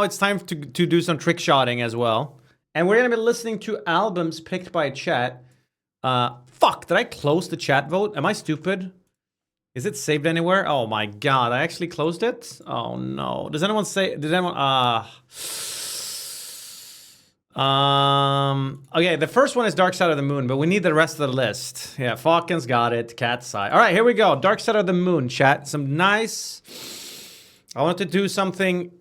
it's time to do some trick shotting as well. And we're gonna be listening to albums picked by chat. Fuck, did I close the chat vote? Am I stupid? Is it saved anywhere? Oh my god, I actually closed it? Oh no. Does anyone say, did anyone, okay, the first one is Dark Side of the Moon, but we need the rest of the list. Yeah, Falcon's got it, Cat's Eye. All right, here we go. Dark Side of the Moon, chat. Some nice, I want to do something,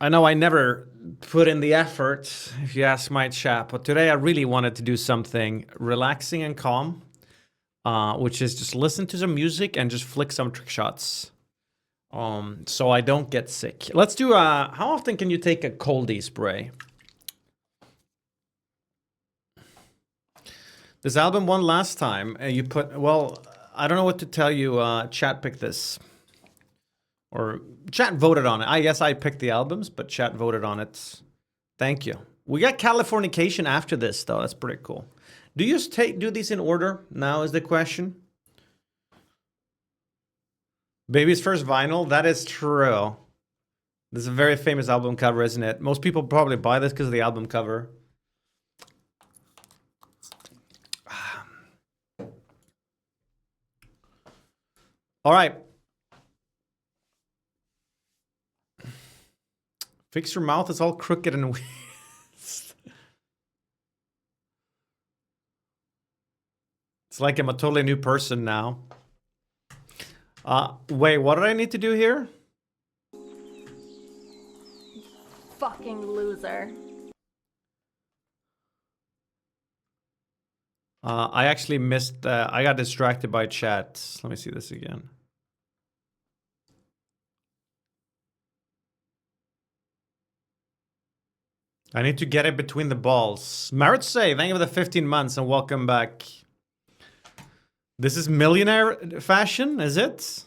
I know I never put in the effort, if you ask my chat, but today I really wanted to do something relaxing and calm. Which is just listen to some music and just flick some trick shots. So I don't get sick. Let's do, how often can you take a coldie spray? This album won last time. You put, well, I don't know what to tell you. Chat picked this. Or chat voted on it. I guess I picked the albums, but chat voted on it. Thank you. We got Californication after this, though. That's pretty cool. Do you do these in order? Now is the question. Baby's first vinyl? That is true. This is a very famous album cover, isn't it? Most people probably buy this because of the album cover. All right. Fix your mouth. It's all crooked and weird. It's like I'm a totally new person now. Wait, what did I need to do here? Fucking loser. I actually missed, I got distracted by chat. Let me see this again. I need to get it between the balls. Marit say, thank you for the 15 months and welcome back. This is millionaire fashion, is it?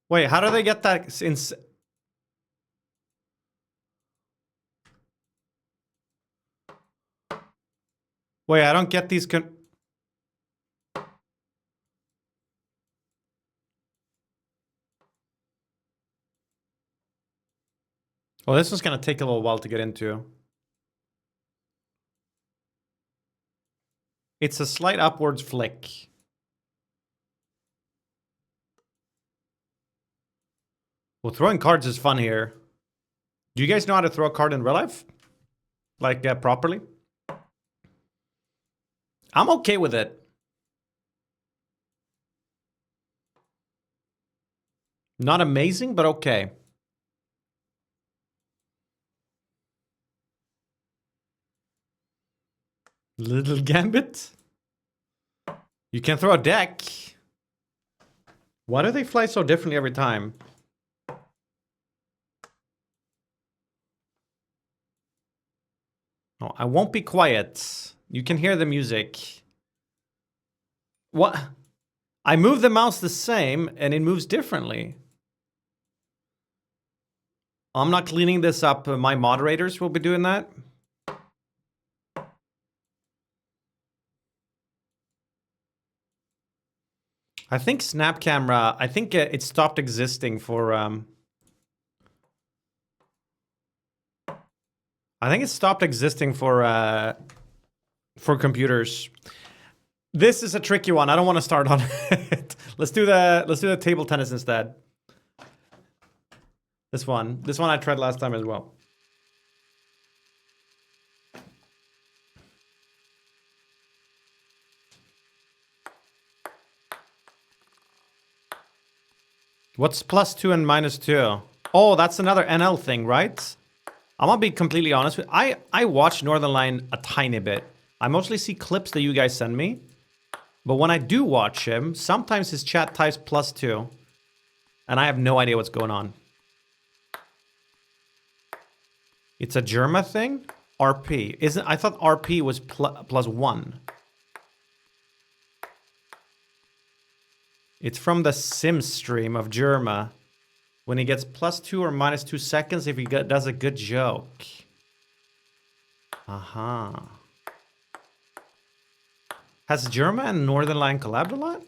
Wait, how do they get that in? Wait, I don't get these Oh, this one's gonna take a little while to get into. It's a slight upwards flick. Well, throwing cards is fun here. Do you guys know how to throw a card in real life? Like, properly? I'm okay with it. Not amazing, but okay. Little gambit? You can throw a deck. Why do they fly so differently every time? Oh, I won't be quiet. You can hear the music. What? I move the mouse the same and it moves differently. I'm not cleaning this up. My moderators will be doing that. I think Snap Camera, I think it stopped existing for, I think it stopped existing for computers. This is a tricky one. I don't want to start on it. Let's do the table tennis instead. This one I tried last time as well. What's +2 and -2? Oh, that's another NL thing, right? I'm gonna be completely honest with you. I watch Northernlion a tiny bit. I mostly see clips that you guys send me. But when I do watch him, sometimes his chat types +2. And I have no idea what's going on. It's a Germa thing? RP. I thought RP was +1. It's from the Sims stream of Germa. When he gets +2 or -2 seconds if he does a good joke. Aha. Has Germa and Northernlion collabed a lot?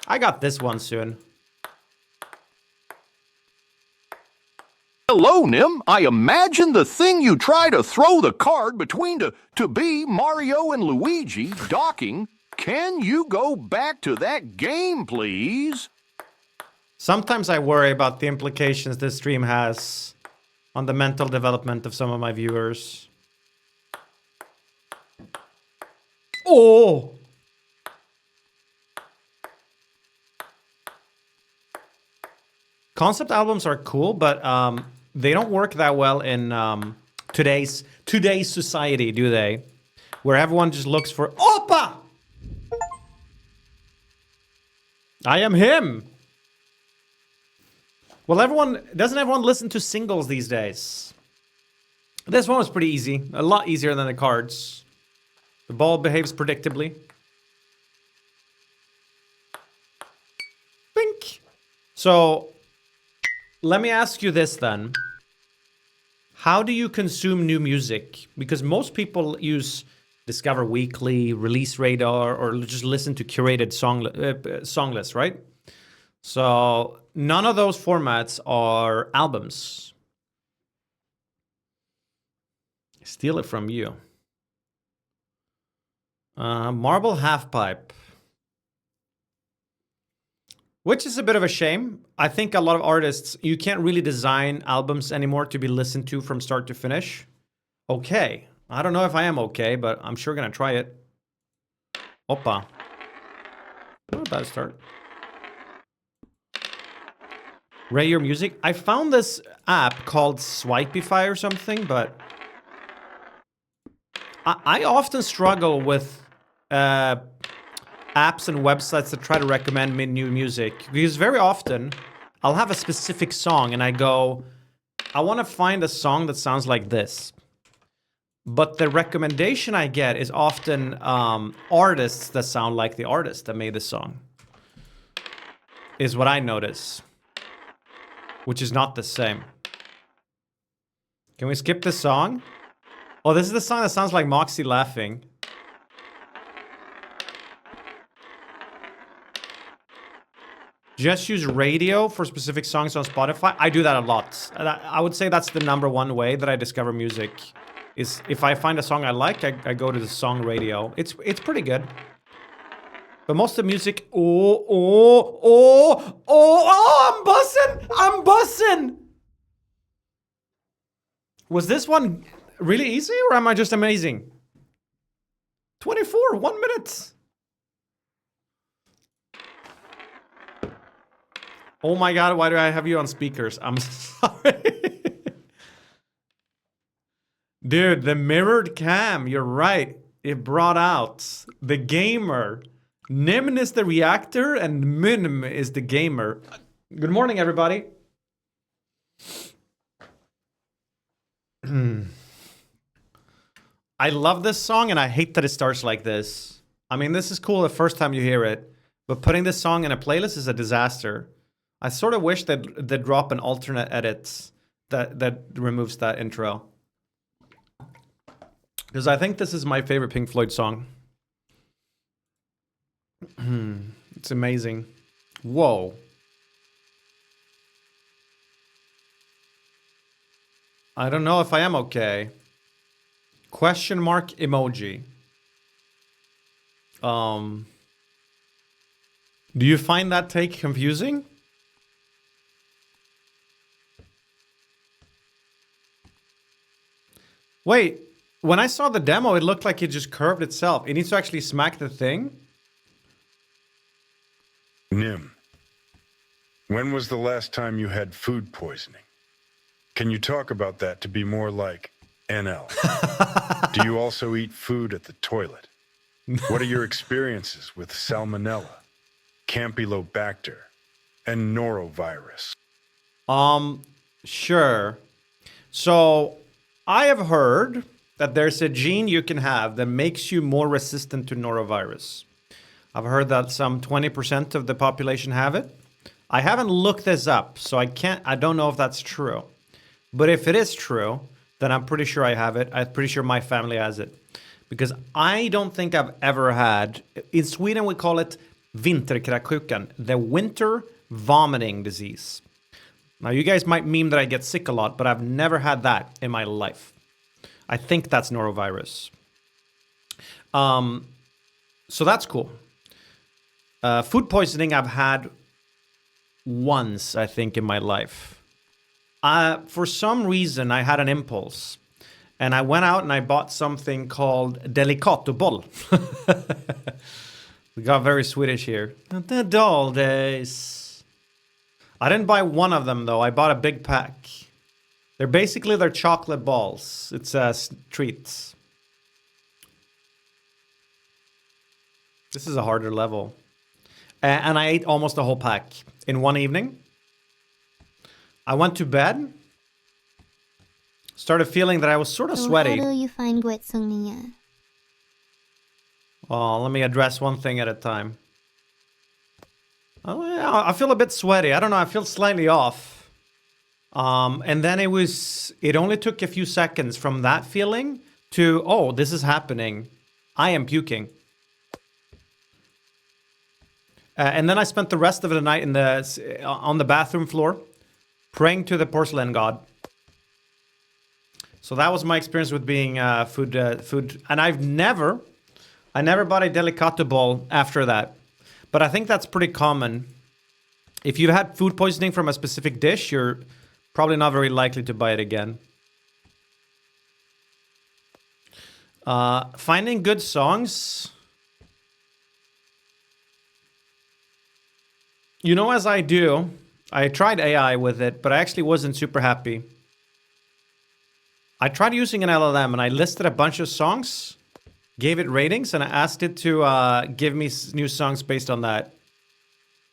I got this one soon. Hello, Nym. I imagine the thing you try to throw the card between to be Mario and Luigi docking. Can you go back to that game, please? Sometimes I worry about the implications this stream has on the mental development of some of my viewers. Oh! Concept albums are cool, but they don't work that well in today's society, do they? Where everyone just looks for Oppa! I am him! Well, doesn't everyone listen to singles these days? This one was pretty easy. A lot easier than the cards. The ball behaves predictably. Bink! So, let me ask you this then. How do you consume new music? Because most people use Discover Weekly, Release Radar, or just listen to curated song lists, right? So none of those formats are albums. Steal it from you. Marble Halfpipe. Which is a bit of a shame. I think a lot of artists, you can't really design albums anymore to be listened to from start to finish. Okay. I don't know if I am okay, but I'm sure gonna try it. Oppa. Not a bad start. Rate your music. I found this app called Swipify or something, but I often struggle with apps and websites that try to recommend me new music, because very often I'll have a specific song and I go, I want to find a song that sounds like this. But the recommendation I get is often artists that sound like the artist that made the song. Is what I notice. Which is not the same. Can we skip this song? Oh, this is the song that sounds like Moxie laughing. Just use radio for specific songs on Spotify. I do that a lot. I would say that's the #1 way that I discover music. Is if I find a song I like, I go to the song radio. It's pretty good. But most of the music, I'm bussing! Was this one really easy, or am I just amazing? 24, 1 minute. Oh my god, why do I have you on speakers? I'm sorry. Dude, the mirrored cam, you're right. It brought out the gamer. Nymn is the reactor and Nymn is the gamer. Good morning, everybody. I love this song and I hate that it starts like this. I mean, this is cool the first time you hear it, but putting this song in a playlist is a disaster. I sort of wish that they'd drop an alternate edit that removes that intro. Because I think this is my favorite Pink Floyd song. It's amazing. Whoa. I don't know if I am okay. Question mark emoji. Do you find that take confusing? Wait, when I saw the demo, it looked like it just curved itself. It needs to actually smack the thing? Nymn, when was the last time you had food poisoning? Can you talk about that to be more like NL? Do you also eat food at the toilet? What are your experiences with salmonella, campylobacter, and norovirus? Sure. So, I have heard that there's a gene you can have that makes you more resistant to norovirus. I've heard that some 20% of the population have it. I haven't looked this up, so I don't know if that's true. But if it is true, then I'm pretty sure I have it. I'm pretty sure my family has it. Because I don't think I've ever had, in Sweden we call it vinterkräksjukan, the winter vomiting disease. Now, you guys might meme that I get sick a lot, but I've never had that in my life. I think that's norovirus. So that's cool. Food poisoning I've had once, I think, in my life. For some reason, I had an impulse. And I went out and I bought something called Delicatoboll. We got very Swedish here. The doll days. I didn't buy one of them, though. I bought a big pack. They're chocolate balls. It's treats. This is a harder level. And I ate almost the whole pack in one evening. I went to bed. Started feeling that I was sort of sweaty. How do you find Gwetsungninga? Oh, let me address one thing at a time. Oh, yeah, I feel a bit sweaty. I don't know. I feel slightly off. And then it only took a few seconds from that feeling to, oh, this is happening. I am puking. And then I spent the rest of the night on the bathroom floor praying to the porcelain god. So that was my experience with being food. And I never bought a Delicatoboll after that. But I think that's pretty common. If you've had food poisoning from a specific dish, you're probably not very likely to buy it again. Finding good songs. You know, as I do, I tried AI with it, but I actually wasn't super happy. I tried using an LLM and I listed a bunch of songs, gave it ratings, and I asked it to give me new songs based on that.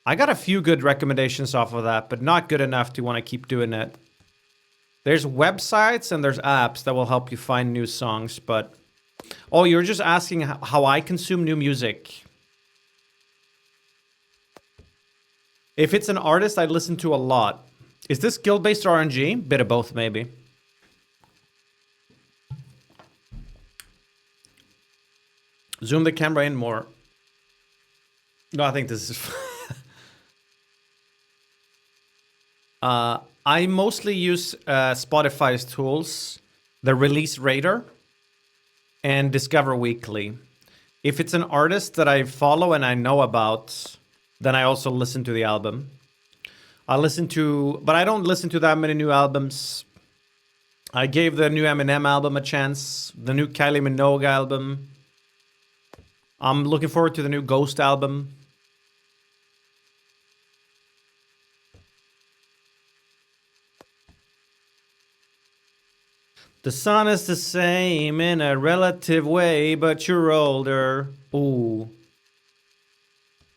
I got a few good recommendations off of that, but not good enough to want to keep doing it. There's websites and there's apps that will help you find new songs, but... Oh, you're just asking how I consume new music. If it's an artist I listen to a lot. Is this skill-based or RNG? Bit of both, maybe. Zoom the camera in more. No, I think this is... I mostly use Spotify's tools, the Release Radar, and Discover Weekly. If it's an artist that I follow and I know about, then I also listen to the album. But I don't listen to that many new albums. I gave the new Eminem album a chance, the new Kylie Minogue album. I'm looking forward to the new Ghost album. The sun is the same in a relative way, but you're older. Ooh.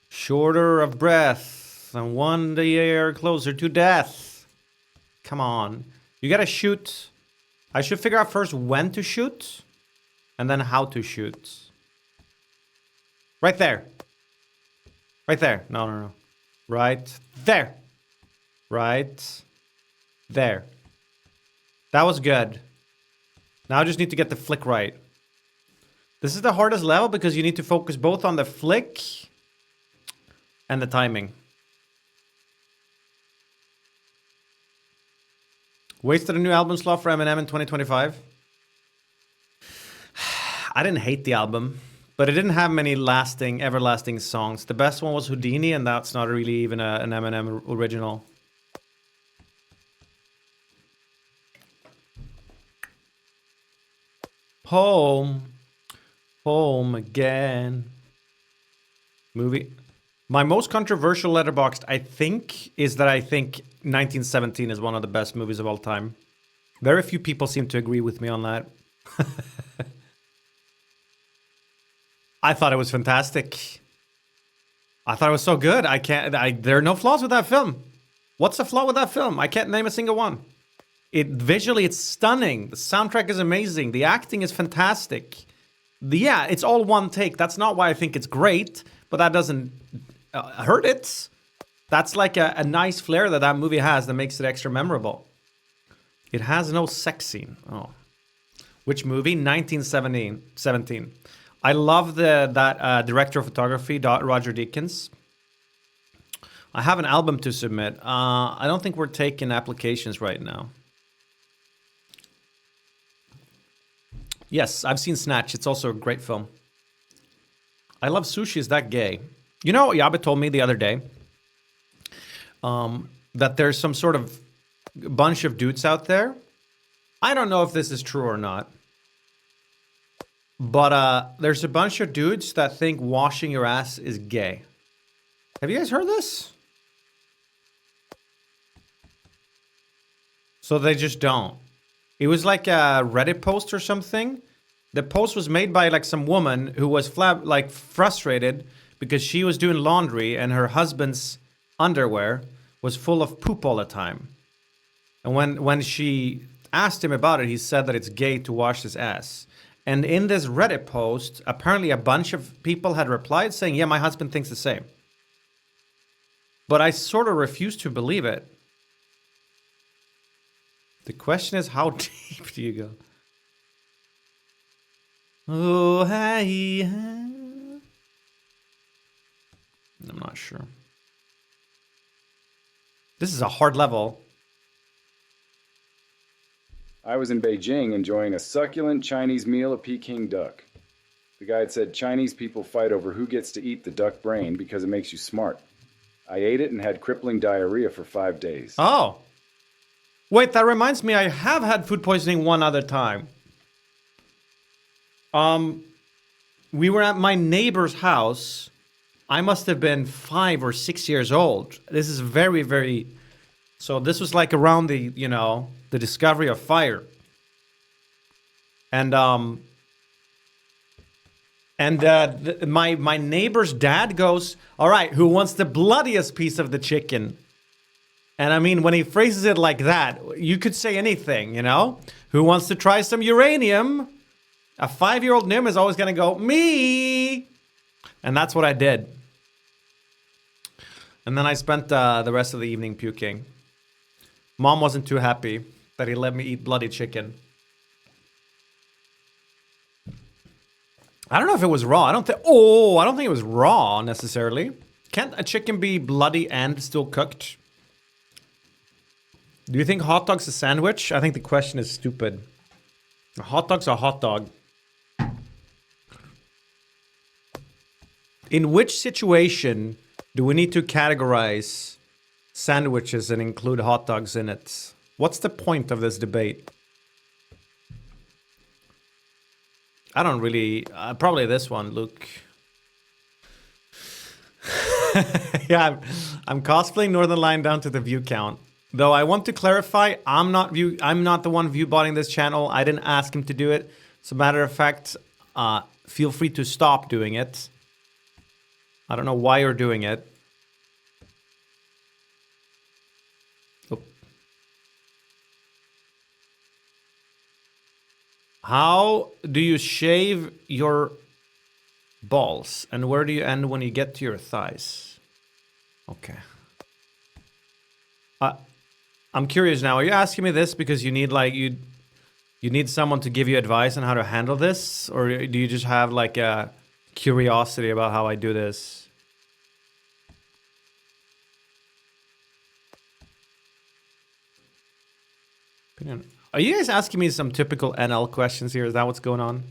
Shorter of breath and one year closer to death. Come on. You gotta shoot. I should figure out first when to shoot and then how to shoot. Right there. Right there. No. Right there. Right there. That was good. Now I just need to get the flick right. This is the hardest level because you need to focus both on the flick and the timing. Wasted a new album slot for Eminem in 2025. I didn't hate the album, but it didn't have many everlasting songs. The best one was Houdini, and that's not really even an Eminem original. Home again. Movie. My most controversial Letterboxd, I think 1917 is one of the best movies of all time. Very few people seem to agree with me on that. I thought it was fantastic. I thought it was so good. There are no flaws with that film. What's the flaw with that film? I can't name a single one. Visually, it's stunning. The soundtrack is amazing. The acting is fantastic. Yeah, it's all one take. That's not why I think it's great, but that doesn't hurt it. That's like a nice flair that movie has that makes it extra memorable. It has no sex scene. Oh. Which movie? 1917. I love that director of photography, Roger Deakins. I have an album to submit. I don't think we're taking applications right now. Yes, I've seen Snatch. It's also a great film. I love sushi. Is that gay? You know what Yabe told me the other day? That there's some sort of bunch of dudes out there. I don't know if this is true or not. But there's a bunch of dudes that think washing your ass is gay. Have you guys heard this? So they just don't. It was like a Reddit post or something. The post was made by like some woman who was frustrated because she was doing laundry and her husband's underwear was full of poop all the time. And when she asked him about it, he said that it's gay to wash his ass. And in this Reddit post, apparently a bunch of people had replied saying, yeah, my husband thinks the same. But I sort of refuse to believe it. The question is, how deep do you go? Oh, hey. I'm not sure. This is a hard level. I was in Beijing enjoying a succulent Chinese meal of Peking duck. The guide said Chinese people fight over who gets to eat the duck brain because it makes you smart. I ate it and had crippling diarrhea for 5 days. Oh. Wait, that reminds me, I have had food poisoning one other time. We were at my neighbor's house. I must have been 5 or 6 years old. This is very, very... So this was like around the, you know, the discovery of fire. And my neighbor's dad goes, all right, who wants the bloodiest piece of the chicken? And I mean, when he phrases it like that, you could say anything, you know? Who wants to try some uranium? A 5-year-old Nym is always going to go, me! And that's what I did. And then I spent the rest of the evening puking. Mom wasn't too happy that he let me eat bloody chicken. I don't know if it was raw. I don't think it was raw necessarily. Can't a chicken be bloody and still cooked? Do you think hot dog's a sandwich? I think the question is stupid. A hot dog's a hot dog. In which situation do we need to categorize sandwiches and include hot dogs in it? What's the point of this debate? I don't really... probably this one, Luke. Yeah, I'm cosplaying Northern Line down to the view count. Though I want to clarify, I'm not the one view botting this channel. I didn't ask him to do it. As a matter of fact, feel free to stop doing it. I don't know why you're doing it. Oh. How do you shave your balls? And where do you end when you get to your thighs? Okay. I'm curious now. Are you asking me this because you need like you need someone to give you advice on how to handle this, or do you just have like a curiosity about how I do this? Are you guys asking me some typical NL questions here? Is that what's going on?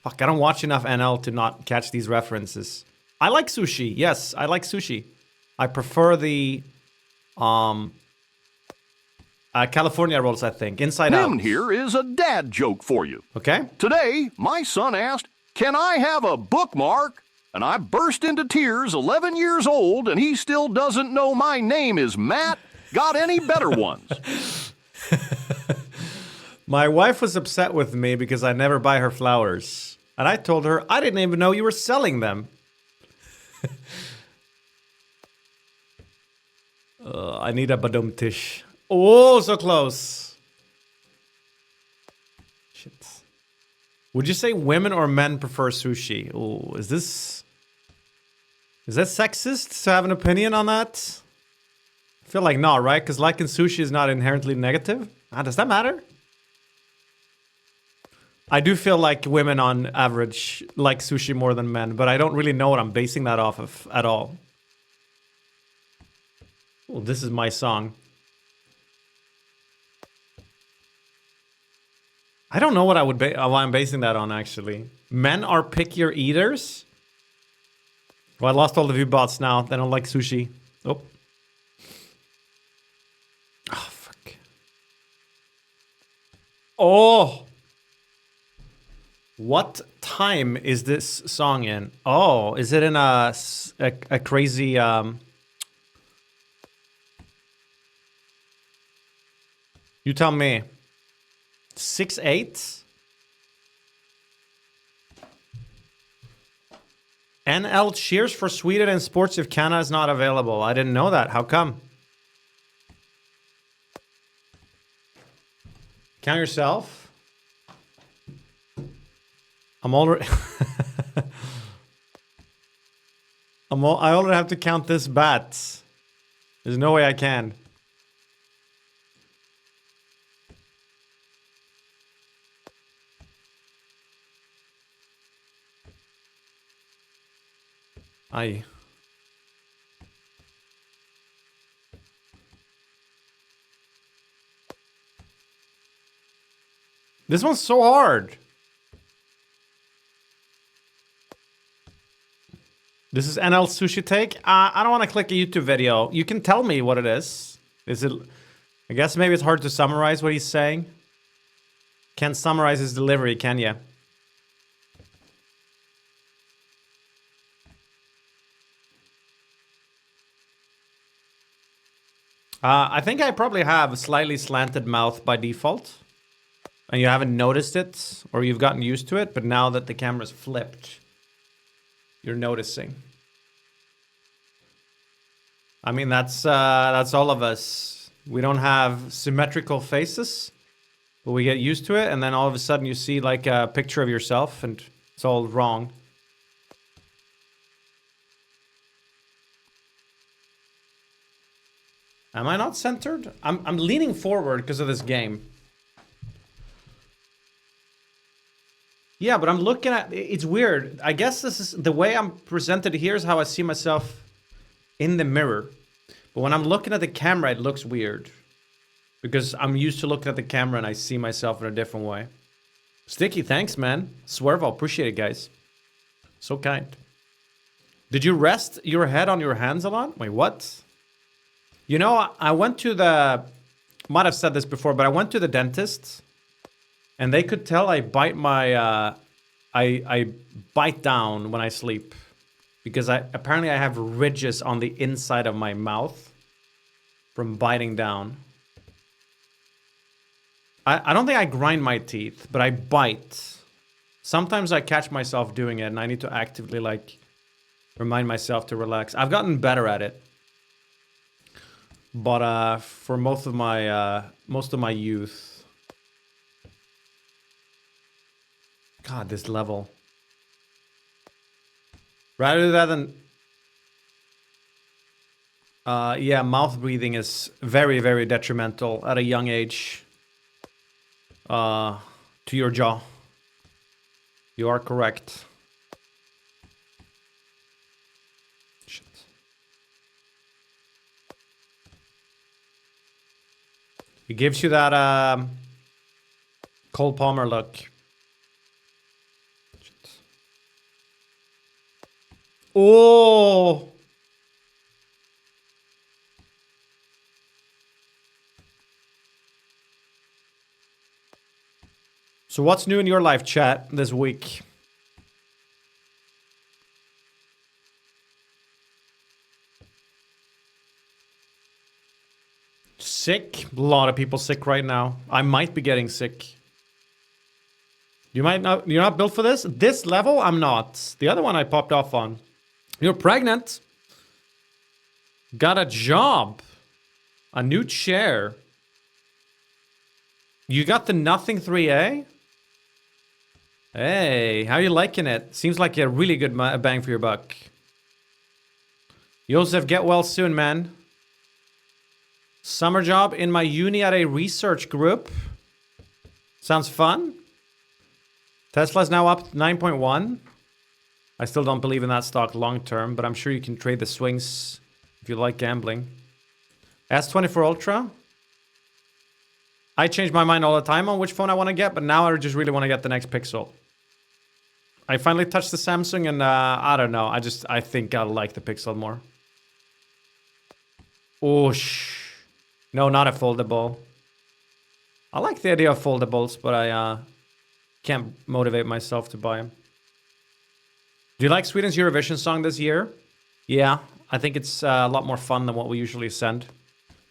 Fuck, I don't watch enough NL to not catch these references. I like sushi. Yes, I like sushi. I prefer the California rolls, I think. Inside Out. Nymn here is a dad joke for you. Okay. Today, my son asked, "Can I have a bookmark?" And I burst into tears, 11 years old, and he still doesn't know my name is Matt. Got any better ones? My wife was upset with me because I never buy her flowers. And I told her, I didn't even know you were selling them. I need a badum tish. Oh, so close. Shit. Would you say women or men prefer sushi? Oh, is that sexist to have an opinion on that? I feel like not, right? Because liking sushi is not inherently negative. Does that matter? I do feel like women on average like sushi more than men, but I don't really know what I'm basing that off of at all. Well, this is my song. I don't know what I would why I'm basing that on, actually. Men are pickier eaters? Well, I lost all the view bots now. They don't like sushi. Oh. Oh, fuck. Oh! What time is this song in? Oh, is it in a crazy... You tell me. 6/8? NL cheers for Sweden in sports if Canada is not available. I didn't know that. How come? Count yourself. I'm already... I already have to count this bat. There's no way I can. Aye. This one's so hard. This is NL Sushi Take. I don't want to click a YouTube video. You can tell me what it is. Is it... I guess maybe it's hard to summarize what he's saying. Can't summarize his delivery, can you? I think I probably have a slightly slanted mouth by default. And you haven't noticed it, or you've gotten used to it, but now that the camera's flipped, you're noticing. I mean, that's all of us. We don't have symmetrical faces, but we get used to it, and then all of a sudden you see like a picture of yourself, and it's all wrong. Am I not centered? I'm leaning forward because of this game. Yeah, but I'm looking at... It's weird. I guess this is... The way I'm presented here is how I see myself in the mirror. But when I'm looking at the camera, it looks weird. Because I'm used to looking at the camera and I see myself in a different way. Sticky, thanks, man. Swervo, appreciate it, guys. So kind. Did you rest your head on your hands a lot? Wait, what? You know, I went to the... Might have said this before, but I went to the dentist. And they could tell I bite my... I bite down when I sleep. Because apparently I have ridges on the inside of my mouth. From biting down. I don't think I grind my teeth, but I bite. Sometimes I catch myself doing it, and I need to actively, like, remind myself to relax. I've gotten better at it. But for most of my youth, God, this level. Rather than, yeah, mouth breathing is very, very detrimental at a young age. To your jaw. You are correct. Shit. It gives you that Cole Palmer look. Shit. Oh! So what's new in your life, chat, this week? Sick? A lot of people sick right now. I might be getting sick. You might not. You're not built for this? This level, I'm not. The other one I popped off on. You're pregnant. Got a job. A new chair. You got the Nothing 3A? Hey, how you liking it? Seems like a really good bang for your buck. Joseph, get well soon, man. Summer job in my uni at a research group. Sounds fun. Tesla's now up 9.1. I still don't believe in that stock long term, but I'm sure you can trade the swings if you like gambling. S24 Ultra. I change my mind all the time on which phone I want to get, but now I just really want to get the next Pixel. I finally touched the Samsung and I don't know. I think I like the Pixel more. Oosh. No, not a foldable. I like the idea of foldables, but I can't motivate myself to buy them. Do you like Sweden's Eurovision song this year? Yeah, I think it's a lot more fun than what we usually send.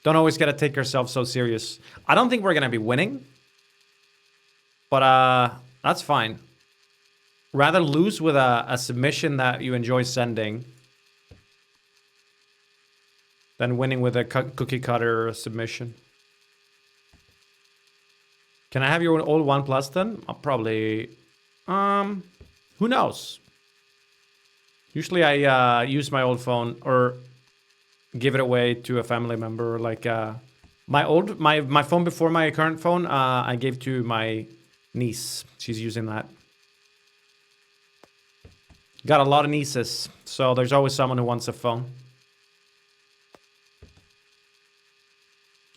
Don't always get to take yourself so serious. I don't think we're going to be winning. But that's fine. Rather lose with a submission that you enjoy sending than winning with a cookie cutter submission. Can I have your old OnePlus then? I'll probably... who knows? Usually I use my old phone or give it away to a family member. Like my phone before my current phone, I gave to my niece. She's using that. Got a lot of nieces, so there's always someone who wants a phone.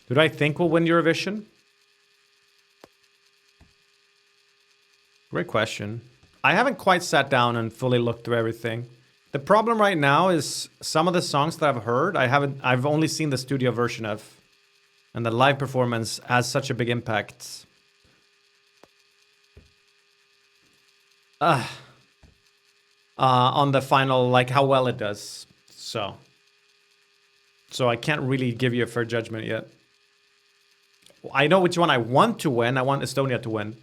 Do I think we'll win Eurovision? Great question. I haven't quite sat down and fully looked through everything. The problem right now is some of the songs that I've heard, I've only seen the studio version of. And the live performance has such a big impact. On the final, like how well it does. So I can't really give you a fair judgment yet. I know which one I want to win. I want Estonia to win.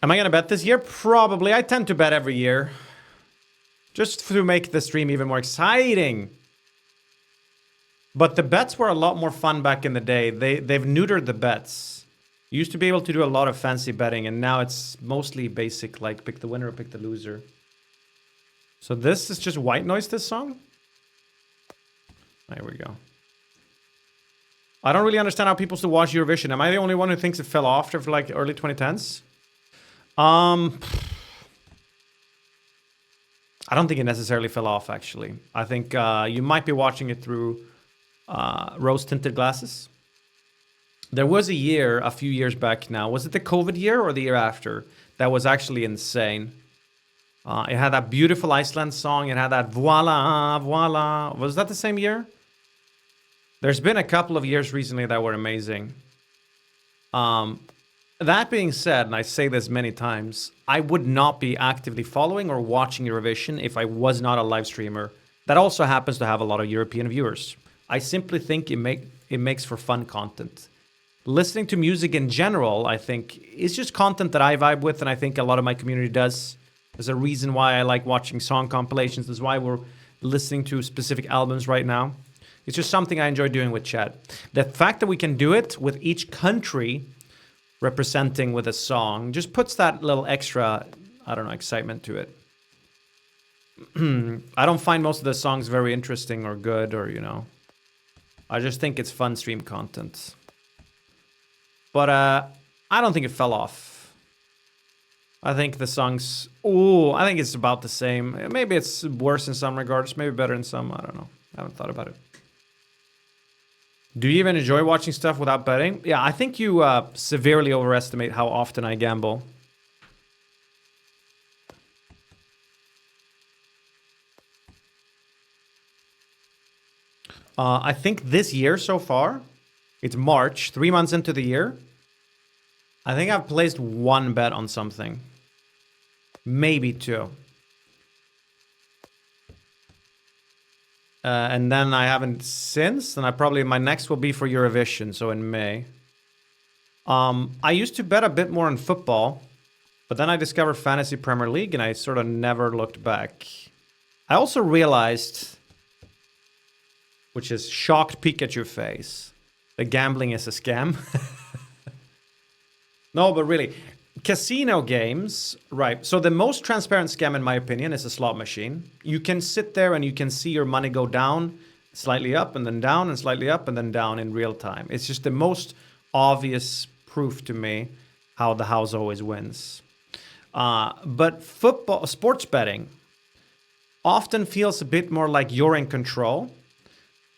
Am I going to bet this year? Probably. I tend to bet every year. Just to make the stream even more exciting. But the bets were a lot more fun back in the day. They've neutered the bets. You used to be able to do a lot of fancy betting, and now it's mostly basic, like pick the winner or pick the loser. So this is just white noise, this song? There we go. I don't really understand how people still watch Eurovision. Am I the only one who thinks it fell off after like early 2010s? I don't think it necessarily fell off, actually. I think you might be watching it through rose-tinted glasses. There was a year, a few years back now, was it the COVID year or the year after, that was actually insane. It had that beautiful Iceland song. It had that voila, voila. Was that the same year? There's been a couple of years recently that were amazing. That being said, and I say this many times, I would not be actively following or watching Eurovision if I was not a live streamer that also happens to have a lot of European viewers. I simply think it makes for fun content. Listening to music in general, I think, is just content that I vibe with, and I think a lot of my community does. There's a reason why I like watching song compilations. That's why we're listening to specific albums right now. It's just something I enjoy doing with chat. The fact that we can do it with each country representing with a song just puts that little extra, I don't know, excitement to it. I don't find most of the songs very interesting or good or, you know. I just think it's fun stream content. But I don't think it fell off. I think the songs... Ooh, I think it's about the same. Maybe it's worse in some regards. Maybe better in some. I don't know. I haven't thought about it. Do you even enjoy watching stuff without betting? Yeah, I think you severely overestimate how often I gamble. I think this year so far, it's March, 3 months into the year, I think I've placed one bet on something. Maybe two. And then I haven't since, and my next will be for Eurovision, so in May. I used to bet a bit more on football, but then I discovered Fantasy Premier League, and I sort of never looked back. I also realized, which is shocked Pikachu face, that gambling is a scam. No, but really, casino games, right. So the most transparent scam, in my opinion, is a slot machine. You can sit there and you can see your money go down, slightly up and then down and slightly up and then down in real time. It's just the most obvious proof to me how the house always wins. But football, sports betting, often feels a bit more like you're in control,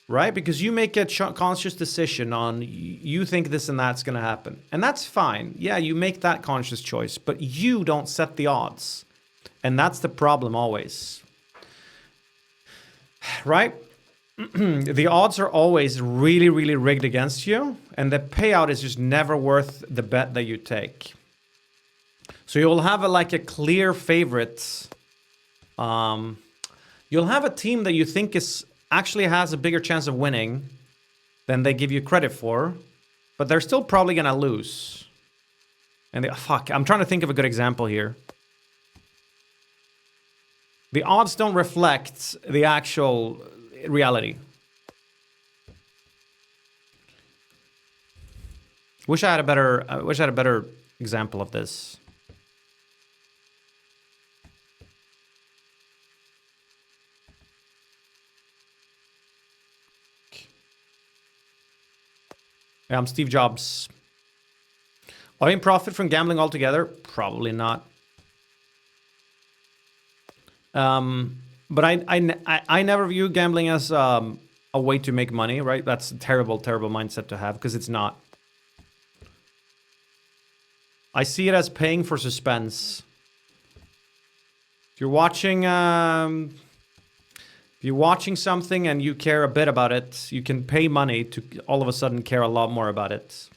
right? Because you make a conscious decision on you think this and that's going to happen. And that's fine. Yeah, you make that conscious choice, but you don't set the odds. And that's the problem always. Right? The odds are always really, really rigged against you, and the payout is just never worth the bet that you take. So you'll have a clear favorite. You'll have a team that you think actually has a bigger chance of winning than they give you credit for, but they're still probably gonna lose. And I'm trying to think of a good example here. The odds don't reflect the actual reality. Wish I had a better example of this. Yeah, I'm Steve Jobs. Are you in profit from gambling altogether? Probably not. But I never view gambling as a way to make money, right? That's a terrible, terrible mindset to have, because it's not. I see it as paying for suspense. If you're watching something and you care a bit about it, you can pay money to all of a sudden care a lot more about it.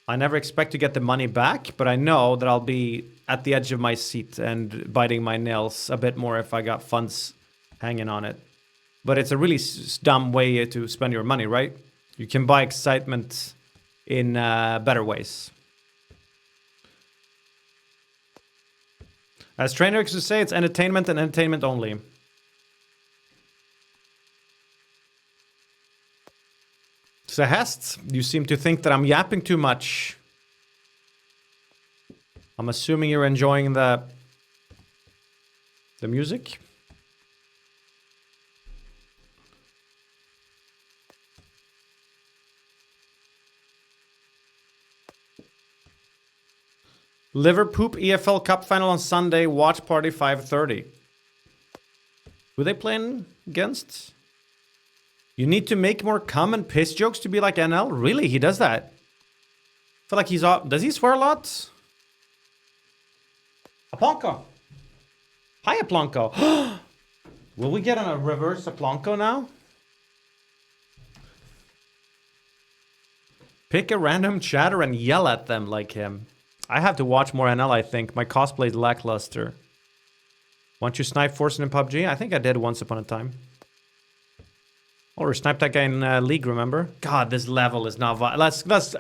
I never expect to get the money back, but I know that I'll be at the edge of my seat and biting my nails a bit more if I got funds hanging on it. But it's a really dumb way to spend your money, right? You can buy excitement in better ways. As trainers would say, it's entertainment and entertainment only. Sehest, you seem to think that I'm yapping too much. I'm assuming you're enjoying the music. Liverpool EFL Cup final on Sunday. Watch party 5:30. Who they playing against? You need to make more cum and piss jokes to be like NL? Really? He does that? I feel like he's off. Does he swear a lot? Aplanko. Hi, Aplanko. Will we get on a reverse Aplanko now? Pick a random chatter and yell at them like him. I have to watch more NL, I think. My cosplay is lackluster. Want you snipe Forsen in PUBG? I think I did once upon a time. Or snipe that guy in League, remember? God, this level is not...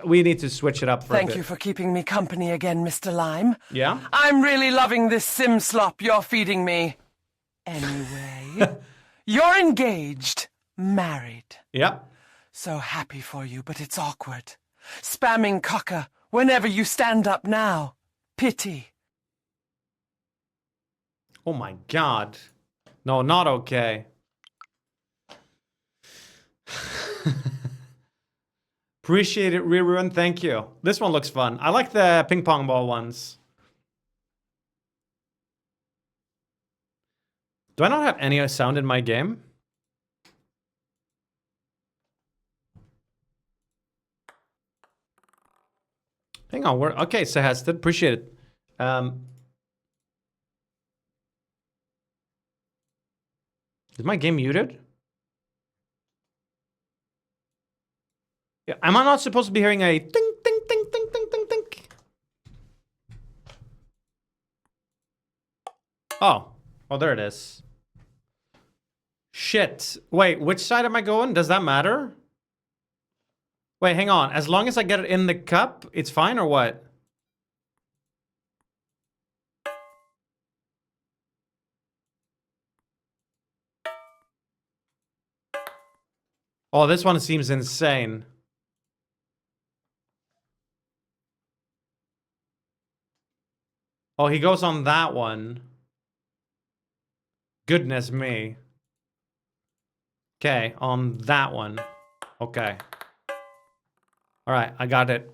we need to switch it up for a bit. Thank you for keeping me company again, Mr. Lime. Yeah? I'm really loving this sim slop you're feeding me. Anyway, you're engaged, married. Yep. So happy for you, but it's awkward. Spamming cocker whenever you stand up now. Pity. Oh my god. No, not okay. Appreciate it, Rirun. Thank you. This one looks fun. I like the ping pong ball ones. Do I not have any sound in my game? Hang on. Okay, Sehested. Appreciate it. Is my game muted? Yeah, am I not supposed to be hearing a ding, ding, ding, ding, ding, ding, ding? Oh, there it is. Shit. Wait, which side am I going? Does that matter? Wait, hang on. As long as I get it in the cup, it's fine or what? Oh, this one seems insane. Oh, he goes on that one. Goodness me. Okay, on that one. Okay. All right, I got it.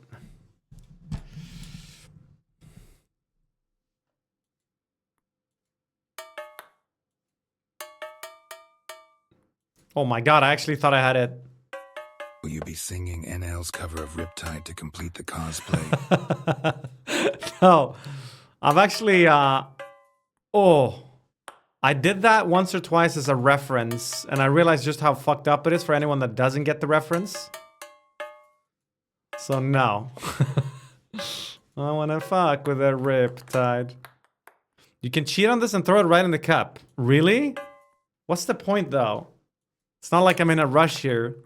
Oh my god, I actually thought I had it. Will you be singing NL's cover of Riptide to complete the cosplay? No. I've actually, oh. I did that once or twice as a reference, and I realized just how fucked up it is for anyone that doesn't get the reference. So no. I wanna fuck with a Riptide. You can cheat on this and throw it right in the cup. Really? What's the point though? It's not like I'm in a rush here.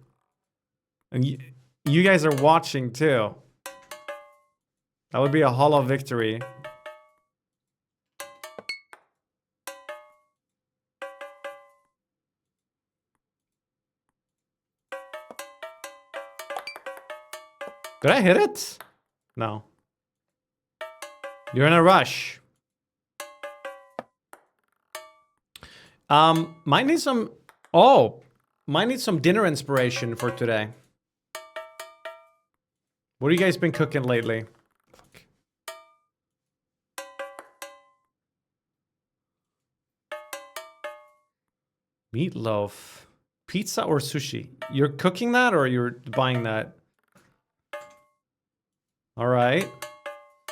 And you guys are watching too. That would be a hollow victory. Did I hit it? No. You're in a rush. Might need some... Oh! Might need some dinner inspiration for today. What have you guys been cooking lately? Fuck. Meatloaf. Pizza or sushi? You're cooking that or you're buying that? Alright.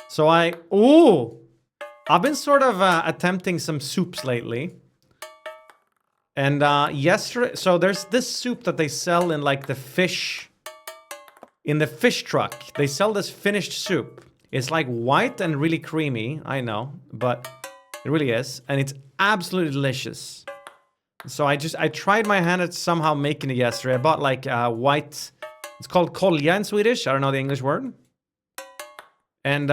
So Ooh! I've been sort of attempting some soups lately. And yesterday... So there's this soup that they sell in like the fish... In the fish truck. They sell this finished soup. It's like white and really creamy. I know. But it really is. And it's absolutely delicious. So I tried my hand at somehow making it yesterday. I bought like white... It's called kolja in Swedish. I don't know the English word. And,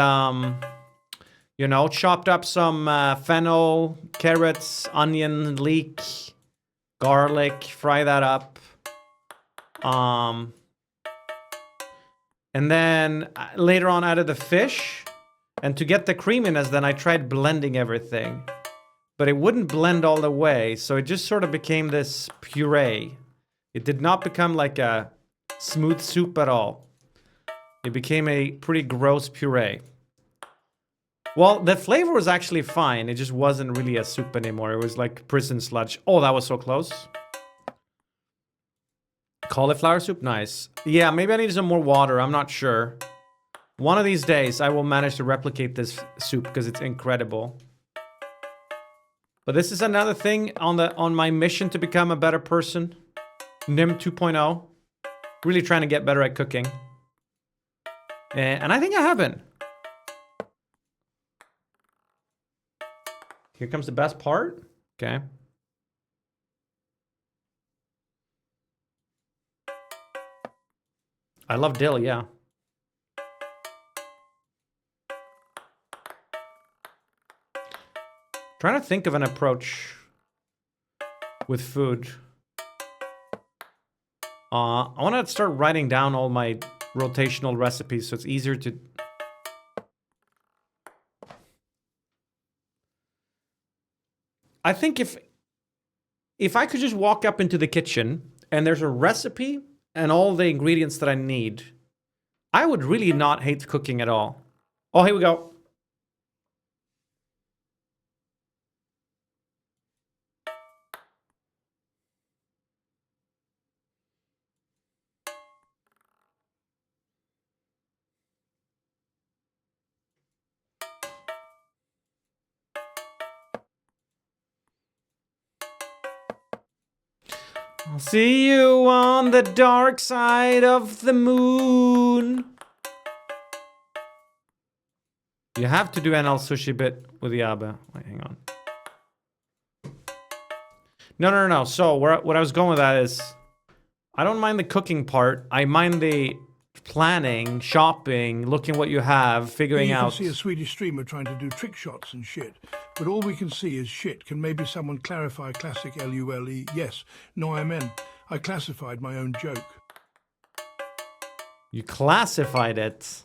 you know, chopped up some fennel, carrots, onion, leek, garlic, fry that up. And then later on added the fish. And to get the creaminess, then I tried blending everything. But it wouldn't blend all the way, so it just sort of became this puree. It did not become like a smooth soup at all. It became a pretty gross puree. Well, the flavor was actually fine. It just wasn't really a soup anymore. It was like prison sludge. Oh, that was so close. Cauliflower soup? Nice. Yeah, maybe I need some more water. I'm not sure. One of these days, I will manage to replicate this soup because it's incredible. But this is another thing on my mission to become a better person. Nymn 2.0. Really trying to get better at cooking. And I think I have been. Here comes the best part. Okay. I love dill, yeah. Trying to think of an approach with food. I want to start writing down all my rotational recipes so it's easier to... I think if I could just walk up into the kitchen and there's a recipe and all the ingredients that I need, I would really not hate cooking at all. Oh, here we go. I'll see you on the dark side of the moon. You have to do NL sushi bit with the Abe. Wait, hang on. No. So what I was going with that is, I don't mind the cooking part. I mind the planning, shopping, looking what you have, figuring out. You can see a Swedish streamer trying to do trick shots and shit, but all we can see is shit. Can maybe someone clarify classic LULE? Yes, Nymn. I classified my own joke. You classified it.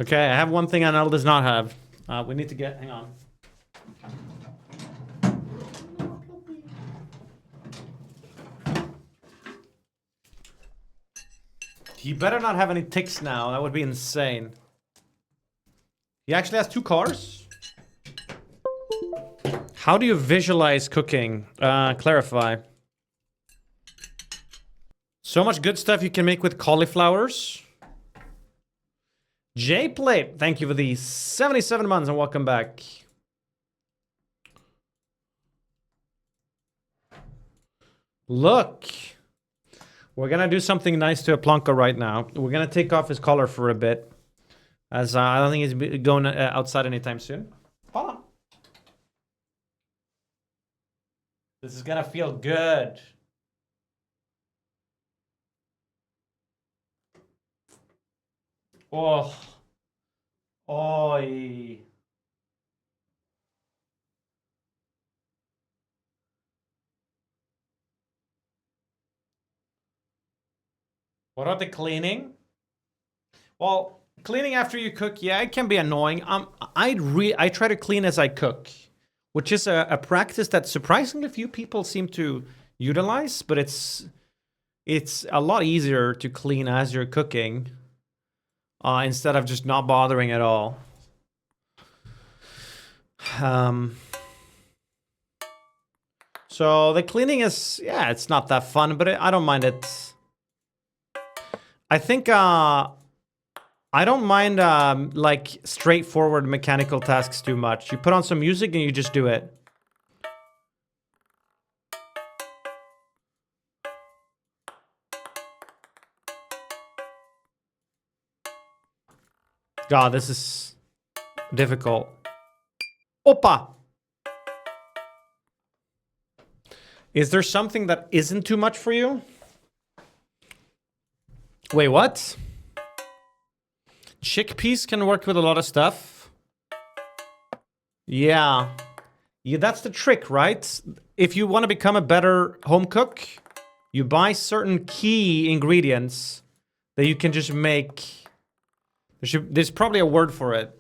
Okay, I have one thing NL does not have. We need to get, hang on. He better not have any ticks now. That would be insane. He actually has 2 cars. How do you visualize cooking? Clarify. So much good stuff you can make with cauliflowers. J-Plate, thank you for the 77 months and welcome back. Look. We're gonna do something nice to a Plonka right now. We're gonna take off his collar for a bit. As I don't think he's going outside anytime soon. Hold on. This is gonna feel good. Oh. Oi. What about the cleaning? Well, cleaning after you cook, yeah, it can be annoying. I try to clean as I cook, which is a practice that surprisingly few people seem to utilize, but it's a lot easier to clean as you're cooking instead of just not bothering at all. So the cleaning is, yeah, it's not that fun, but I don't mind it. I think I don't mind like straightforward mechanical tasks too much. You put on some music and you just do it. God, this is difficult. Opa! Is there something that isn't too much for you? Wait, what? Chickpeas can work with a lot of stuff. Yeah. That's the trick, right? If you want to become a better home cook, you buy certain key ingredients that you can just make. There's probably a word for it.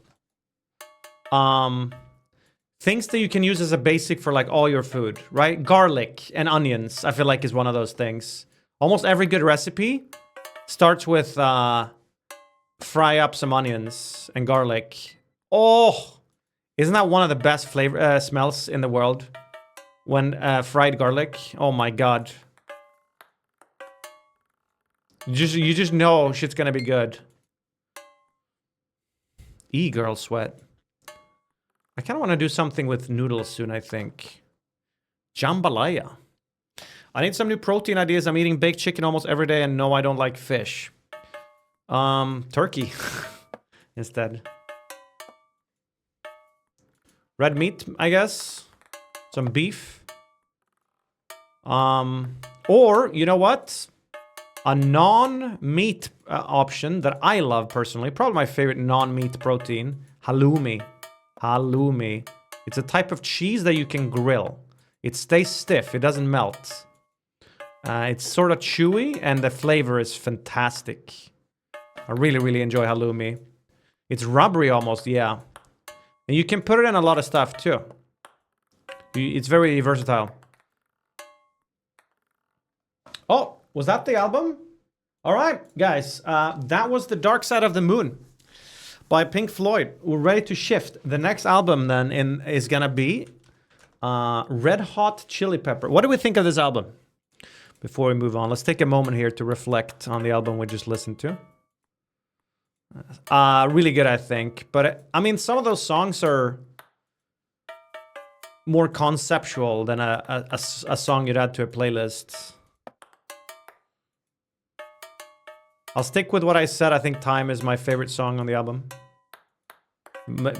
Things that you can use as a basic for like all your food, right? Garlic and onions, I feel like is one of those things. Almost every good recipe starts with fry up some onions and garlic. Oh, isn't that one of the best flavor smells in the world? When fried garlic. Oh my god. You just know shit's gonna be good. Girl sweat. I kind of want to do something with noodles soon, I think. Jambalaya. I need some new protein ideas. I'm eating baked chicken almost every day and no, I don't like fish. Turkey instead. Red meat, I guess. Some beef. Or, you know what? A non-meat option that I love personally. Probably my favorite non-meat protein. Halloumi. Halloumi. It's a type of cheese that you can grill. It stays stiff. It doesn't melt. It's sort of chewy and the flavor is fantastic. I really, really enjoy halloumi. It's rubbery almost, yeah. And you can put it in a lot of stuff too. It's very versatile. Oh, was that the album? All right, guys. That was The Dark Side of the Moon by Pink Floyd. We're ready to shift. The next album then is gonna be Red Hot Chili Pepper. What do we think of this album? Before we move on, let's take a moment here to reflect on the album we just listened to. Really good, I think. But I mean, some of those songs are more conceptual than a song you'd add to a playlist. I'll stick with what I said. I think Time is my favorite song on the album.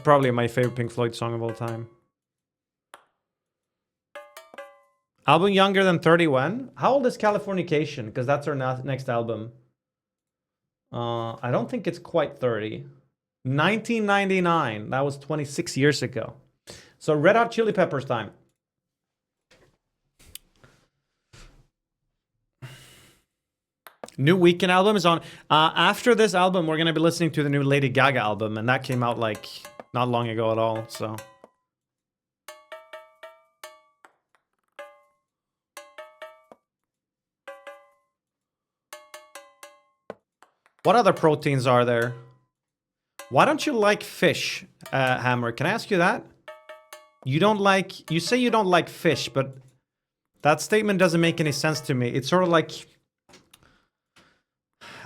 Probably my favorite Pink Floyd song of all time. Album younger than 30 when? How old is Californication? Because that's our next album. I don't think it's quite 30. 1999. That was 26 years ago. So Red Hot Chili Peppers time. New Weeknd album is on. After this album, we're going to be listening to the new Lady Gaga album. And that came out like not long ago at all. So... what other proteins are there? Why don't you like fish, Hammer? Can I ask you that? You don't like... You say you don't like fish, but that statement doesn't make any sense to me. It's sort of like...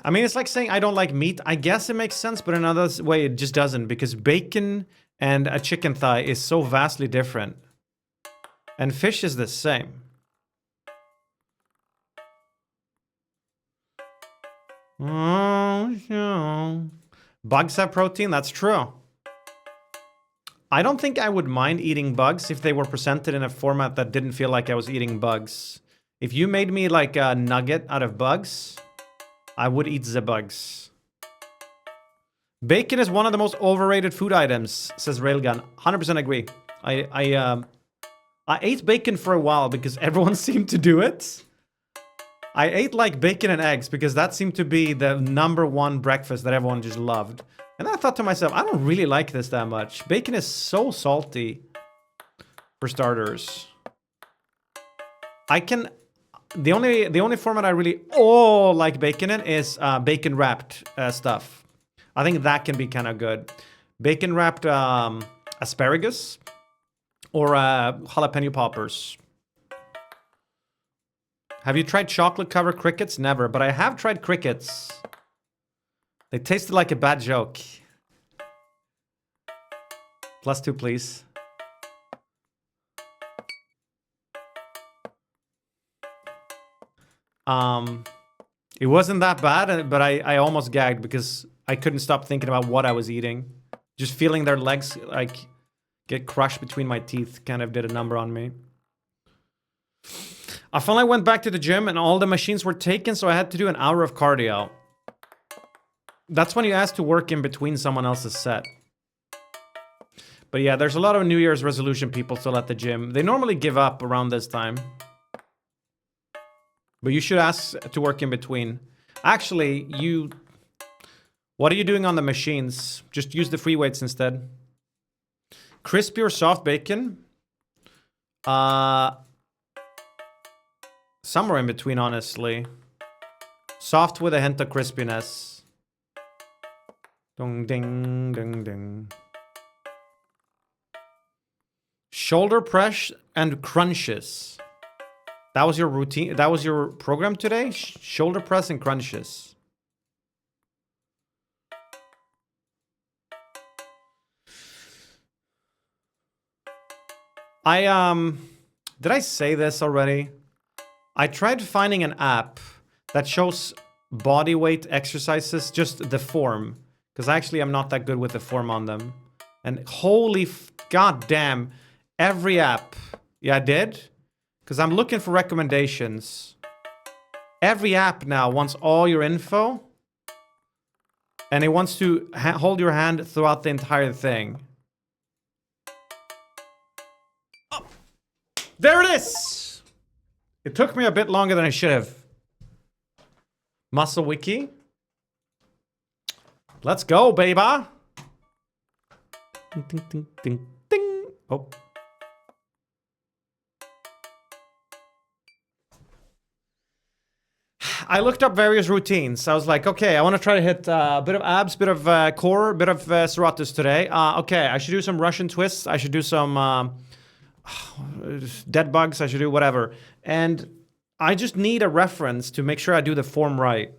I mean, it's like saying I don't like meat. I guess it makes sense, but in another way, it just doesn't. Because bacon and a chicken thigh is so vastly different. And fish is the same. Oh, yeah. Bugs have protein? That's true. I don't think I would mind eating bugs if they were presented in a format that didn't feel like I was eating bugs. If you made me like a nugget out of bugs, I would eat the bugs. Bacon is one of the most overrated food items, says Railgun. 100% agree. I ate bacon for a while because everyone seemed to do it. I ate like bacon and eggs because that seemed to be the #1 breakfast that everyone just loved. And I thought to myself, I don't really like this that much. Bacon is so salty, for starters. I can... The only format I really like bacon in is bacon wrapped stuff. I think that can be kind of good. Bacon wrapped asparagus or jalapeno poppers. Have you tried chocolate covered crickets? Never, but I have tried crickets. They tasted like a bad joke. +2, please. It wasn't that bad, but I almost gagged because I couldn't stop thinking about what I was eating. Just feeling their legs like get crushed between my teeth kind of did a number on me. I finally went back to the gym and all the machines were taken, so I had to do an hour of cardio. That's when you ask to work in between someone else's set. But yeah, there's a lot of New Year's resolution people still at the gym. They normally give up around this time. But you should ask to work in between. Actually, what are you doing on the machines? Just use the free weights instead. Crispy or soft bacon? Somewhere in between, honestly. Soft with a hint of crispiness. Dong ding ding ding. Shoulder press and crunches. That was your routine? That was your program today? Shoulder press and crunches. Did I say this already? I tried finding an app that shows body weight exercises, just the form. Because actually I'm not that good with the form on them. And holy goddamn, every app. Yeah, I did. Because I'm looking for recommendations. Every app now wants all your info. And it wants to hold your hand throughout the entire thing. Oh, there it is! It took me a bit longer than I should have. Muscle Wiki. Let's go, baby! Ding, ding, ding, ding, ding. Oh. I looked up various routines. I was like, okay, I want to try to hit a bit of abs, bit of core, bit of serratus today. Okay, I should do some Russian twists. I should do some dead bugs. I should do whatever. And I just need a reference to make sure I do the form right.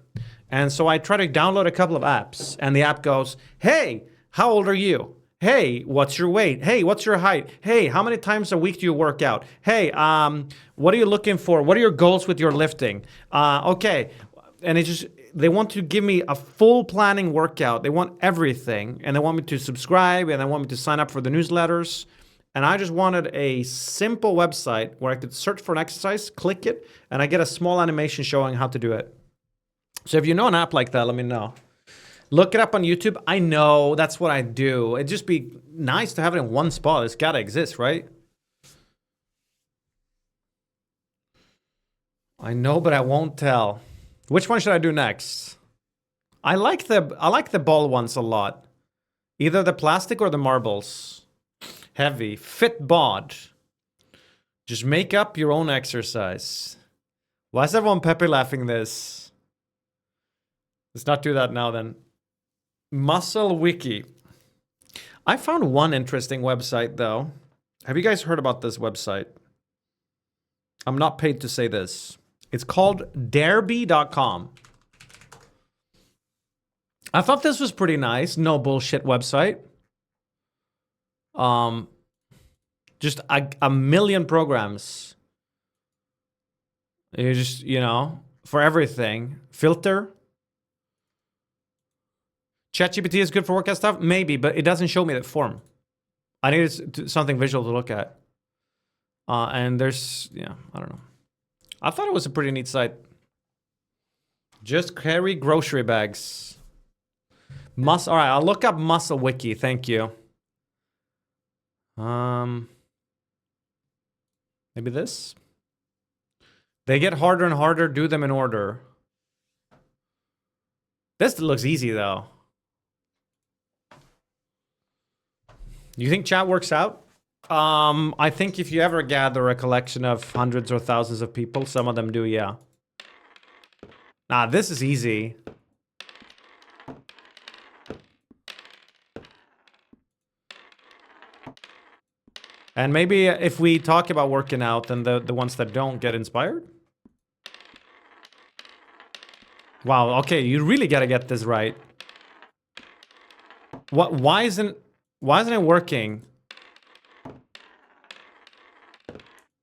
And so I try to download a couple of apps. And the app goes, hey, how old are you? Hey, what's your weight? Hey, what's your height? Hey, how many times a week do you work out? Hey, what are you looking for? What are your goals with your lifting? Okay. And it just, they want to give me a full planning workout. They want everything. And they want me to subscribe and they want me to sign up for the newsletters. And I just wanted a simple website where I could search for an exercise, click it, and I get a small animation showing how to do it. So if you know an app like that, let me know. Look it up on YouTube. I know, that's what I do. It'd just be nice to have it in one spot. It's gotta exist, right? I know, but I won't tell. Which one should I do next? I like the ball ones a lot. Either the plastic or the marbles. Heavy. Fit bod. Just make up your own exercise. Why is everyone Pepe laughing this? Let's not do that now then. Muscle Wiki. I found one interesting website though. Have you guys heard about this website? I'm not paid to say this. It's called Derby.com. I thought this was pretty nice. No bullshit website. Just a million programs. You just, you know, for everything. Filter. ChatGPT is good for workout stuff? Maybe, but it doesn't show me that form. I need something visual to look at. And there's, yeah, I don't know. I thought it was a pretty neat site. Just carry grocery bags. All right, I'll look up Muscle Wiki. Thank you. Maybe this? They get harder and harder. Do them in order. This looks easy, though. You think chat works out? I think if you ever gather a collection of hundreds or thousands of people, some of them do, yeah. Nah, this is easy. And maybe if we talk about working out, then the ones that don't get inspired. Wow, okay, you really gotta get this right. Why isn't it working?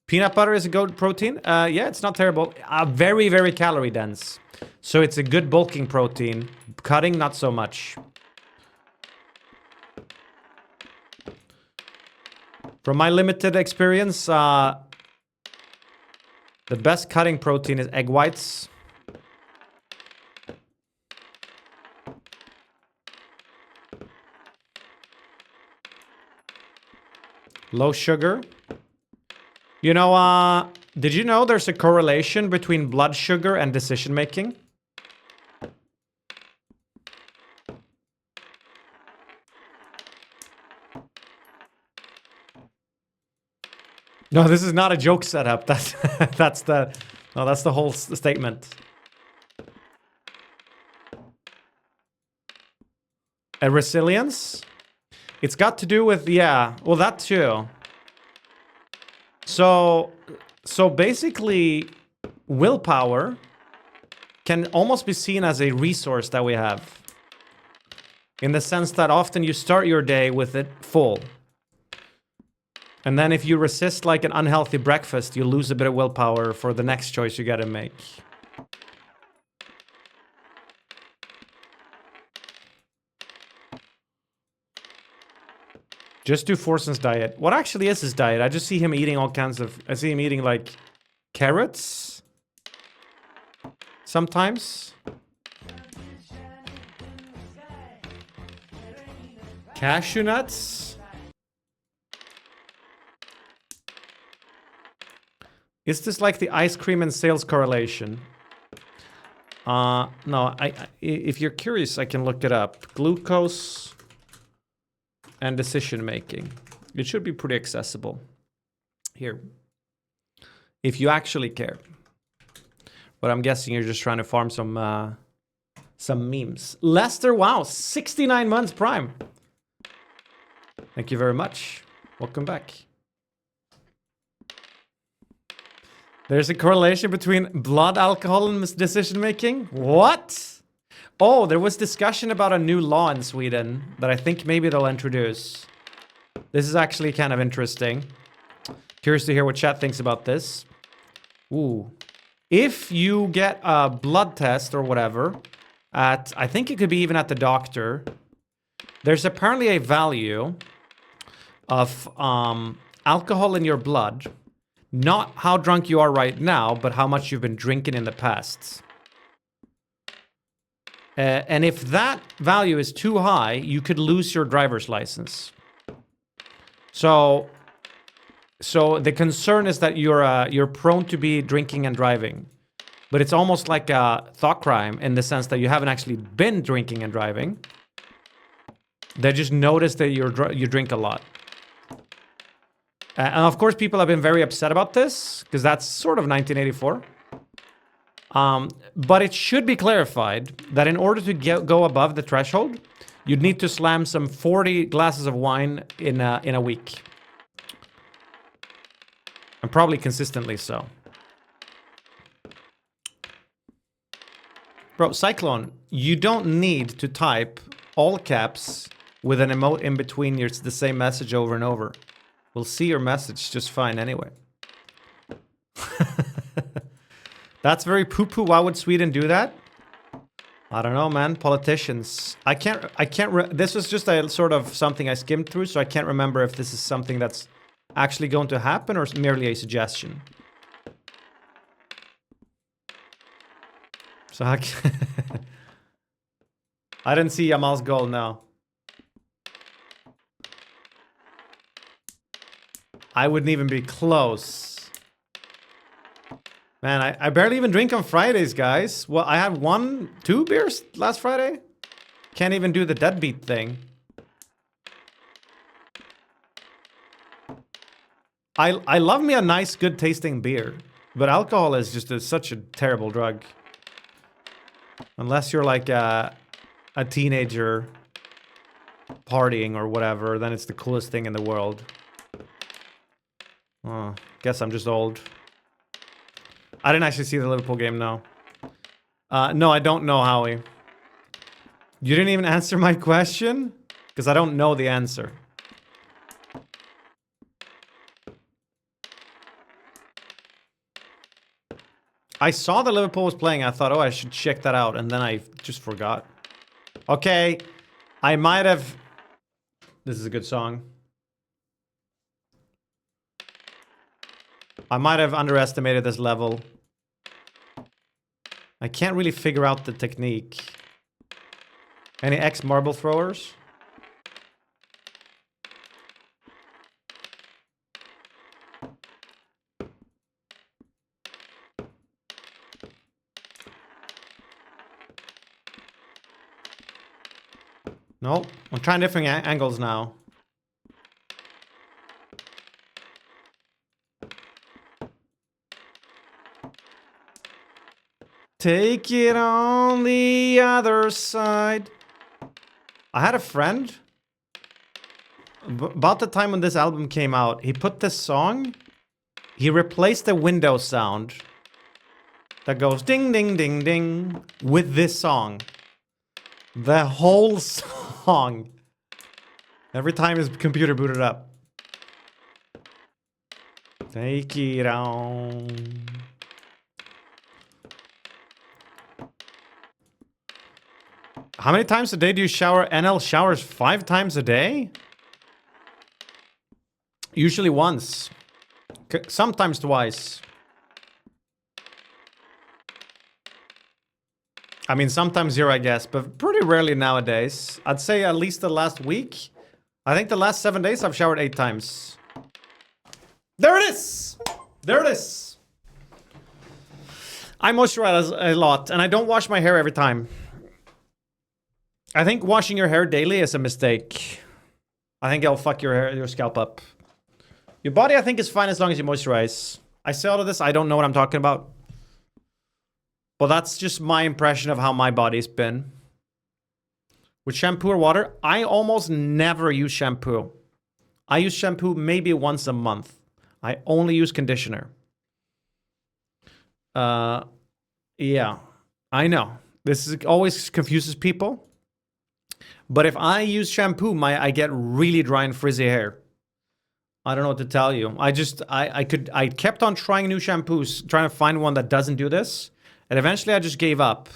Peanut butter is a good protein? Yeah, it's not terrible. Very, very calorie dense. So it's a good bulking protein. Cutting, not so much. From my limited experience, the best cutting protein is egg whites. Low sugar. You know, did you know there's a correlation between blood sugar and decision making? No, this is not a joke setup. That's the whole statement. A resilience? It's got to do with, yeah, well, that too. So basically, willpower can almost be seen as a resource that we have. In the sense that often you start your day with it full. And then if you resist like an unhealthy breakfast, you lose a bit of willpower for the next choice you gotta make. Just do Forson's diet. What actually is his diet? I just see him eating all kinds of... I see him eating like carrots. Sometimes. Cashew nuts. Is this like the ice cream and sales correlation? No, if you're curious, I can look it up. Glucose and decision making. It should be pretty accessible. Here. If you actually care. But I'm guessing you're just trying to farm some memes. Lester, wow, 69 months Prime. Thank you very much. Welcome back. There's a correlation between blood alcohol and decision making? What? Oh, there was discussion about a new law in Sweden that I think maybe they'll introduce. This is actually kind of interesting. Curious to hear what chat thinks about this. Ooh. If you get a blood test or whatever, I think it could be even at the doctor, there's apparently a value of alcohol in your blood. Not how drunk you are right now, but how much you've been drinking in the past. And if that value is too high, you could lose your driver's license. So the concern is that you're prone to be drinking and driving. But it's almost like a thought crime in the sense that you haven't actually been drinking and driving. They just notice that you drink a lot. And of course, people have been very upset about this, because that's sort of 1984. But it should be clarified that in order to go above the threshold, you'd need to slam some 40 glasses of wine in a week. And probably consistently so. Bro, Cyclone, you don't need to type all caps with an emote in between the same message over and over. We'll see your message just fine anyway. That's very poo-poo. Why would Sweden do that? I don't know, man. Politicians. I can't. This was just a sort of something I skimmed through, so I can't remember if this is something that's actually going to happen or merely a suggestion. So I didn't see Yamal's goal now. I wouldn't even be close. Man, I barely even drink on Fridays, guys. Well, I had 2 beers last Friday. Can't even do the deadbeat thing. I love me a nice, good tasting beer. But alcohol is just such a terrible drug. Unless you're like a teenager partying or whatever, then it's the coolest thing in the world. Oh, guess I'm just old. I didn't actually see the Liverpool game, no. No, I don't know, Howie. You didn't even answer my question? Because I don't know the answer. I saw that Liverpool was playing. I thought, oh, I should check that out. And then I just forgot. Okay. I might have... This is a good song. I might have underestimated this level. I can't really figure out the technique. Any ex-marble throwers? No, I'm trying different angles now. Take it on the other side. I had a friend. About the time when this album came out, he put this song. He replaced the window sound that goes ding, ding, ding, ding with this song. The whole song. Every time his computer booted up. Take it on. How many times a day do you shower? NL showers 5 times a day? Usually once. Sometimes twice. I mean, sometimes 0, I guess, but pretty rarely nowadays. I'd say at least the last week. I think the last 7 days I've showered 8 times. There it is! There it is! I moisturize a lot, and I don't wash my hair every time. I think washing your hair daily is a mistake. I think it'll fuck your scalp up. Your body, I think, is fine as long as you moisturize. I say all of this, I don't know what I'm talking about. But that's just my impression of how my body's been. With shampoo or water, I almost never use shampoo. I use shampoo maybe once a month. I only use conditioner. Yeah, I know. This always confuses people. But if I use shampoo, I get really dry and frizzy hair. I don't know what to tell you. I kept on trying new shampoos, trying to find one that doesn't do this. And eventually I just gave up.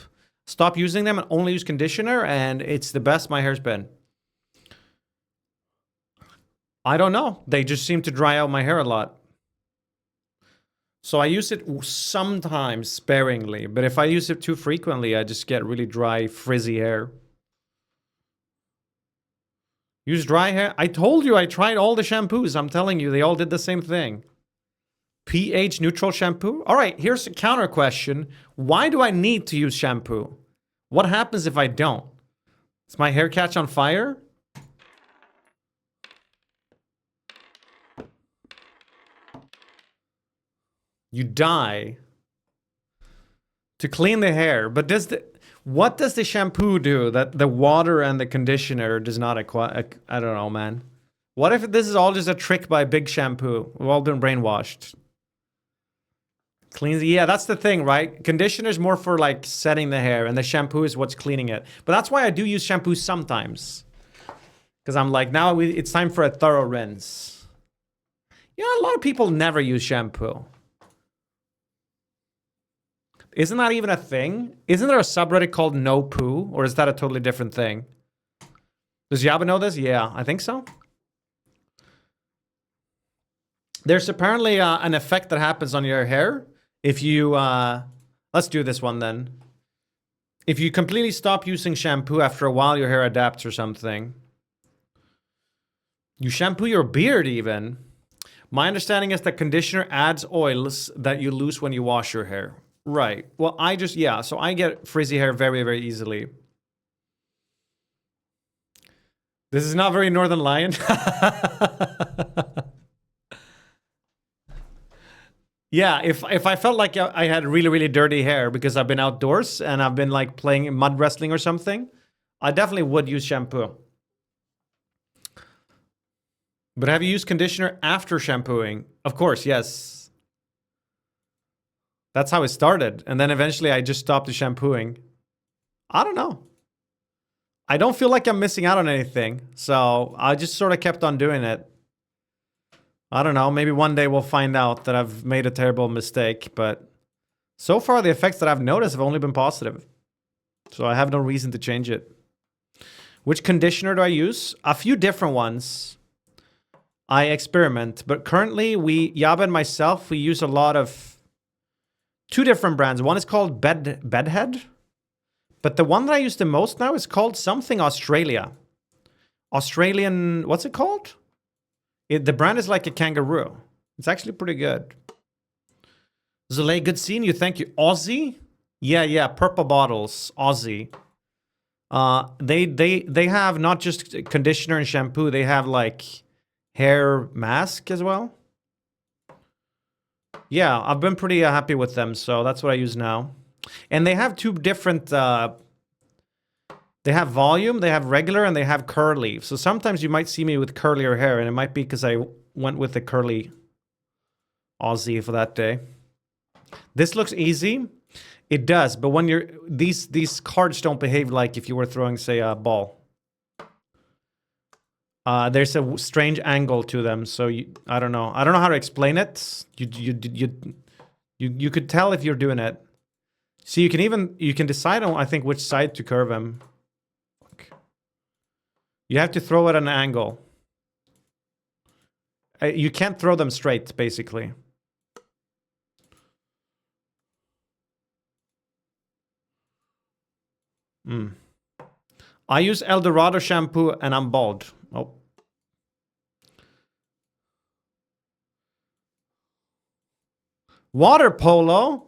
Stopped using them and only use conditioner, and it's the best my hair's been. I don't know. They just seem to dry out my hair a lot. So I use it sometimes sparingly, but if I use it too frequently, I just get really dry, frizzy hair. Use dry hair? I told you I tried all the shampoos. I'm telling you, they all did the same thing. pH neutral shampoo? All right, here's a counter question. Why do I need to use shampoo? What happens if I don't? Does my hair catch on fire? You die. To clean the hair, but what does the shampoo do that the water and the conditioner does not acquire? I don't know, man. What if this is all just a trick by Big Shampoo? We've all been brainwashed. Cleans. Yeah, that's the thing, right? Conditioner's more for like setting the hair, and the shampoo is what's cleaning it. But that's why I do use shampoo sometimes, because I'm like, now it's time for a thorough rinse. You know, a lot of people never use shampoo. Isn't that even a thing? Isn't there a subreddit called No Poo, or is that a totally different thing? Does Yaba know this? Yeah, I think so. There's apparently an effect that happens on your hair if you, let's do this one then. If you completely stop using shampoo after a while, your hair adapts or something. You shampoo your beard even. My understanding is that conditioner adds oils that you lose when you wash your hair. Right. Well, so I get frizzy hair very, very easily. This is not very Northern Lion. Yeah, if I felt like I had really, really dirty hair because I've been outdoors and I've been like playing mud wrestling or something, I definitely would use shampoo. But have you used conditioner after shampooing? Of course, yes. That's how it started. And then eventually I just stopped the shampooing. I don't know. I don't feel like I'm missing out on anything. So I just sort of kept on doing it. I don't know. Maybe one day we'll find out that I've made a terrible mistake. But so far, the effects that I've noticed have only been positive. So I have no reason to change it. Which conditioner do I use? A few different ones. I experiment. But currently, Yaba and myself, we use a lot of two different brands. One is called Bedhead. But the one that I use the most now is called something Australia. Australian, what's it called? The brand is like a kangaroo. It's actually pretty good. Zule, good seeing you. Thank you. Aussie? Yeah. Purple bottles. Aussie. They have not just conditioner and shampoo. They have like hair mask as well. Yeah, I've been pretty happy with them. So that's what I use now. And they have two different... They have volume, they have regular, and they have curly. So sometimes you might see me with curlier hair, and it might be because I went with the curly Aussie for that day. This looks easy. It does, but when you're... These cards don't behave like if you were throwing, say, a ball. There's a strange angle to them, so I don't know. I don't know how to explain it. You could tell if you're doing it. So you can decide on, I think, which side to curve them. You have to throw at an angle. You can't throw them straight, basically. I use El Dorado shampoo and I'm bald. Oh. Water polo?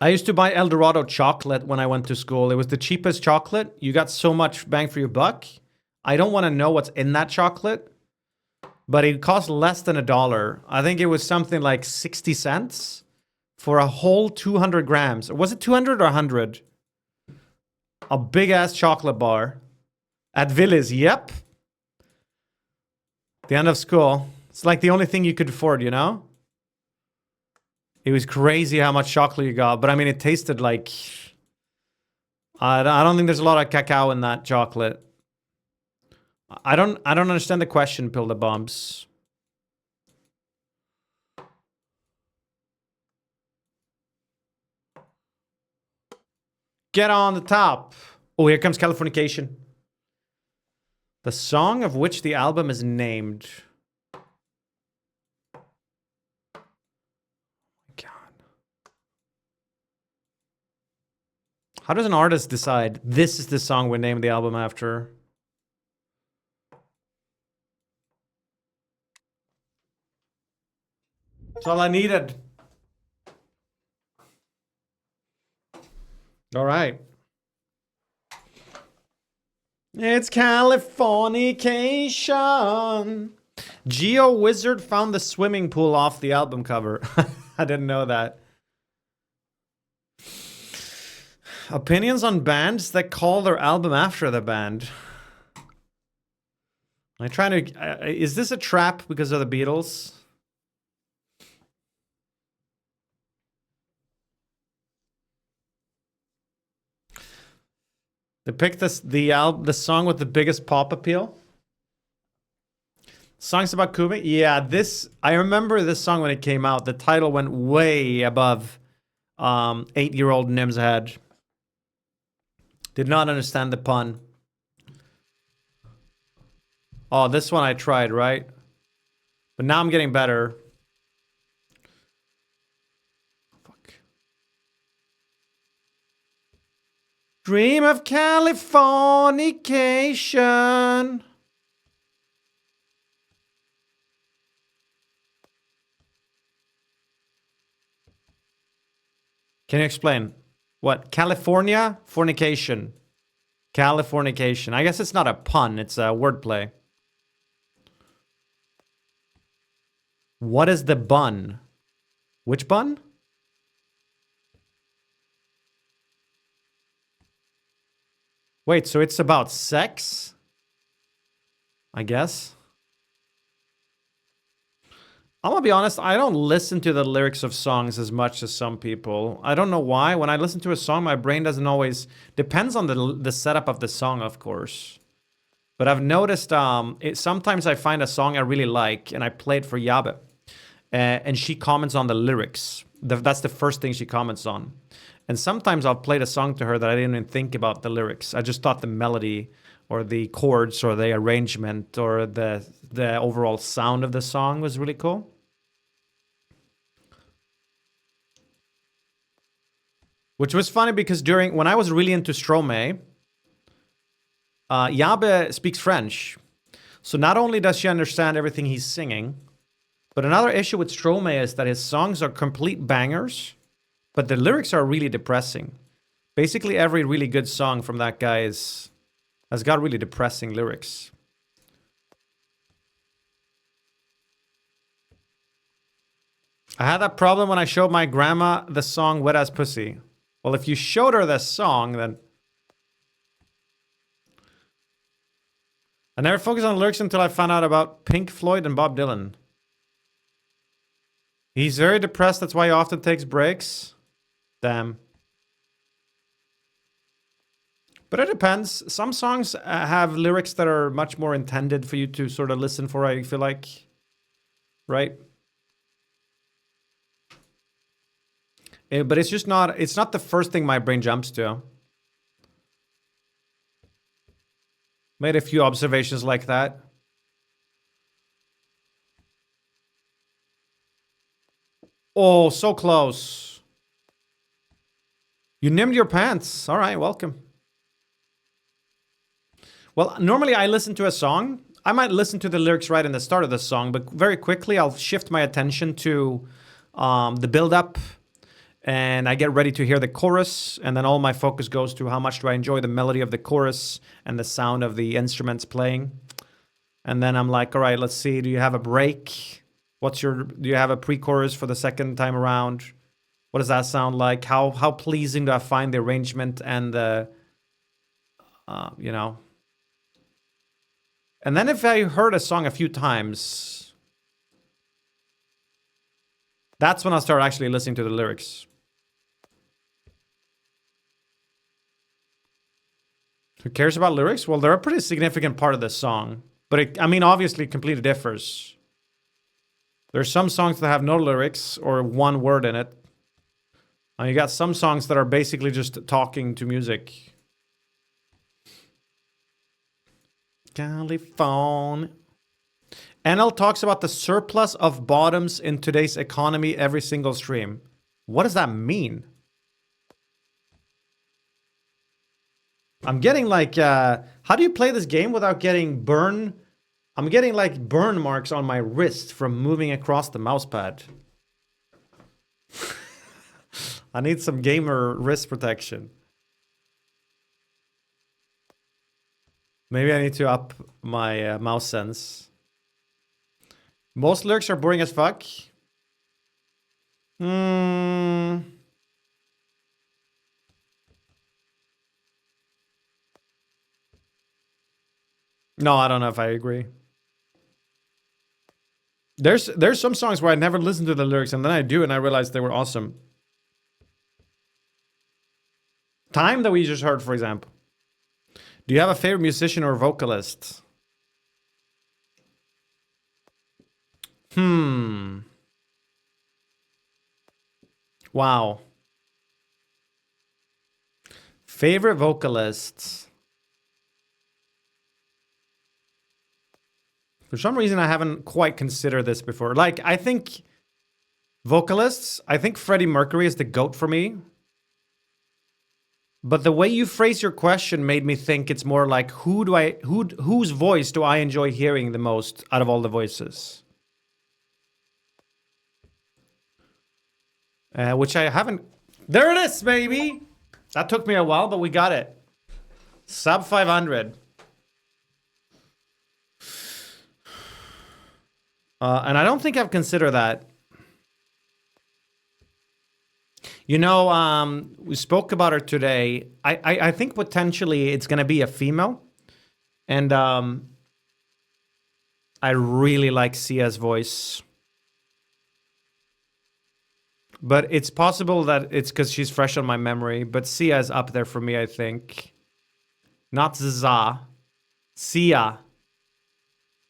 I used to buy El Dorado chocolate when I went to school. It was the cheapest chocolate. You got so much bang for your buck. I don't want to know what's in that chocolate, but it cost less than $1. I think it was something like 60 cents for a whole 200 grams. Was it 200 or 100? A big-ass chocolate bar. At Villas, yep. The end of school. It's like the only thing you could afford, you know? It was crazy how much chocolate you got, but I mean, it tasted like... I don't think there's a lot of cacao in that chocolate. I don't understand the question, Pilda Bombs. Get on the top. Oh, here comes Californication. The song of which the album is named. How does an artist decide this is the song we name the album after? That's all I needed. All right. It's Californication. Geo Wizard found the swimming pool off the album cover. I didn't know that. Opinions on bands that call their album after the band. I'm trying to... is this a trap because of the Beatles? They picked the song with the biggest pop appeal. Songs about Kumi? Yeah, I remember this song when it came out. The title went way above 8-year-old Nym's head. Did not understand the pun. Oh, this one I tried, right? But now I'm getting better. Fuck. Dream of Californication. Can you explain? What? California? Fornication. Californication. I guess it's not a pun, it's a wordplay. What is the bun? Which bun? Wait, so it's about sex? I guess. I'm gonna be honest, I don't listen to the lyrics of songs as much as some people. I don't know why. When I listen to a song, my brain doesn't always... Depends on the setup of the song, of course. But I've noticed sometimes I find a song I really like and I play it for Yabe. And she comments on the lyrics. That's the first thing she comments on. And sometimes I'll play the song to her that I didn't even think about the lyrics. I just thought the melody or the chords or the arrangement or the overall sound of the song was really cool. Which was funny because when I was really into Stromae, Yabe speaks French. So not only does she understand everything he's singing, but another issue with Stromae is that his songs are complete bangers, but the lyrics are really depressing. Basically every really good song from that guy has got really depressing lyrics. I had that problem when I showed my grandma the song Wet Ass Pussy. Well, if you showed her the song, then... I never focused on the lyrics until I found out about Pink Floyd and Bob Dylan. He's very depressed, that's why he often takes breaks. Damn. But it depends. Some songs have lyrics that are much more intended for you to sort of listen for, I feel like. Right? But it's just not... It's not the first thing my brain jumps to. Made a few observations like that. Oh, so close. You nimmed your pants. All right, welcome. Well, normally I listen to a song. I might listen to the lyrics right in the start of the song, but very quickly I'll shift my attention to the build-up, and I get ready to hear the chorus, and then all my focus goes to how much do I enjoy the melody of the chorus and the sound of the instruments playing. And then I'm like, all right, let's see, do you have a break? Do you have a pre-chorus for the second time around? What does that sound like? How pleasing do I find the arrangement and the, you know. And then if I heard a song a few times, that's when I start actually listening to the lyrics. Who cares about lyrics? Well, they're a pretty significant part of the song. But I mean, obviously, it completely differs. There's some songs that have no lyrics or one word in it. And you got some songs that are basically just talking to music. California. NL talks about the surplus of bottoms in today's economy every single stream. What does that mean? I'm getting like, how do you play this game without getting burn? I'm getting like burn marks on my wrist from moving across the mouse pad. I need some gamer wrist protection. Maybe I need to up my mouse sense. Most lyrics are boring as fuck. No, I don't know if I agree. There's some songs where I never listen to the lyrics and then I do and I realize they were awesome. Time that we just heard, for example. Do you have a favorite musician or vocalist? Wow. Favorite vocalists. For some reason, I haven't quite considered this before. Like, I think vocalists, I think Freddie Mercury is the GOAT for me. But the way you phrase your question made me think it's more like whose voice do I enjoy hearing the most out of all the voices? Which I haven't. There it is, baby. That took me a while, but we got it. Sub 500. And I don't think I've considered that. You know, we spoke about her today. I think potentially it's going to be a female. And I really like Sia's voice. But it's possible that it's because she's fresh on my memory. But Sia's up there for me, I think. Not Za. Sia.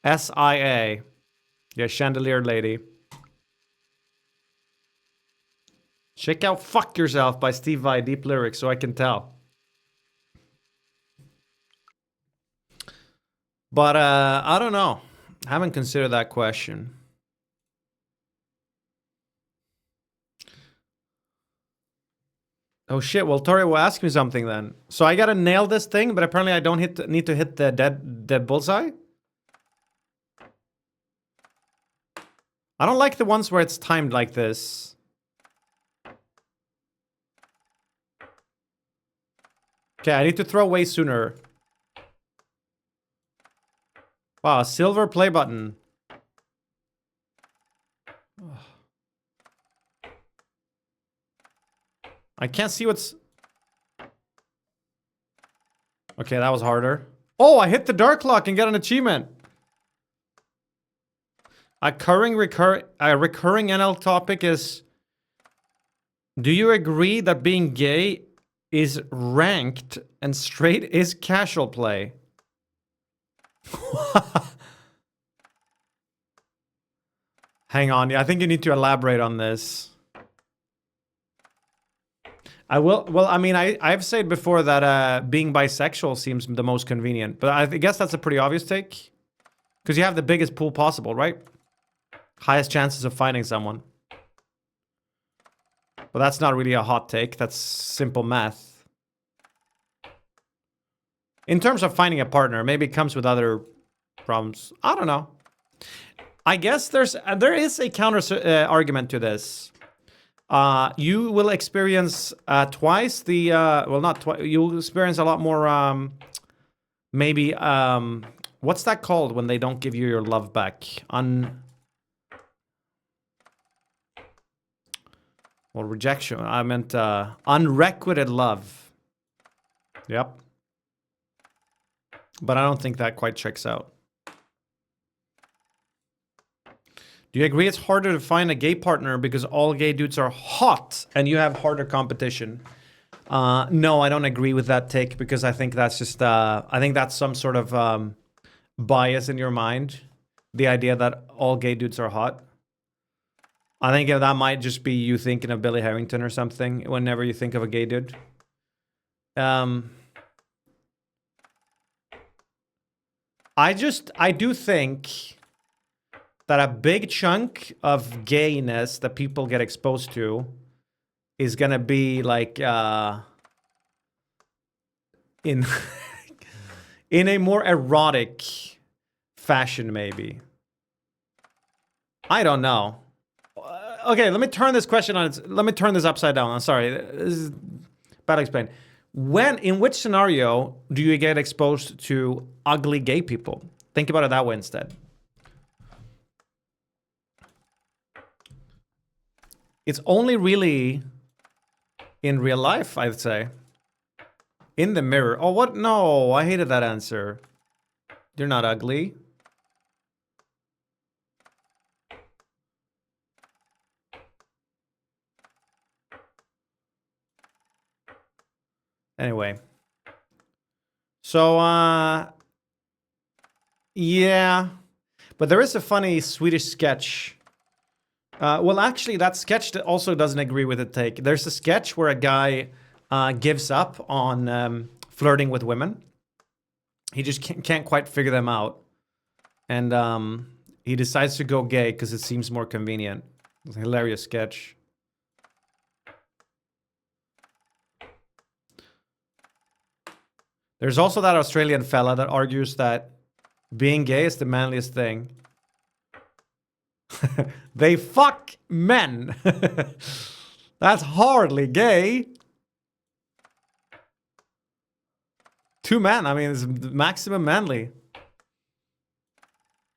S-I-A. Yeah, Chandelier Lady. Check out Fuck Yourself by Steve Vai, deep lyrics, so I can tell. But I don't know. I haven't considered that question. Oh shit, well Tori will ask me something then. So I gotta nail this thing, but apparently I don't need to hit the dead bullseye? I don't like the ones where it's timed like this. Okay, I need to throw way sooner. Wow, silver play button. I can't see what's... Okay, that was harder. Oh, I hit the dark clock and get an achievement. A recurring NL topic is... Do you agree that being gay is ranked and straight is casual play? Hang on, I think you need to elaborate on this. I will. Well, I mean, I've said before that being bisexual seems the most convenient, but I guess that's a pretty obvious take, because you have the biggest pool possible, right? Highest chances of finding someone. But that's not really a hot take. That's simple math. In terms of finding a partner, maybe it comes with other problems. I don't know. I guess there is a counter argument to this. You will experience twice the well, not twice. You'll experience a lot more. Maybe what's that called when they don't give you your love back? Well, rejection. I meant unrequited love. Yep. But I don't think that quite checks out. Do you agree it's harder to find a gay partner because all gay dudes are hot and you have harder competition? No, I don't agree with that take, because I think that's just I think that's some sort of bias in your mind. The idea that all gay dudes are hot. I think that might just be you thinking of Billy Harrington or something whenever you think of a gay dude. I do think that a big chunk of gayness that people get exposed to is gonna be like in in a more erotic fashion, maybe. I don't know. Okay, let me turn this question on. Let me turn this upside down. I'm sorry. This is bad to explain. In which scenario do you get exposed to ugly gay people? Think about it that way instead. It's only really in real life, I'd say. In the mirror. Oh, what? No, I hated that answer. You're not ugly. Anyway. So, yeah. But there is a funny Swedish sketch. Well, actually, that sketch also doesn't agree with the take. There's a sketch where a guy gives up on flirting with women. He just can't quite figure them out. And he decides to go gay because it seems more convenient. It's a hilarious sketch. There's also that Australian fella that argues that being gay is the manliest thing. They fuck men. That's hardly gay. 2 men, I mean, it's maximum manly.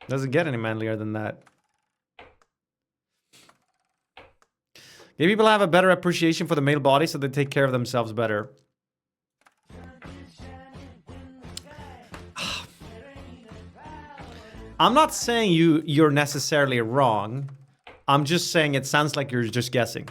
Doesn't get any manlier than that. Gay people have a better appreciation for the male body, so they take care of themselves better. I'm not saying you're necessarily wrong. I'm just saying it sounds like you're just guessing.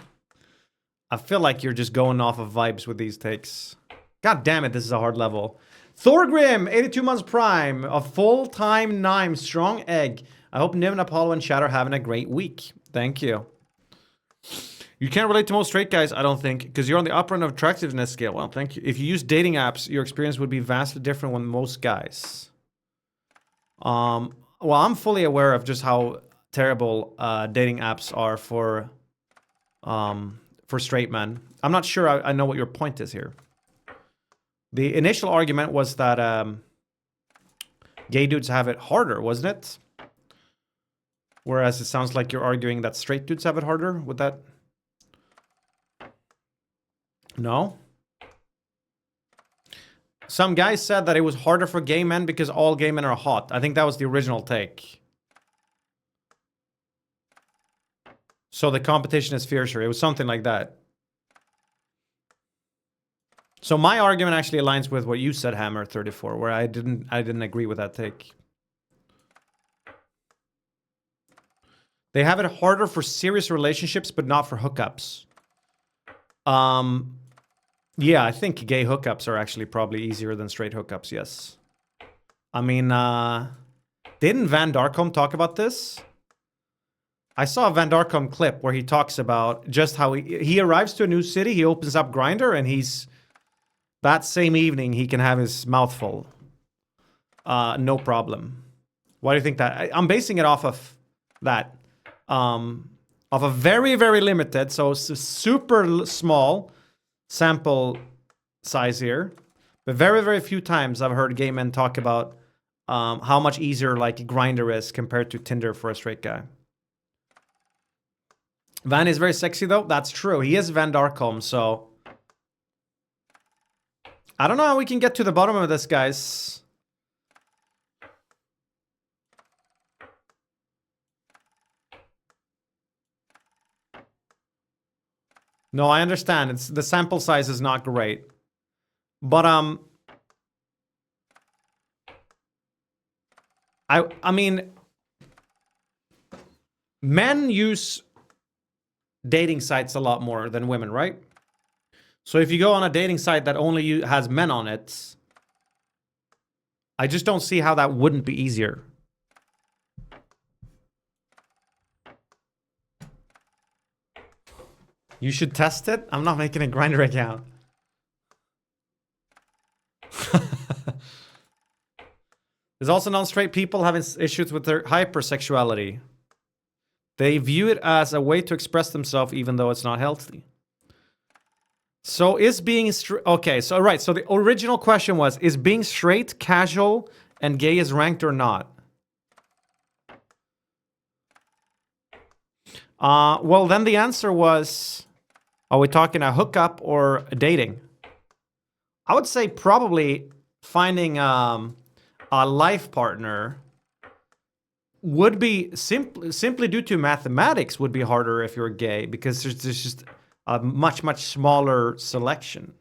I feel like you're just going off of vibes with these takes. God damn it, this is a hard level. Thorgrim, 82 months prime, a full-time Nymn, strong egg. I hope Nymn, Apollo, and Chat are having a great week. Thank you. You can't relate to most straight guys, I don't think, because you're on the upper end of attractiveness scale. Well, thank you. If you use dating apps, your experience would be vastly different than most guys. Well, I'm fully aware of just how terrible dating apps are for straight men. I'm not sure I know what your point is here. The initial argument was that gay dudes have it harder, wasn't it? Whereas it sounds like you're arguing that straight dudes have it harder. Would that... No? Some guy said that it was harder for gay men because all gay men are hot. I think that was the original take. So the competition is fiercer. It was something like that. So my argument actually aligns with what you said, Hammer34, where I didn't agree with that take. They have it harder for serious relationships, but not for hookups. Yeah, I think gay hookups are actually probably easier than straight hookups, yes. I mean, didn't Van Darkom talk about this? I saw a Van Darkom clip where he talks about just how he arrives to a new city, he opens up Grindr, and he's... That same evening, he can have his mouth full. No problem. Why do you think that? I'm basing it off of that. Of a very, very limited, so super small sample size here. But very, very few times I've heard gay men talk about how much easier like Grindr is compared to Tinder for a straight guy. Van is very sexy though. That's true. He is Van Darkom, so... I don't know how we can get to the bottom of this, guys. No, I understand. It's the sample size is not great. But I mean, men use dating sites a lot more than women, right? So if you go on a dating site that only has men on it, I just don't see how that wouldn't be easier. You should test it? I'm not making a Grindr account. There's also non-straight people having issues with their hypersexuality. They view it as a way to express themselves even though it's not healthy. So is being straight... Okay, so right, so the original question was, is being straight, casual, and gay is ranked or not? Well, then the answer was, are we talking a hookup or a dating? I would say probably finding a life partner would be simply due to mathematics would be harder if you're gay because there's just a much, much smaller selection.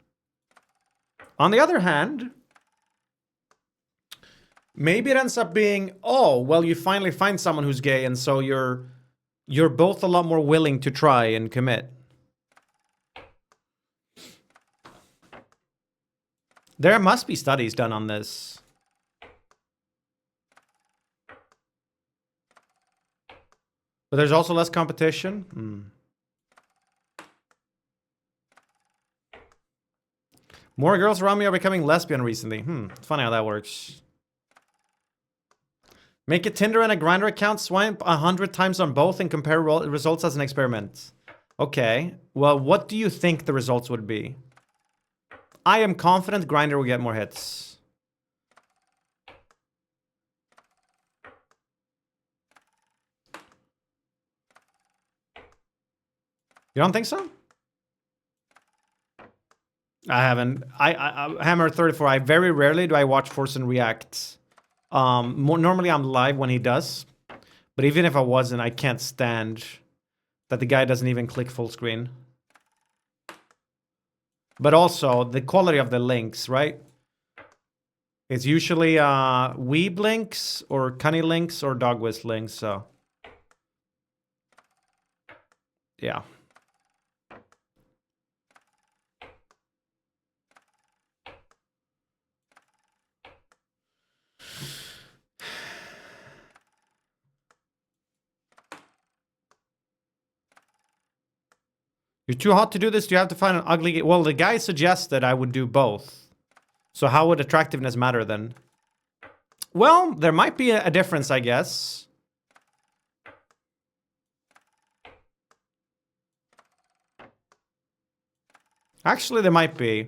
On the other hand, maybe it ends up being, oh, well, you finally find someone who's gay, and so you're both a lot more willing to try and commit. There must be studies done on this. But there's also less competition. More girls around me are becoming lesbian recently. It's funny how that works. Make a Tinder and a Grindr account, swipe 100 times on both, and compare results as an experiment. Okay. Well, what do you think the results would be? I am confident Grindr will get more hits. You don't think so? I haven't. I Hammer 34. I very rarely do I watch Forsen react. Normally I'm live when he does, but even if I wasn't, I can't stand that the guy doesn't even click full screen. But also the quality of the links, right? It's usually Weeb links or Cunny links or Dogwist links. So yeah. You're too hot to do this. Do you have to find an ugly... Well, the guy suggested I would do both. So how would attractiveness matter then? Well, there might be a difference, I guess. Actually, there might be.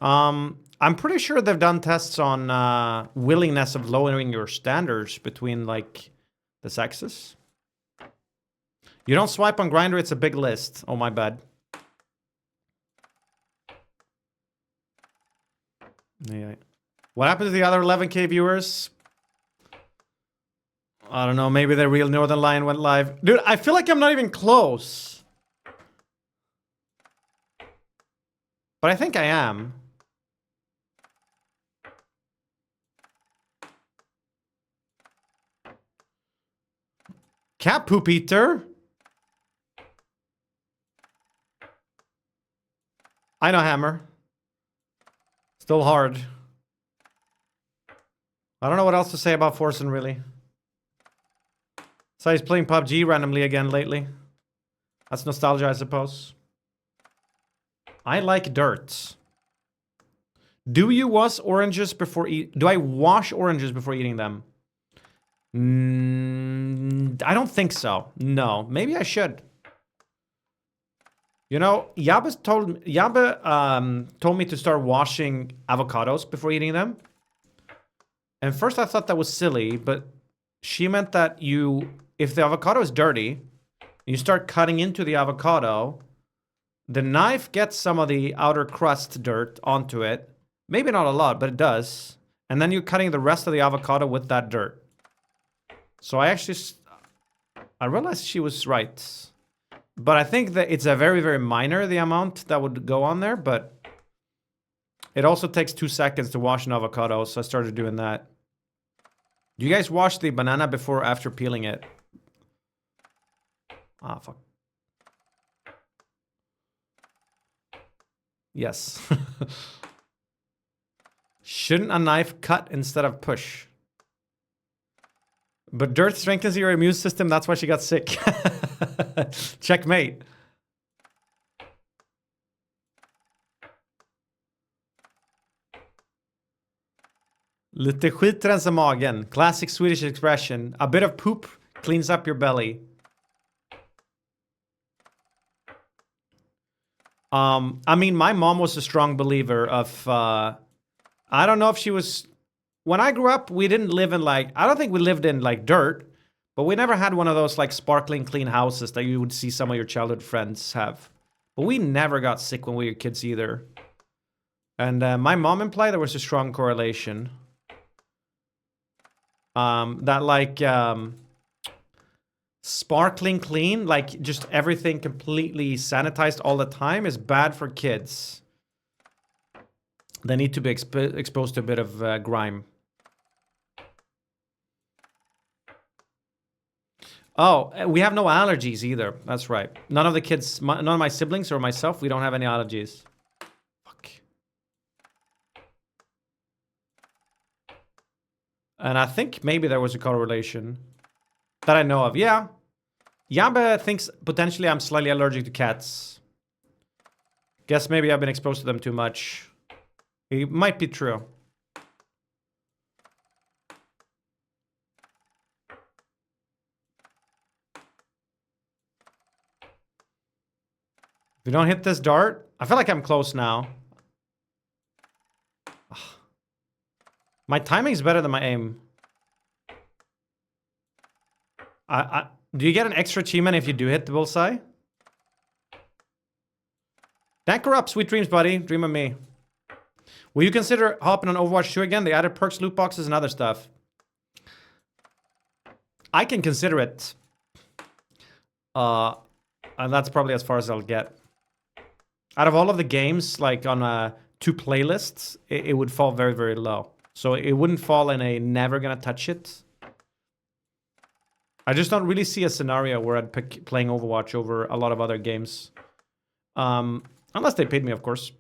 I'm pretty sure they've done tests on willingness of lowering your standards between, like, the sexes. You don't swipe on Grindr, it's a big list. Oh, my bad. Yeah. What happened to the other 11k viewers? I don't know, maybe the real Northern Lion went live. Dude, I feel like I'm not even close. But I think I am. Cat poop eater? I know, Hammer. Still hard. I don't know what else to say about Forsen, really. So he's playing PUBG randomly again lately. That's nostalgia, I suppose. I like dirt. Do you wash oranges before do I wash oranges before eating them? I don't think so. No, maybe I should. You know, Yabe told me to start washing avocados before eating them. And first I thought that was silly, but she meant that if the avocado is dirty, you start cutting into the avocado, the knife gets some of the outer crust dirt onto it. Maybe not a lot, but it does. And then you're cutting the rest of the avocado with that dirt. So I realized she was right. But I think that it's a very, very minor, the amount that would go on there. But it also takes 2 seconds to wash an avocado, so I started doing that. Do you guys wash the banana before or after peeling it? Ah, fuck. Yes. Shouldn't a knife cut instead of push? But dirt strengthens your immune system. That's why she got sick. Checkmate. Lite skit rensar magen. Classic Swedish expression. A bit of poop cleans up your belly. I mean, my mom was a strong believer of, I don't know if she was, when I grew up, we didn't live in like, I don't think we lived in like dirt, but we never had one of those like sparkling clean houses that you would see some of your childhood friends have. But we never got sick when we were kids either. And my mom implied there was a strong correlation. That like, sparkling clean, like just everything completely sanitized all the time is bad for kids. They need to be exposed to a bit of grime. Oh, we have no allergies either. That's right. None of the kids, none of my siblings or myself, we don't have any allergies. Fuck. And I think maybe there was a correlation that I know of. Yeah. Yamba thinks potentially I'm slightly allergic to cats. Guess maybe I've been exposed to them too much. It might be true. If you don't hit this dart, I feel like I'm close now. My timing is better than my aim. Do you get an extra achievement if you do hit the bullseye? Danker up, sweet dreams, buddy. Dream of me. Will you consider hopping on Overwatch 2 again? They added perks, loot boxes, and other stuff. I can consider it. And that's probably as far as I'll get. Out of all of the games, like on 2 playlists, it would fall very, very low. So it wouldn't fall in a never gonna touch it. I just don't really see a scenario where I'd pick playing Overwatch over a lot of other games. Unless they paid me, of course.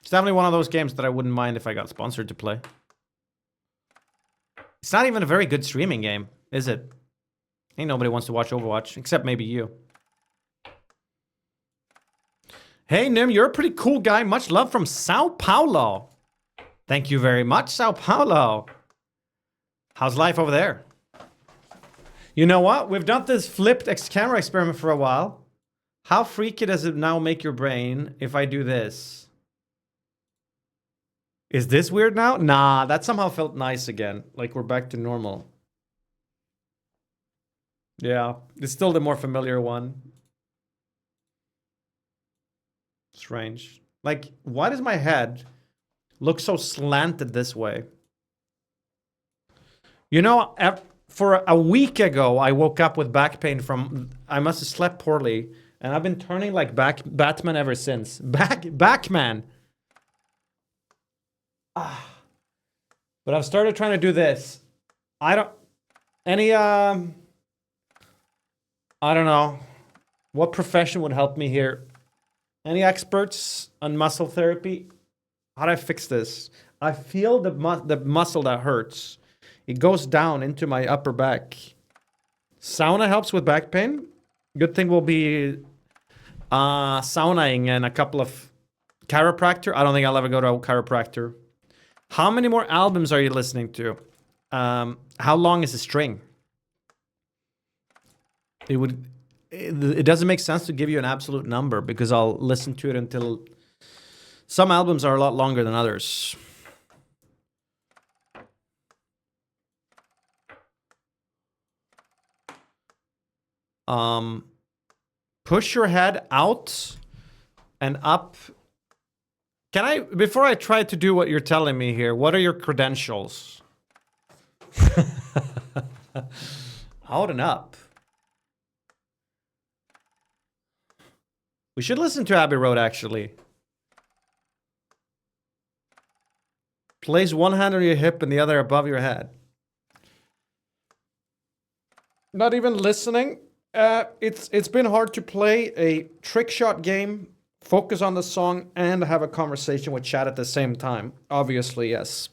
It's definitely one of those games that I wouldn't mind if I got sponsored to play. It's not even a very good streaming game, is it? Ain't nobody wants to watch Overwatch, except maybe you. Hey, Nymn, you're a pretty cool guy. Much love from Sao Paulo. Thank you very much, Sao Paulo. How's life over there? You know what? We've done this flipped camera experiment for a while. How freaky does it now make your brain if I do this? Is this weird now? Nah, that somehow felt nice again. Like we're back to normal. Yeah, it's still the more familiar one. Strange. Like, why does my head look so slanted this way? You know, for a week ago, I woke up with back pain from... I must have slept poorly. And I've been turning like Batman ever since. Backman. But I've started trying to do this. I don't know. What profession would help me here? Any experts on muscle therapy? How do I fix this? I feel the muscle that hurts. It goes down into my upper back. Sauna helps with back pain. Good thing will be saunaing and a couple of chiropractor. I don't think I'll ever go to a chiropractor. How many more albums are you listening to? How long is the string? It doesn't make sense to give you an absolute number because I'll listen to it until some albums are a lot longer than others. Push your head out and up. Can I, before I try to do what you're telling me here, what are your credentials? Out and up. We should listen to Abbey Road, actually. Place one hand on your hip and the other above your head. Not even listening. It's been hard to play a TrickShot game, focus on the song, and have a conversation with chat at the same time. Obviously, yes.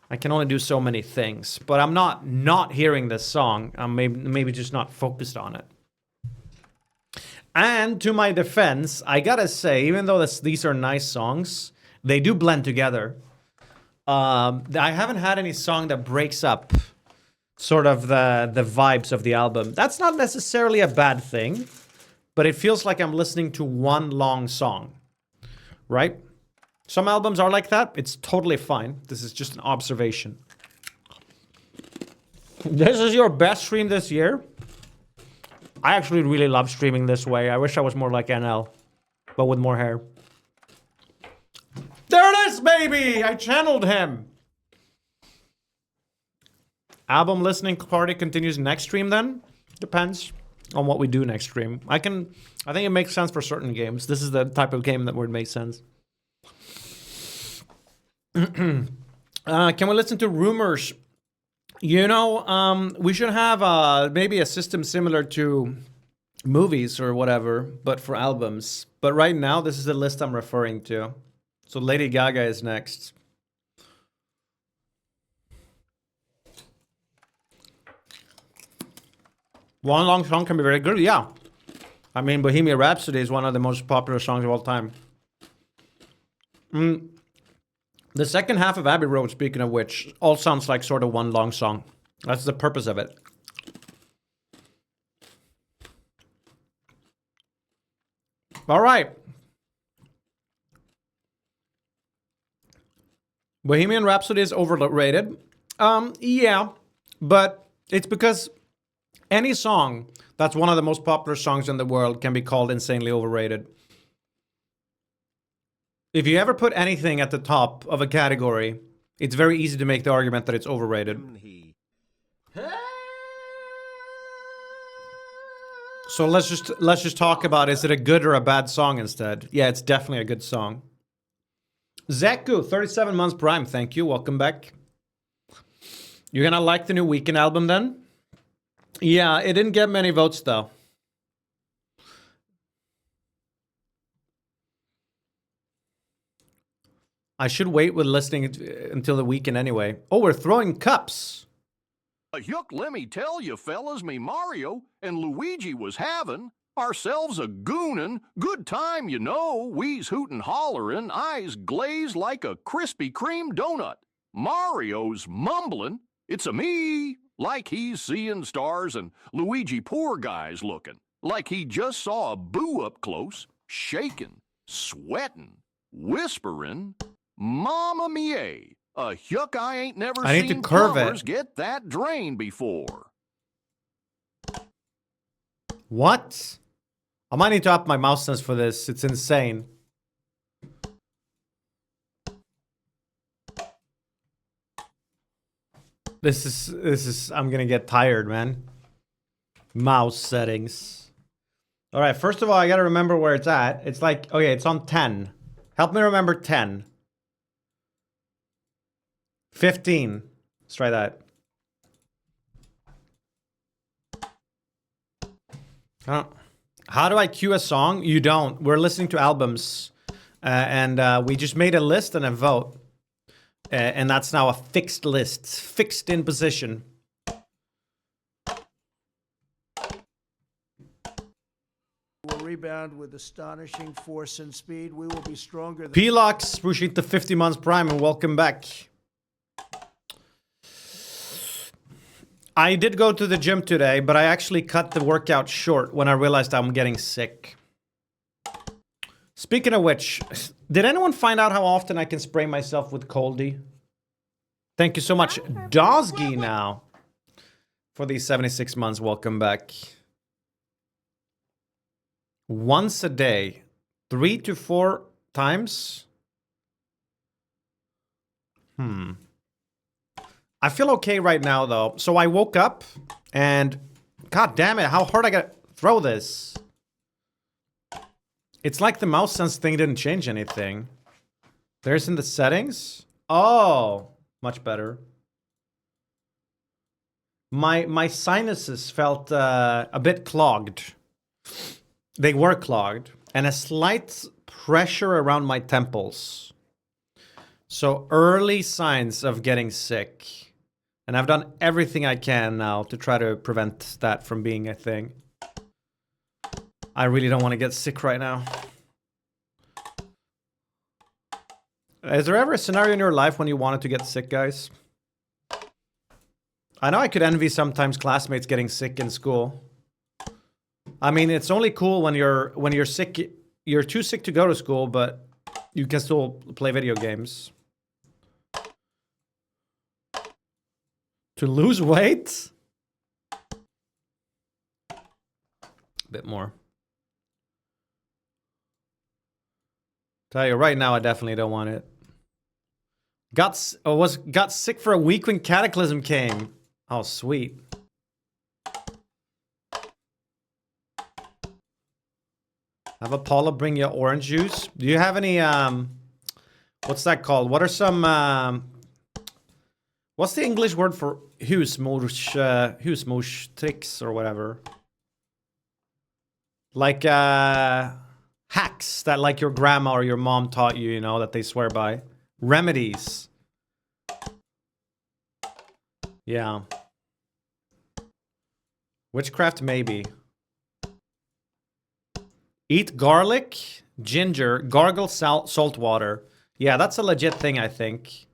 I can only do so many things, but I'm not hearing this song. I'm maybe just not focused on it. And to my defense, I gotta say, even though these are nice songs, they do blend together. I haven't had any song that breaks up sort of the vibes of the album. That's not necessarily a bad thing, but it feels like I'm listening to one long song, right? Some albums are like that. It's totally fine. This is just an observation. This is your best stream this year? I actually really love streaming this way. I wish I was more like NL, but with more hair. There it is, baby! I channeled him. Album listening party continues next stream then? Depends on what we do next stream. I think it makes sense for certain games. This is the type of game that would make sense. Can we listen to rumors? You know, we should have maybe a system similar to movies or whatever, but for albums. But right now, this is the list I'm referring to. So Lady Gaga is next. One long song can be very good, yeah. I mean, Bohemian Rhapsody is one of the most popular songs of all time. The second half of Abbey Road, speaking of which, all sounds like sort of one long song. That's the purpose of it. All right. Bohemian Rhapsody is overrated. Yeah, but it's because any song that's one of the most popular songs in the world can be called insanely overrated. If you ever put anything at the top of a category, it's very easy to make the argument that it's overrated. So let's just talk about, is it a good or a bad song instead? Yeah, it's definitely a good song. Zeku, 37 months prime, thank you, welcome back. You're gonna like the new Weeknd album then? Yeah, it didn't get many votes though. I should wait with listening until the weekend anyway. Oh, we're throwing cups. Yuck, let me tell you, fellas, me Mario and Luigi was having ourselves a goonin' good time, you know. We's hootin' hollerin', eyes glazed like a Krispy Kreme donut. Mario's mumblin', it's a me, like he's seeing stars, and Luigi, poor guy's looking like he just saw a boo up close, shaking, sweating, whispering, Mamma mia, a yuck I ain't never I need seen to curve plumbers it. get that drain before. What? I might need to up my mouse sense for this. It's insane. This is I'm gonna get tired, man. Mouse settings. All right, first of all, I gotta remember where it's at. It's like, okay, it's on 10. Help me remember 10. 15. Let's try that. How do I cue a song? You don't. We're listening to albums. And we just made a list and a vote. And that's now a fixed list. Fixed in position. Will rebound with astonishing force and speed. We will be stronger than P-Locks pushing to 50 months prime and welcome back. I did go to the gym today, but I actually cut the workout short when I realized I'm getting sick. Speaking of which, did anyone find out how often I can spray myself with Coldy? Thank you so much, Dosgy, now for these 76 months. Welcome back. Once a day, 3 to 4 times. I feel okay right now, though. So I woke up and, god damn it, how hard I gotta throw this. It's like the mouse sense thing didn't change anything. There's in the settings. Oh, much better. My sinuses felt a bit clogged. They were clogged. And a slight pressure around my temples. So early signs of getting sick. And I've done everything I can now to try to prevent that from being a thing. I really don't want to get sick right now. Is there ever a scenario in your life when you wanted to get sick, guys? I know I could envy sometimes classmates getting sick in school. I mean, it's only cool when you're sick. You're too sick to go to school, but you can still play video games. To lose weight? A bit more. Tell you right now, I definitely don't want it. Got sick for a week when Cataclysm came. Oh, sweet. Have a Paula bring you orange juice. Do you have any what's that called? What are some what's the English word for husmors tricks or whatever? Like hacks that like your grandma or your mom taught you, you know, that they swear by. Remedies. Yeah. Witchcraft, maybe. Eat garlic, ginger, gargle salt water. Yeah, that's a legit thing, I think.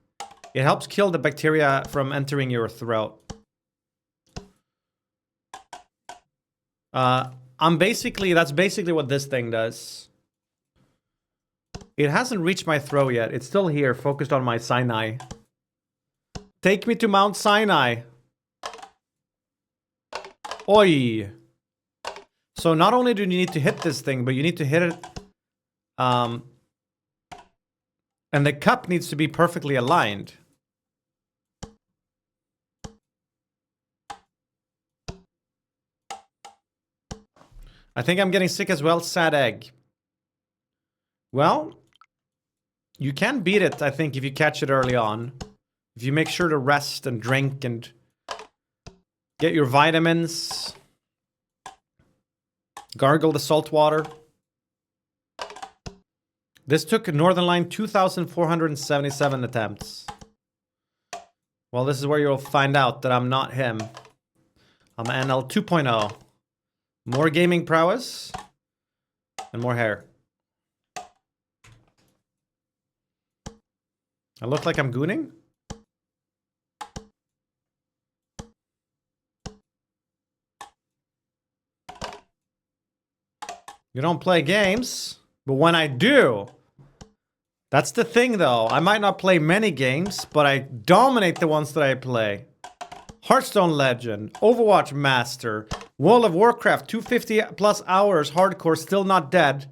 It helps kill the bacteria from entering your throat. That's basically what this thing does. It hasn't reached my throat yet. It's still here, focused on my Sinai. Take me to Mount Sinai. Oi. So not only do you need to hit this thing, but you need to hit it. And the cup needs to be perfectly aligned. I think I'm getting sick as well. Sad egg. Well, you can beat it, I think, if you catch it early on. If you make sure to rest and drink and get your vitamins. Gargle the salt water. This took Northern Line 2,477 attempts. Well, this is where you'll find out that I'm not him. I'm NL 2.0. More gaming prowess. And more hair. I look like I'm gooning? You don't play games, but when I do, that's the thing though. I might not play many games, but I dominate the ones that I play. Hearthstone Legend, Overwatch Master, World of Warcraft, 250 plus hours, hardcore, still not dead.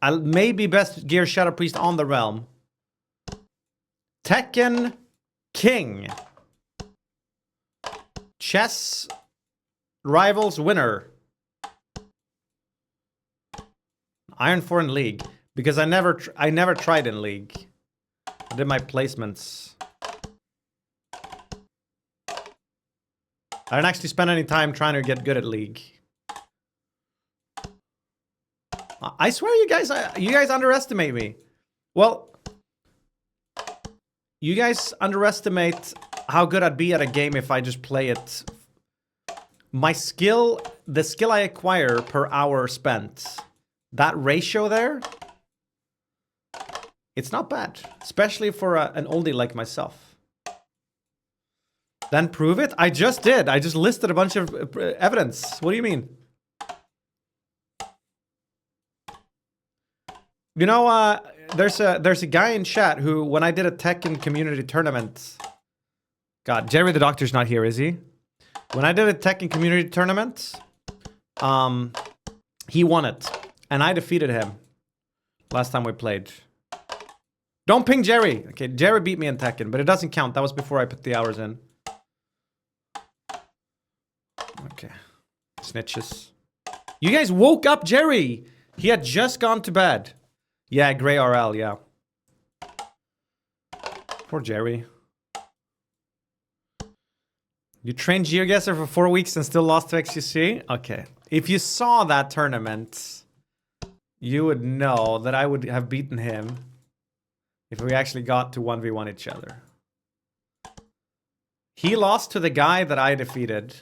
I may be best gear Shadow Priest on the realm. Tekken King. Chess Rivals winner. Iron 4 in League. Because I never tried in League. I did my placements. I didn't actually spend any time trying to get good at League. I swear you guys underestimate me. Well, you guys underestimate how good I'd be at a game if I just play it. My skill, the skill I acquire per hour spent. That ratio there, it's not bad. Especially for an oldie like myself. Then prove it? I just did. I just listed a bunch of evidence. What do you mean? You know, there's a guy in chat who, when I did a Tekken community tournament... God, Jerry the Doctor's not here, is he? When I did a Tekken community tournament, he won it. And I defeated him last time we played. Don't ping Jerry. Okay, Jerry beat me in Tekken, but it doesn't count. That was before I put the hours in. Okay. Snitches. You guys woke up Jerry. He had just gone to bed. Yeah, Grey RL, yeah. Poor Jerry. You trained GeoGuessr for 4 weeks and still lost to XQC? Okay. If you saw that tournament, you would know that I would have beaten him if we actually got to 1v1 each other. He lost to the guy that I defeated.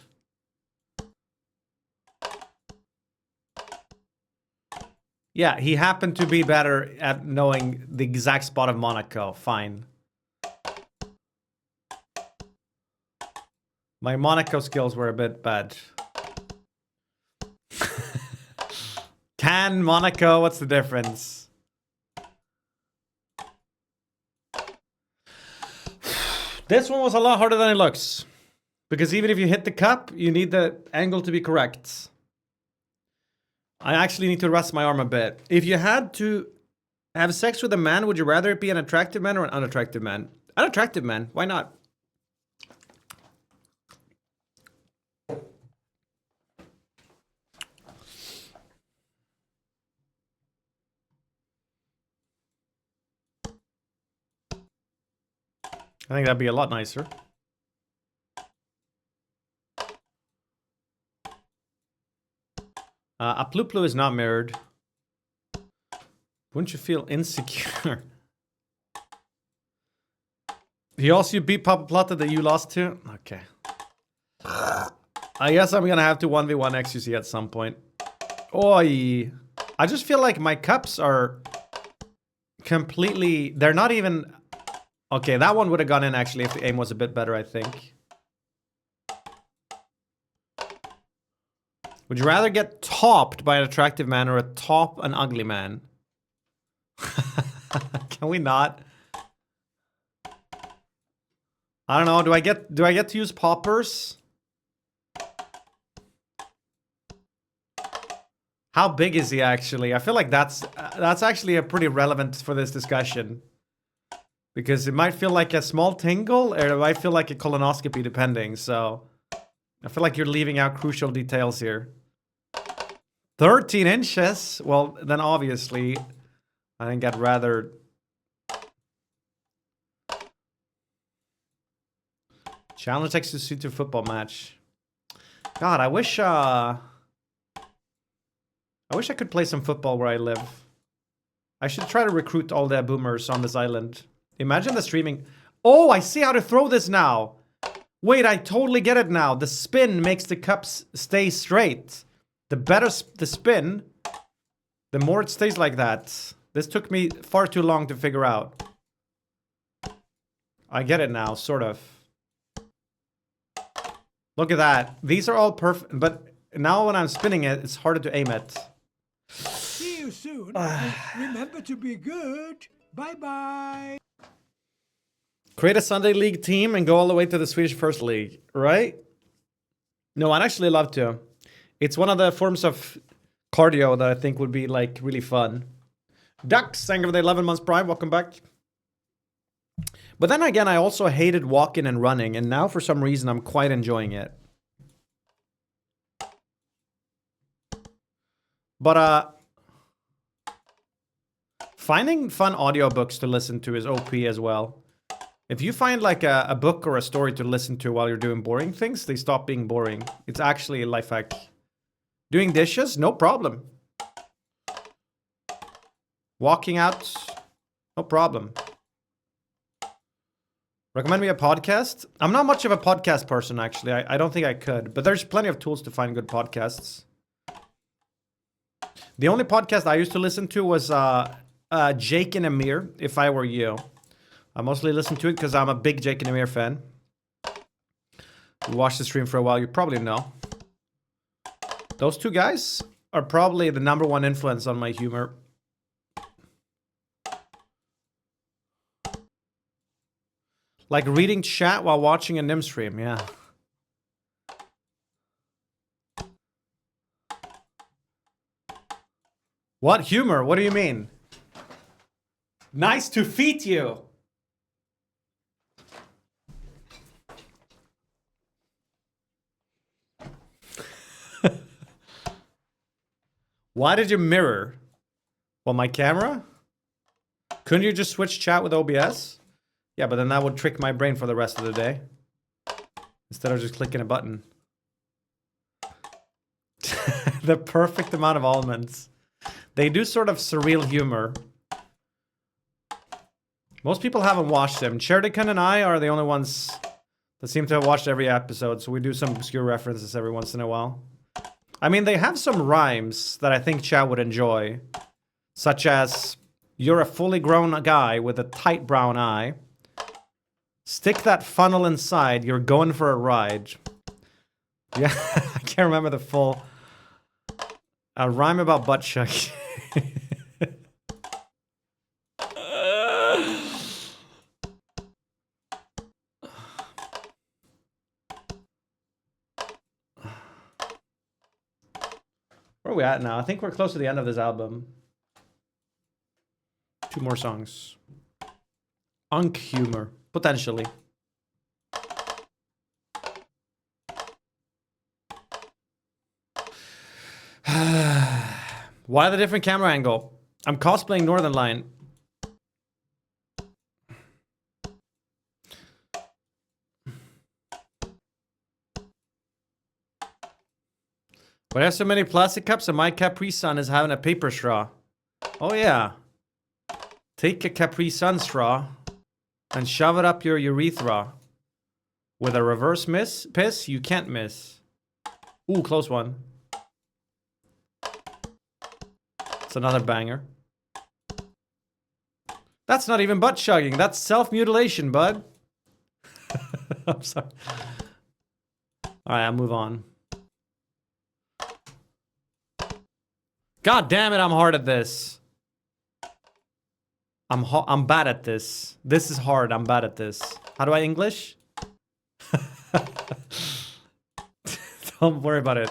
Yeah, he happened to be better at knowing the exact spot of Monaco. Fine. My Monaco skills were a bit bad. Can Monaco, what's the difference? This one was a lot harder than it looks. Because even if you hit the cup, you need the angle to be correct. I actually need to rest my arm a bit. If you had to have sex with a man, would you rather it be an attractive man or an unattractive man? An attractive man, why not? I think that'd be a lot nicer. A Pluplu is not mirrored. Wouldn't you feel insecure? He also beat Papa Plata that you lost to? Okay. I guess I'm gonna have to 1v1 XQC at some point. Oi. I just feel like my cups are completely... They're not even... Okay, that one would have gone in actually if the aim was a bit better, I think. Would you rather get topped by an attractive man or top an ugly man? Can we not? I don't know. Do I get to use poppers? How big is he actually? I feel like that's actually a pretty relevant for this discussion. Because it might feel like a small tingle or it might feel like a colonoscopy depending, so I feel like you're leaving out crucial details here. 13 inches? Well, then obviously I think I'd rather challenge XQC to football match. God, I wish I could play some football where I live. I should try to recruit all the boomers on this island. Imagine the streaming. Oh, I see how to throw this now. Wait, I totally get it now. The spin makes the cups stay straight. The better the spin, the more it stays like that. This took me far too long to figure out. I get it now, sort of. Look at that. These are all perfect, but now when I'm spinning it, it's harder to aim it. See you soon. And remember to be good. Bye-bye. Create a Sunday League team and go all the way to the Swedish First League, right? No, I'd actually love to. It's one of the forms of cardio that I think would be like really fun. Ducks, thank you for the 11 months prime. Welcome back. But then again, I also hated walking and running, and now for some reason I'm quite enjoying it. But finding fun audiobooks to listen to is OP as well. If you find like a book or a story to listen to while you're doing boring things, they stop being boring. It's actually a life hack. Doing dishes, no problem. Walking out, no problem. Recommend me a podcast? I'm not much of a podcast person, actually. I don't think I could. But there's plenty of tools to find good podcasts. The only podcast I used to listen to was Jake and Amir, If I Were You. I mostly listen to it because I'm a big Jake and Amir fan. You watched the stream for a while, you probably know. Those two guys are probably the #1 influence on my humor. Like reading chat while watching a Nymn stream, yeah. What humor? What do you mean? Nice to feed you. Why did you mirror? Well, my camera? Couldn't you just switch chat with OBS? Yeah, but then that would trick my brain for the rest of the day. Instead of just clicking a button. The perfect amount of almonds. They do sort of surreal humor. Most people haven't watched them. Sheridan and I are the only ones that seem to have watched every episode, so we do some obscure references every once in a while. I mean, they have some rhymes that I think chat would enjoy. Such as, you're a fully grown guy with a tight brown eye. Stick that funnel inside, you're going for a ride. Yeah, I can't remember the full... A rhyme about butt chuck. Where are we at now? I think we're close to the end of this album. 2 more songs. Unk humor, potentially. Why the different camera angle? I'm cosplaying Northern Line. But I have so many plastic cups and my Capri Sun is having a paper straw. Oh yeah. Take a Capri Sun straw and shove it up your urethra. With a reverse piss, you can't miss. Ooh, close one. It's another banger. That's not even butt chugging. That's self-mutilation, bud. I'm sorry. Alright, I'll move on. God damn it, I'm hard at this. I'm bad at this. This is hard. I'm bad at this. How do I English? Don't worry about it.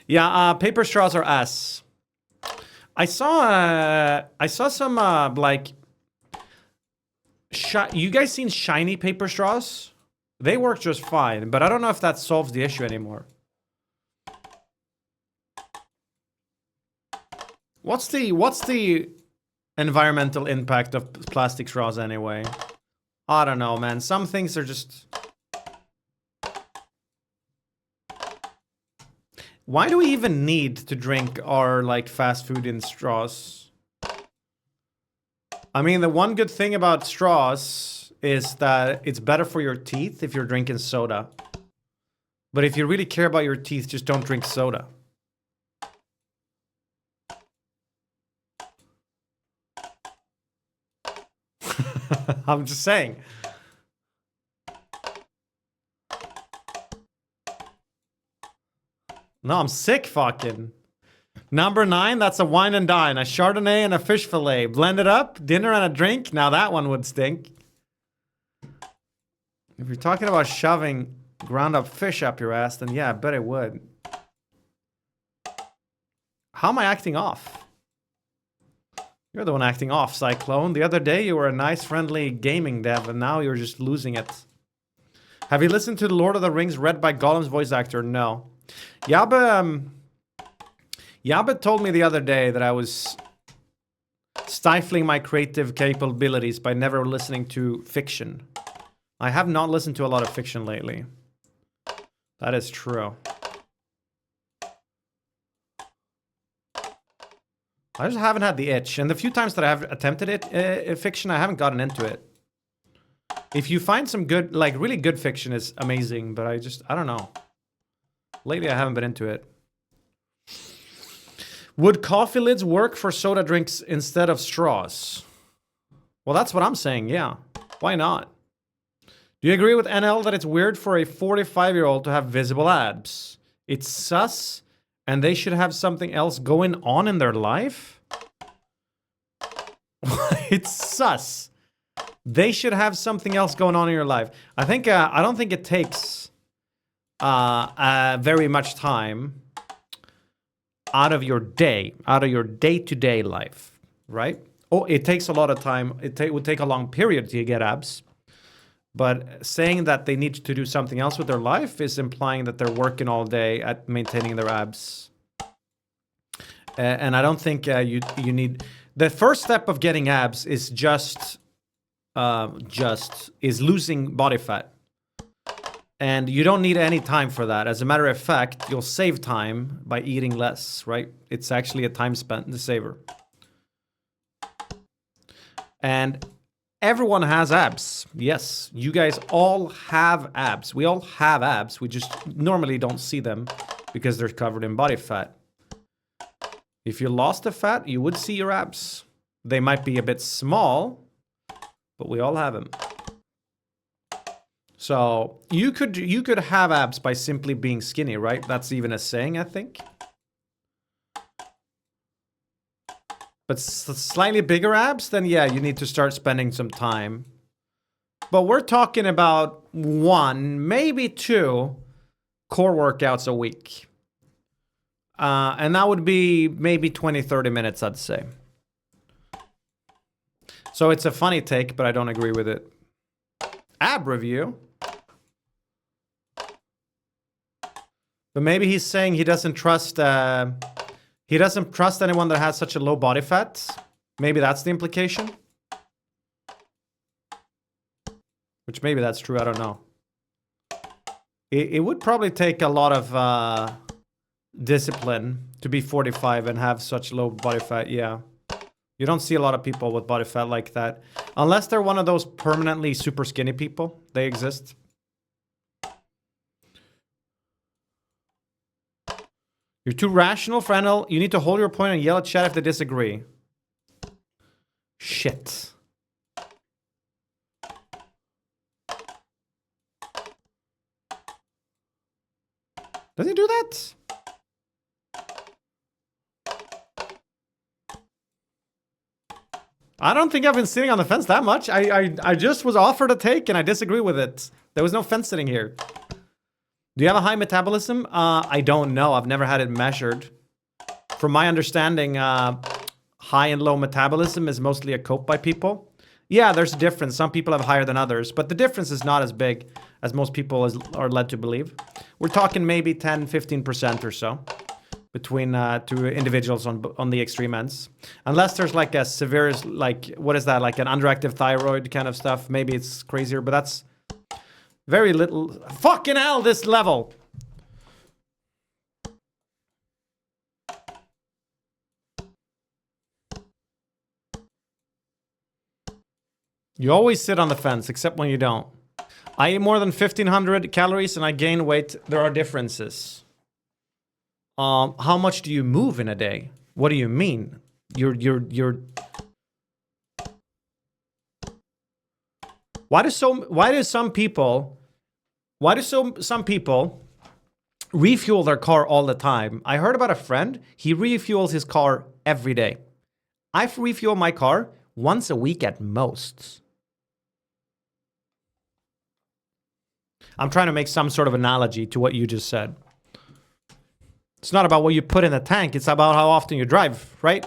Yeah, paper straws are ass. I saw some like you guys seen shiny paper straws? They work just fine, but I don't know if that solves the issue anymore. What's the environmental impact of plastic straws anyway? I don't know, man. Some things are just... Why do we even need to drink our, like, fast food in straws? I mean, the one good thing about straws is that it's better for your teeth if you're drinking soda. But if you really care about your teeth, just don't drink soda. I'm just saying. No, I'm sick fucking. Number 9, that's a wine and dine. A Chardonnay and a fish fillet. Blend it up, dinner and a drink. Now that one would stink. If you're talking about shoving ground up fish up your ass, then yeah, I bet it would. How am I acting off? You're the one acting off, Cyclone. The other day you were a nice, friendly gaming dev, and now you're just losing it. Have you listened to The Lord of the Rings read by Gollum's voice actor? No. Yabe told me the other day that I was stifling my creative capabilities by never listening to fiction. I have not listened to a lot of fiction lately. That is true. I just haven't had the itch, and the few times that I have attempted it, fiction, I haven't gotten into it. If you find some good, like really good fiction is amazing, but I don't know. Lately I haven't been into it. Would coffee lids work for soda drinks instead of straws? Well, that's what I'm saying, yeah. Why not? Do you agree with NL that it's weird for a 45-year-old to have visible abs? It's sus, and they should have something else going on in their life? It's sus. They should have something else going on in your life. I don't think it takes very much time out of your day-to-day life, right? Oh, it takes a lot of time. It would take a long period to get abs. But saying that they need to do something else with their life is implying that they're working all day at maintaining their abs. And I don't think you need... The first step of getting abs is just losing body fat. And you don't need any time for that. As a matter of fact, you'll save time by eating less, right? It's actually a time spent saver. And everyone has abs. Yes, you guys all have abs. We all have abs. We just normally don't see them because they're covered in body fat. If you lost the fat, you would see your abs. They might be a bit small, but we all have them. So you could have abs by simply being skinny, right? That's even a saying, I think. But slightly bigger abs, then yeah, you need to start spending some time. But we're talking about 1, maybe 2 core workouts a week. And that would be maybe 20, 30 minutes, I'd say. So it's a funny take, but I don't agree with it. Ab review. But maybe he's saying he doesn't trust anyone that has such a low body fat. Maybe that's the implication. Which maybe that's true, I don't know. It would probably take a lot of discipline to be 45 and have such low body fat, yeah. You don't see a lot of people with body fat like that. Unless they're one of those permanently super skinny people. They exist. You're too rational for NL. You need to hold your point and yell at chat if they disagree. Shit. Does he do that? I don't think I've been sitting on the fence that much. I just was offered a take and I disagree with it. There was no fence sitting here. Do you have a high metabolism? I don't know. I've never had it measured. From my understanding, high and low metabolism is mostly a cope by people. Yeah, there's a difference. Some people have higher than others, but the difference is not as big as most people are led to believe. We're talking maybe 10, 15% or so between two individuals on the extreme ends. Unless there's like a severe, like, what is that? Like an underactive thyroid kind of stuff. Maybe it's crazier, but that's very little. Fucking hell, this level. You always sit on the fence, except when you don't. I eat more than 1,500 calories and I gain weight. There are differences. How much do you move in a day? What do you mean? You're. Why do some people refuel their car all the time? I heard about a friend. He refuels his car every day. I refuel my car once a week at most. I'm trying to make some sort of analogy to what you just said. It's not about what you put in the tank. It's about how often you drive, right?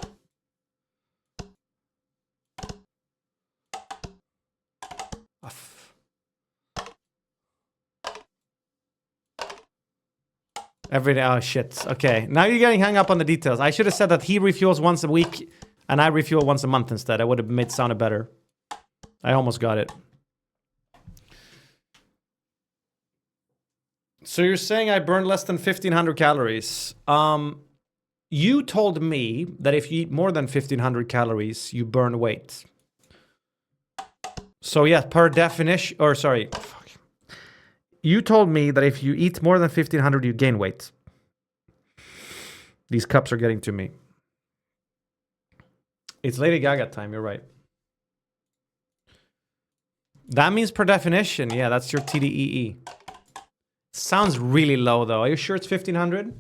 Every day. Oh, shit. Okay. Now you're getting hung up on the details. I should have said that he refuels once a week and I refuel once a month instead. I would have made it sound better. I almost got it. So you're saying I burned less than 1,500 calories. You told me that if you eat more than 1,500 calories, you burn weight. So yeah, per definition, or sorry. Fuck. You told me that if you eat more than 1,500, you gain weight. These cups are getting to me. It's Lady Gaga time, you're right. That means per definition. Yeah, that's your TDEE. Sounds really low, though. Are you sure it's 1,500?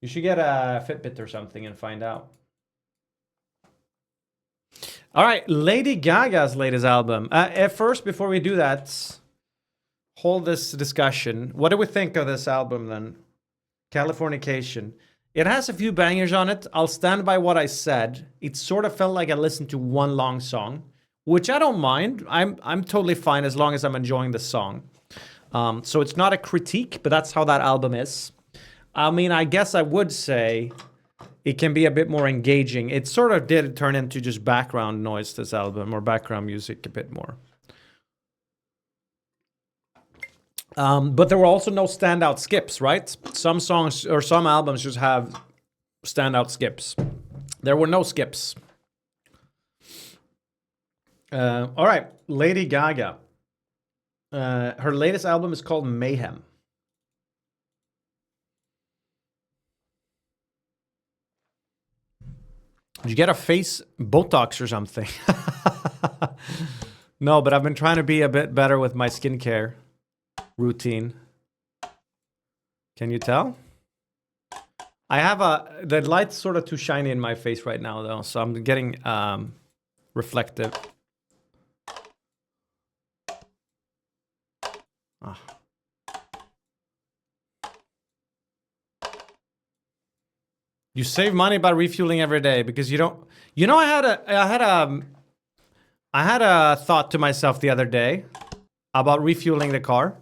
You should get a Fitbit or something and find out. All right, Lady Gaga's latest album. At first, before we do that, hold this discussion. What do we think of this album, then? Californication. It has a few bangers on it. I'll stand by what I said. It sort of felt like I listened to one long song, which I don't mind. I'm totally fine as long as I'm enjoying the song. So it's not a critique, but that's how that album is. I mean, I guess I would say it can be a bit more engaging. It sort of did turn into just background noise, this album, or background music a bit more. But there were also no standout skips, right? Some songs or some albums just have standout skips. There were no skips. All right, Lady Gaga. Her latest album is called Mayhem. Did you get a face Botox or something? No, but I've been trying to be a bit better with my skincare routine. Can you tell? I have the light's sort of too shiny in my face right now, though, so I'm getting reflective. Ah. You save money by refueling every day because you don't. You know, I had a thought to myself the other day about refueling the car.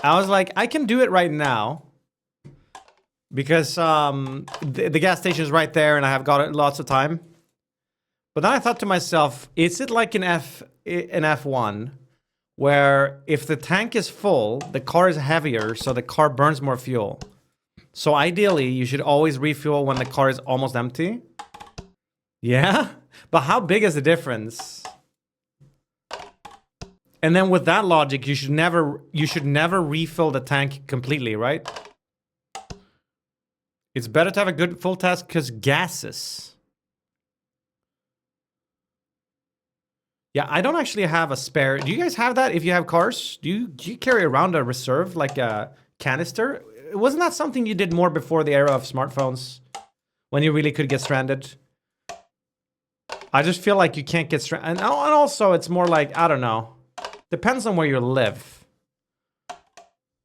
I was like, I can do it right now because the gas station is right there and I have got lots of time. But then I thought to myself, is it like an F1 where if the tank is full, the car is heavier, so the car burns more fuel? So ideally, you should always refuel when the car is almost empty. Yeah? But how big is the difference? And then with that logic, you should never refill the tank completely, right? It's better to have a good full task because gases. Yeah, I don't actually have a spare. Do you guys have that if you have cars? Do you carry around a reserve, like a canister? Wasn't that something you did more before the era of smartphones? When you really could get stranded? I just feel like you can't get stranded. And also, it's more like, I don't know. Depends on where you live.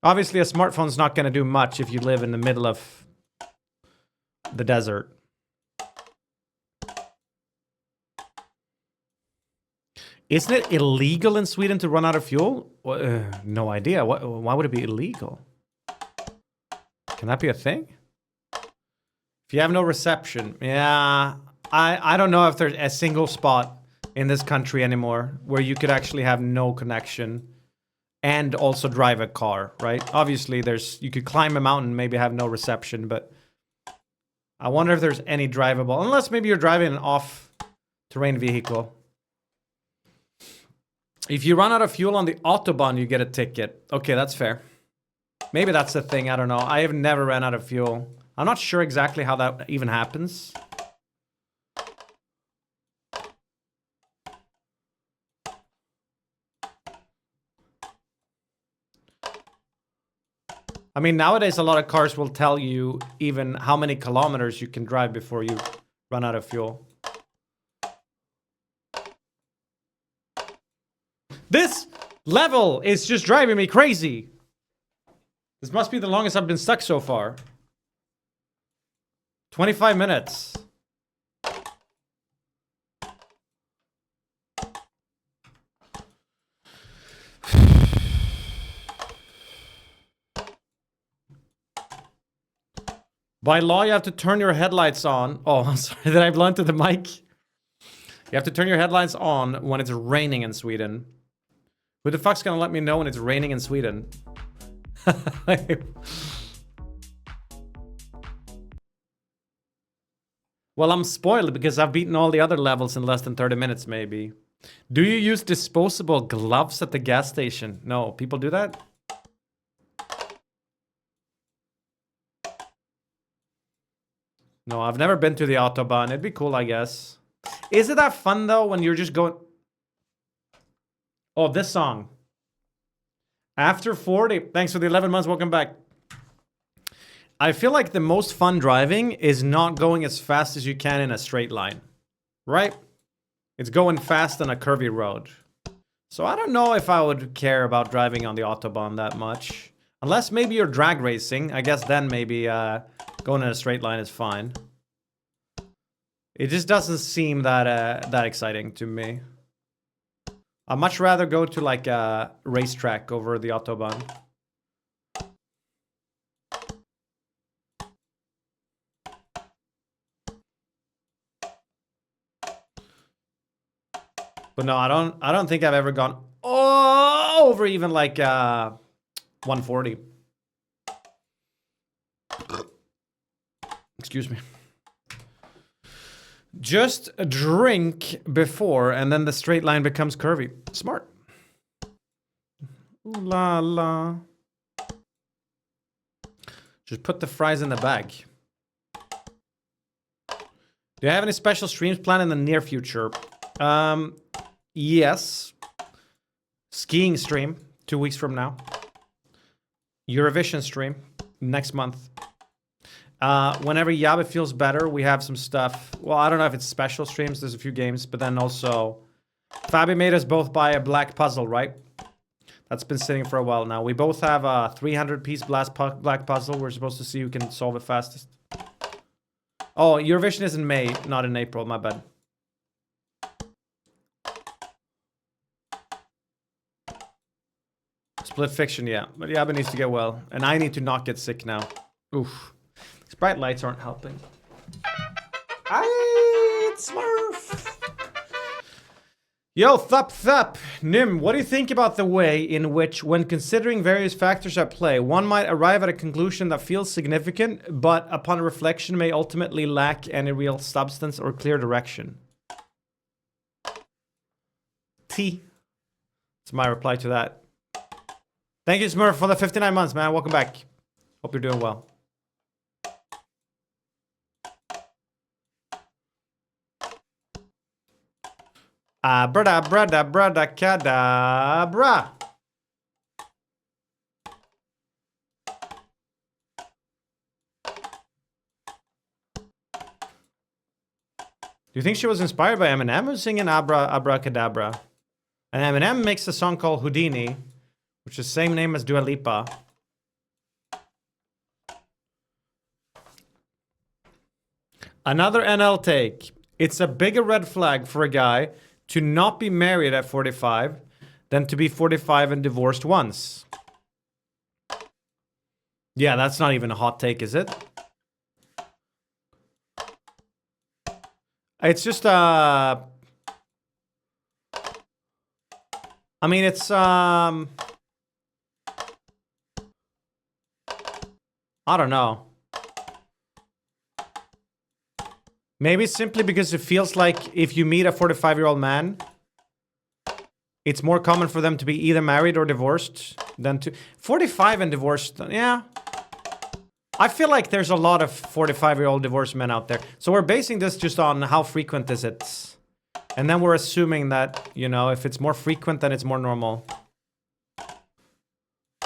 Obviously, a smartphone's not going to do much if you live in the middle of the desert. Isn't it illegal in Sweden to run out of fuel? No idea. Why would it be illegal? Can that be a thing? If you have no reception, yeah. I don't know if there's a single spot in this country anymore where you could actually have no connection and also drive a car, right? Obviously, you could climb a mountain, maybe have no reception, but I wonder if there's any drivable, unless maybe you're driving an off-terrain vehicle. If you run out of fuel on the Autobahn, you get a ticket. Okay, that's fair. Maybe that's the thing, I don't know. I have never ran out of fuel. I'm not sure exactly how that even happens. I mean, nowadays a lot of cars will tell you even how many kilometers you can drive before you run out of fuel. This level is just driving me crazy. This must be the longest I've been stuck so far. 25 minutes. By law, you have to turn your headlights on. Oh, I'm sorry. Did I blunt to the mic? You have to turn your headlights on when it's raining in Sweden. Who the fuck's gonna let me know when it's raining in Sweden? Well, I'm spoiled because I've beaten all the other levels in less than 30 minutes, maybe. Do you use disposable gloves at the gas station? No, people do that? No, I've never been to the Autobahn. It'd be cool, I guess. Is it that fun, though, when you're just going... Oh, this song. After 40. Thanks for the 11 months. Welcome back. I feel like the most fun driving is not going as fast as you can in a straight line. Right? It's going fast on a curvy road. So I don't know if I would care about driving on the Autobahn that much. Unless maybe you're drag racing. I guess then maybe going in a straight line is fine. It just doesn't seem that exciting to me. I'd much rather go to like a racetrack over the Autobahn. But no, I don't think I've ever gone over even like 140. Excuse me. Just drink before, and then the straight line becomes curvy. Smart. Ooh la la. Just put the fries in the bag. Do you have any special streams planned in the near future? Yes. Skiing stream 2 weeks from now. Eurovision stream next month. Whenever Yabe feels better, we have some stuff. Well, I don't know if it's special streams. There's a few games, but then also Fabi made us both buy a black puzzle, right? That's been sitting for a while now. We both have a 300-piece black puzzle. We're supposed to see who can solve it fastest. Oh, Eurovision is in May, not in April. My bad. Split fiction, yeah. But Yabe needs to get well. And I need to not get sick now. Oof. These bright lights aren't helping. It's Smurf. Yo, Thup. Nymn, what do you think about the way in which, when considering various factors at play, one might arrive at a conclusion that feels significant, but upon reflection may ultimately lack any real substance or clear direction? T. That's my reply to that. Thank you, Smurf, for the 59 months, man. Welcome back. Hope you're doing well. Abracadabra. Do you think she was inspired by Eminem who's singing Abracadabra? And Eminem makes a song called Houdini, which is the same name as Dua Lipa. Another NL take. It's a bigger red flag for a guy to not be married at 45 than to be 45 and divorced once. Yeah, that's not even a hot take, is it? It's just I mean, it's I don't know. Maybe simply because it feels like if you meet a 45-year-old man, it's more common for them to be either married or divorced than to 45 and divorced. Yeah. I feel like there's a lot of 45-year-old divorced men out there. So we're basing this just on how frequent is it. And then we're assuming that, you know, if it's more frequent, then it's more normal.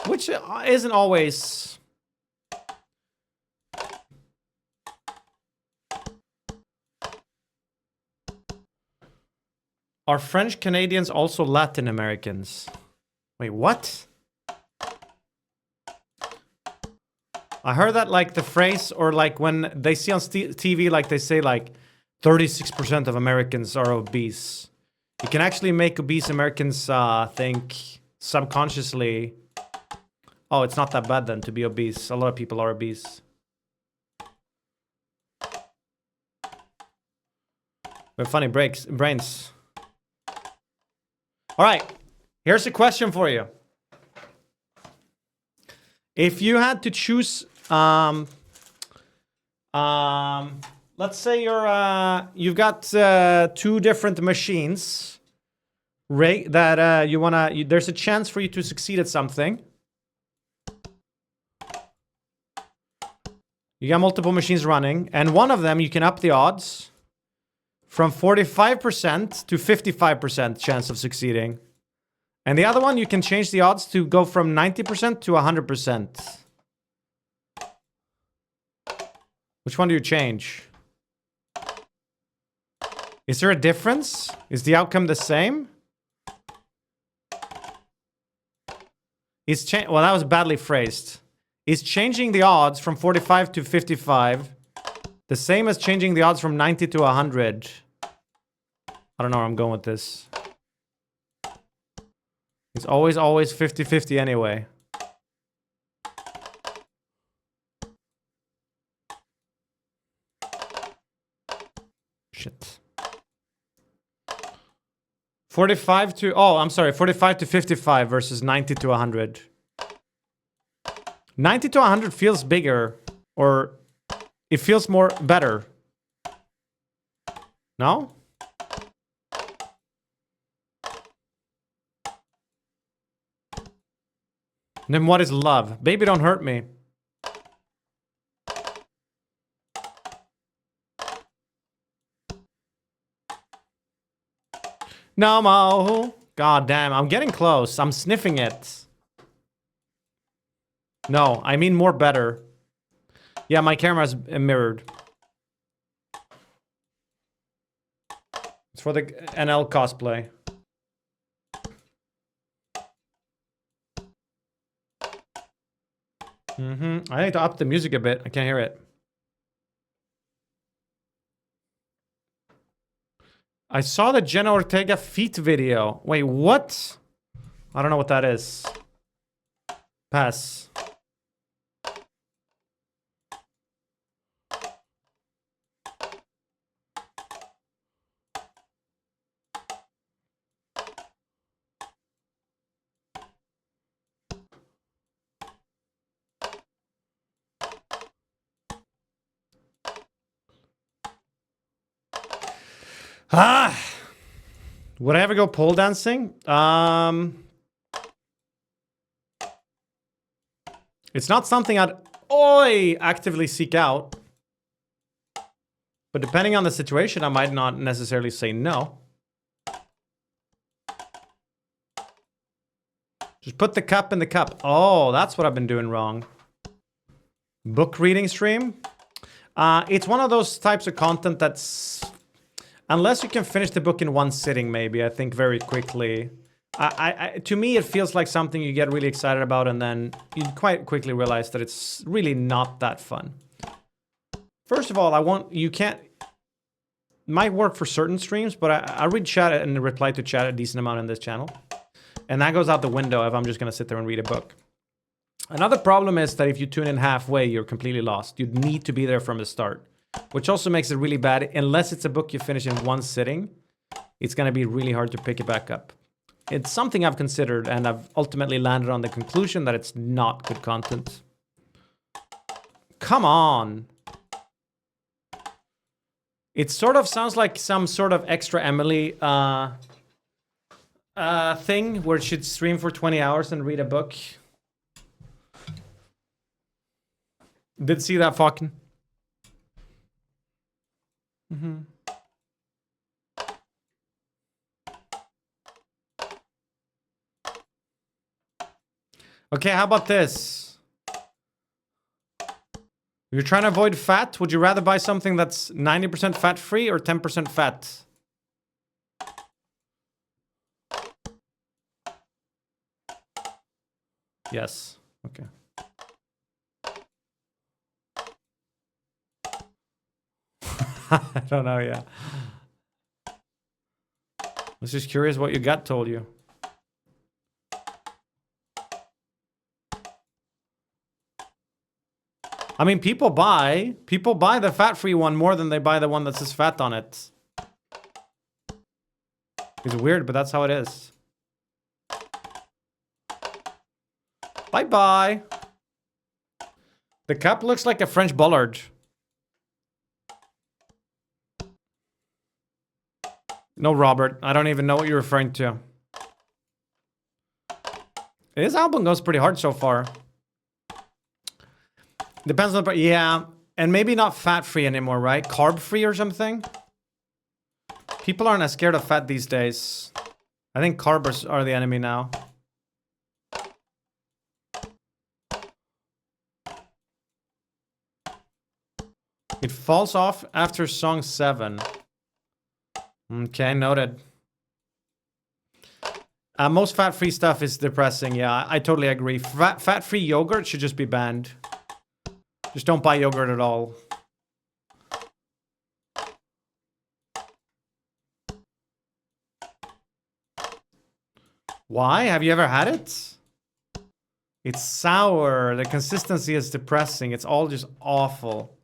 Which isn't always... Are French Canadians also Latin Americans? Wait, what? I heard that like the phrase, or like when they see on TV, like they say like 36% of Americans are obese. You can actually make obese Americans think subconsciously, oh, it's not that bad then to be obese. A lot of people are obese. We're funny brains. All right, here's a question for you. If you had to choose, let's say you've got two different machines, right? That you wanna. There's a chance for you to succeed at something. You got multiple machines running, and one of them you can up the odds from 45% to 55% chance of succeeding. And the other one, you can change the odds to go from 90% to 100%. Which one do you change? Is there a difference? Is the outcome the same? Well, that was badly phrased. Is changing the odds from 45 to 55 the same as changing the odds from 90 to 100? I don't know where I'm going with this. It's always 50-50 anyway. Shit. 45 to... Oh, I'm sorry. 45 to 55 versus 90 to 100. 90 to 100 feels bigger. Or... it feels more better. No? Then what is love? Baby, don't hurt me. No mo. God damn, I'm getting close. I'm sniffing it. No, I mean more better. Yeah, my camera's mirrored. It's for the NL cosplay. I need to up the music a bit. I can't hear it. I saw the Jenna Ortega feet video. Wait, what? I don't know what that is. Pass. Would I ever go pole dancing? It's not something I'd actively seek out. But depending on the situation, I might not necessarily say no. Just put the cup in the cup. Oh, that's what I've been doing wrong. Book reading stream. It's one of those types of content that's... Unless you can finish the book in one sitting, maybe, I think very quickly. To me, it feels like something you get really excited about and then you quite quickly realize that it's really not that fun. First of all, you can't... Might work for certain streams, but I read chat and reply to chat a decent amount on this channel. And that goes out the window if I'm just going to sit there and read a book. Another problem is that if you tune in halfway, you're completely lost. You'd need to be there from the start. Which also makes it really bad. Unless it's a book you finish in one sitting, it's going to be really hard to pick it back up. It's something I've considered, and I've ultimately landed on the conclusion that it's not good content. Come on! It sort of sounds like some sort of extra Emily thing where she'd stream for 20 hours and read a book. Did see that fucking? Okay, how about this? You're trying to avoid fat? Would you rather buy something that's 90% fat-free or 10% fat? Yes. Okay. I don't know, yeah. I was just curious what your gut told you. I mean, people buy the fat-free one more than they buy the one that says fat on it. It's weird, but that's how it is. Bye-bye. The cup looks like a French bollard. No, Robert. I don't even know what you're referring to. This album goes pretty hard so far. Depends on the... Yeah. And maybe not fat-free anymore, right? Carb-free or something? People aren't as scared of fat these days. I think carbs are the enemy now. It falls off after song 7. Okay, noted. Most fat-free stuff is depressing. Yeah, I totally agree. Fat-free yogurt should just be banned. Just don't buy yogurt at all. Why? Have you ever had it? It's sour. The consistency is depressing. It's all just awful.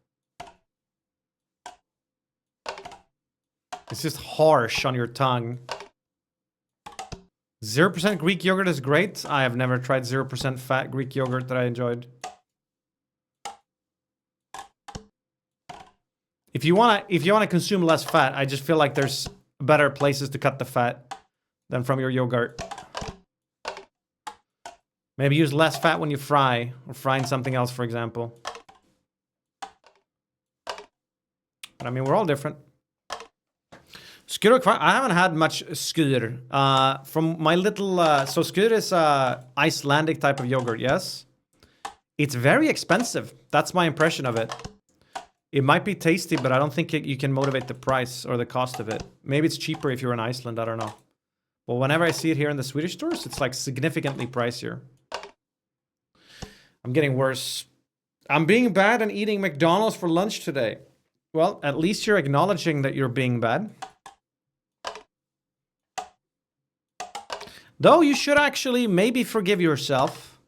It's just harsh on your tongue. 0% Greek yogurt is great. I have never tried 0% fat Greek yogurt that I enjoyed. If you wanna consume less fat, I just feel like there's better places to cut the fat than from your yogurt. Maybe use less fat when you fry, or frying something else, for example. But I mean, we're all different. Skyr, I haven't had much skyr. From my little... so skyr is Icelandic type of yogurt, yes? It's very expensive. That's my impression of it. It might be tasty, but I don't think you can motivate the price or the cost of it. Maybe it's cheaper if you're in Iceland, I don't know. Well, whenever I see it here in the Swedish stores, it's like significantly pricier. I'm getting worse. I'm being bad and eating McDonald's for lunch today. Well, at least you're acknowledging that you're being bad. Though you should actually maybe forgive yourself.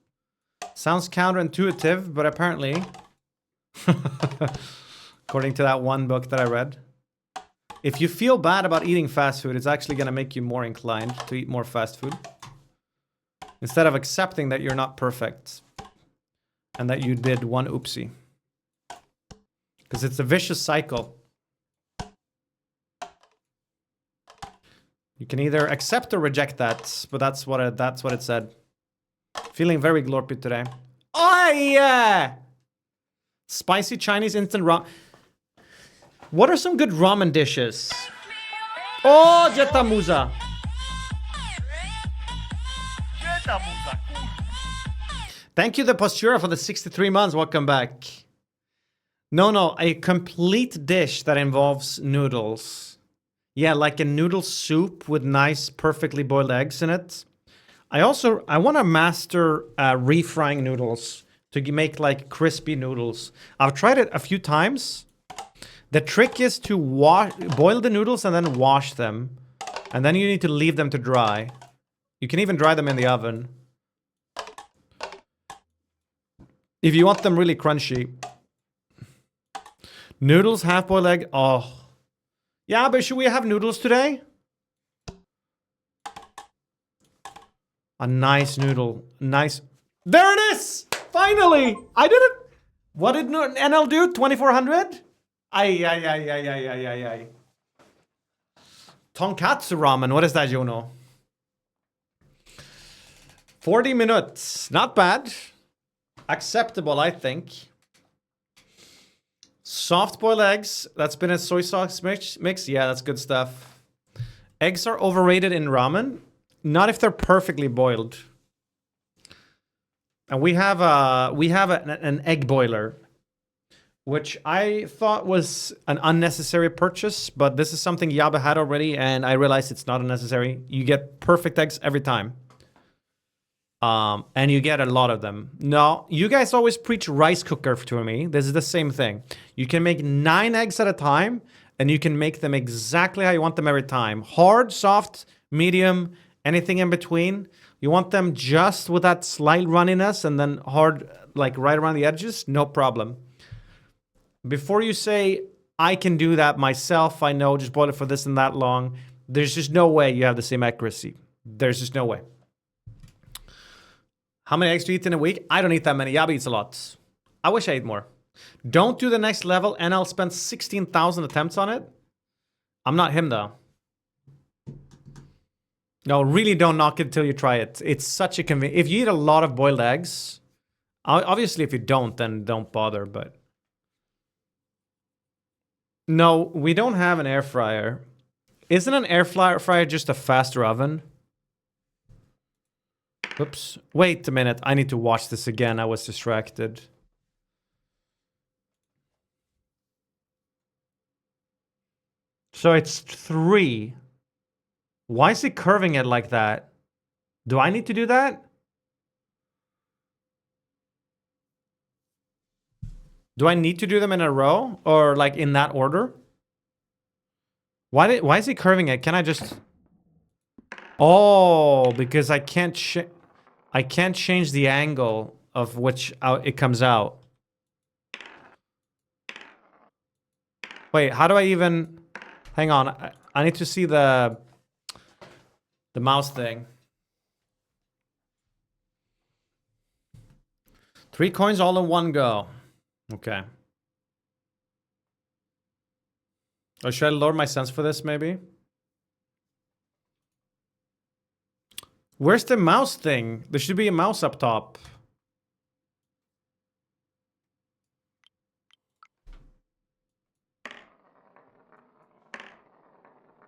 Sounds counterintuitive, but apparently... According to that one book that I read. If you feel bad about eating fast food, it's actually going to make you more inclined to eat more fast food. Instead of accepting that you're not perfect. And that you did one oopsie. Because it's a vicious cycle. You can either accept or reject that. But that's what it said. Feeling very glorpy today. Oh yeah! Spicy Chinese instant ramen. What are some good ramen dishes? Oh, Jetamuza. Thank you, the Postura, for the 63 months. Welcome back. No, a complete dish that involves noodles. Yeah, like a noodle soup with nice, perfectly boiled eggs in it. I want to master refrying noodles to make like crispy noodles. I've tried it a few times. The trick is to boil the noodles and then wash them. And then you need to leave them to dry. You can even dry them in the oven. If you want them really crunchy. Noodles, half-boiled egg. Oh. Yeah, but should we have noodles today? A nice noodle. Nice. There it is! Finally! I did it! What did NL do? 2400? Ay. Tonkatsu ramen. What is that, Juno? 40 minutes. Not bad. Acceptable, I think. Soft boiled eggs. That's been a soy sauce mix. Yeah, that's good stuff. Eggs are overrated in ramen. Not if they're perfectly boiled. And we have an egg boiler, which I thought was an unnecessary purchase, but this is something Yaba had already, and I realized it's not unnecessary. You get perfect eggs every time. And you get a lot of them. No, you guys always preach rice cooker to me. This is the same thing. You can make 9 eggs at a time, and you can make them exactly how you want them every time. Hard, soft, medium, anything in between. You want them just with that slight runniness and then hard, like right around the edges, no problem. Before you say, I can do that myself, I know, just boil it for this and that long, there's just no way you have the same accuracy. There's just no way. How many eggs do you eat in a week? I don't eat that many. Yaba eats a lot. I wish I ate more. Don't do the next level, and I'll spend 16,000 attempts on it. I'm not him, though. No, really don't knock it until you try it. It's such a convenience. If you eat a lot of boiled eggs, obviously if you don't, then don't bother, but... No, we don't have an air fryer. Isn't an air fryer just a faster oven? Oops. Wait a minute. I need to watch this again. I was distracted. So it's 3. Why is it curving it like that? Do I need to do that? Do I need to do them in a row? Or like in that order? Why is it curving it? Can I just... Oh, because I can't change the angle of which it comes out. Wait, how do I even... Hang on. I need to see the mouse thing. 3 coins all in one go. Okay. Or should I lower my sense for this, maybe? Where's the mouse thing? There should be a mouse up top.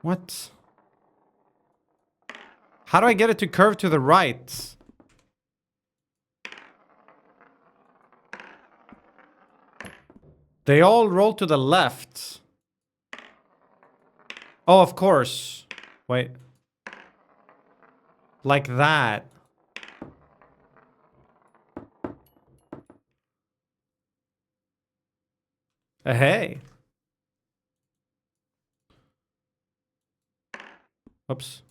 What? How do I get it to curve to the right? They all roll to the left. Oh, of course. Wait. Like that. Hey. Oops.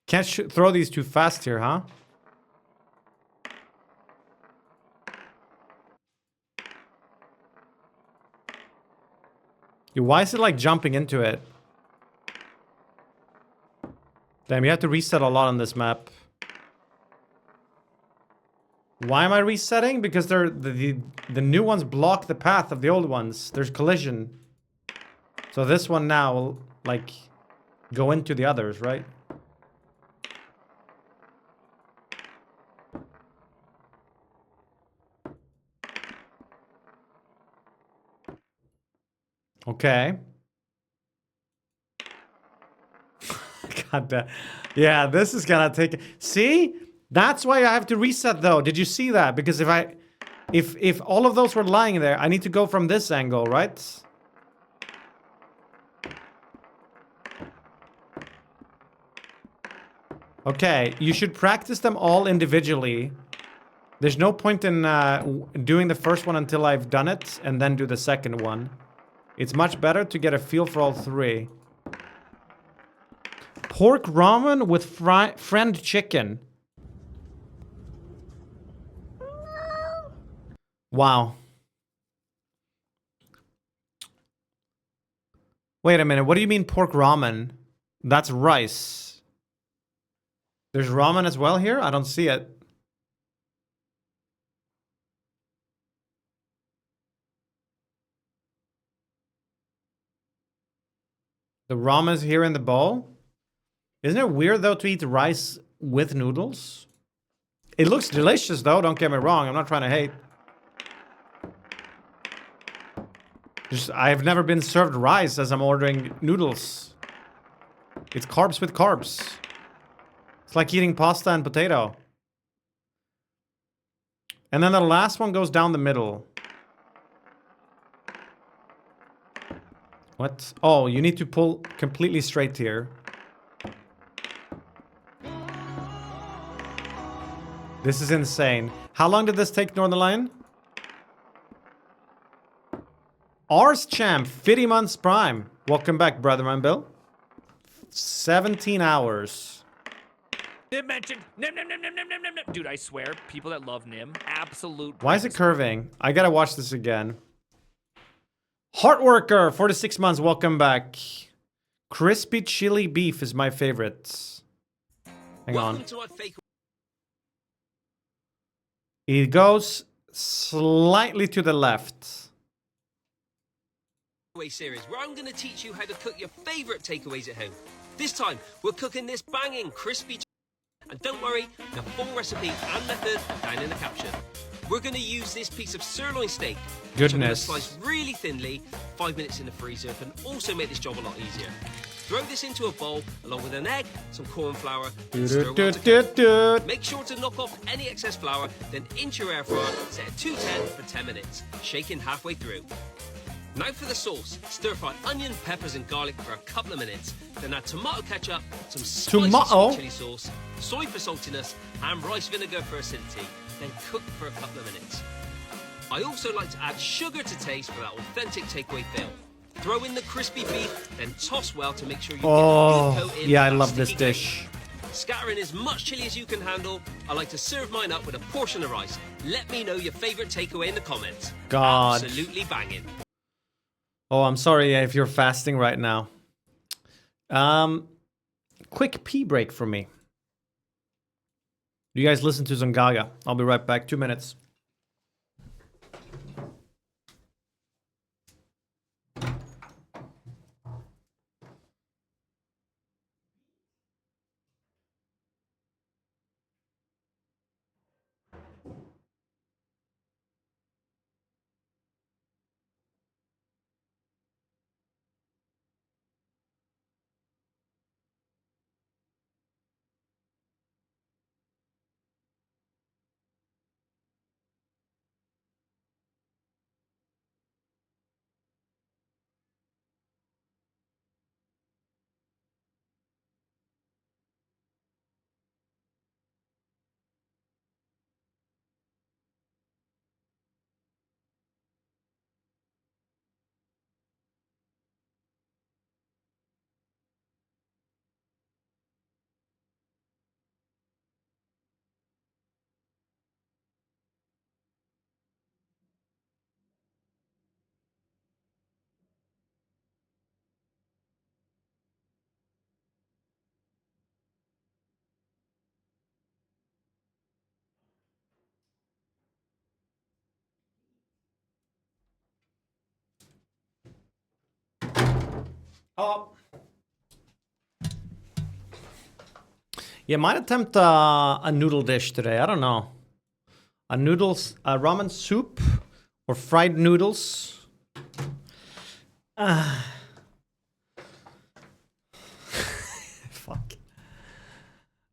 Can't throw these too fast here, huh? Why is it like jumping into it? Damn, you have to reset a lot on this map. Why am I resetting? Because the new ones block the path of the old ones. There's collision. So this one now will, like, go into the others, right? Okay. God damn. Yeah, this is gonna take... See? That's why I have to reset, though. Did you see that? Because if all of those were lying there, I need to go from this angle, right? Okay, you should practice them all individually. There's no point in doing the first one until I've done it, and then do the second one. It's much better to get a feel for all three. Pork ramen with fried chicken. Wow. Wait a minute, what do you mean pork ramen? That's rice. There's ramen as well here? I don't see it. The ramen is here in the bowl? Isn't it weird, though, to eat rice with noodles? It looks delicious, though, don't get me wrong. I'm not trying to hate. Just, I've never been served rice as I'm ordering noodles. It's carbs with carbs. It's like eating pasta and potato. And then the last one goes down the middle. What? Oh, you need to pull completely straight here. This is insane. How long did this take, Northern Lion? Ars Champ, 50 months prime. Welcome back, brother man Bill. 17 hours. Nym mentioned Nym. Dude, I swear, people that love Nym, absolute. Why is it curving? I gotta watch this again. Heartworker, 46 months, welcome back. Crispy chili beef is my favorite. Hang on. It goes slightly to the left. Series where I'm going to teach you how to cook your favorite takeaways at home. This time we're cooking this banging crispy and don't worry, the full recipe and method are down in the caption. We're going to use this piece of sirloin steak, which I'm going to slice really thinly, 5 minutes in the freezer, and also make this job a lot easier. Throw this into a bowl along with an egg, some corn flour, and stir well together. Make sure to knock off any excess flour, then into your air fryer, set at 210 for 10 minutes, shaking halfway through. Now for the sauce. Stir fry onion, peppers and garlic for a couple of minutes. Then add tomato ketchup, some spicy sweet chili sauce, soy for saltiness, and rice vinegar for acidity. Then cook for a couple of minutes. I also like to add sugar to taste for that authentic takeaway feel. Throw in the crispy beef, then toss well to make sure you get a good coat in. Yeah, I love this dish. Scatter in as much chili as you can handle. I like to serve mine up with a portion of rice. Let me know your favorite takeaway in the comments. God. Absolutely banging. Oh, I'm sorry if you're fasting right now. Quick pee break for me. You guys listen to Zongaga. I'll be right back. 2 minutes. Oh. Yeah, might attempt a noodle dish today. I don't know. A ramen soup or fried noodles. Fuck.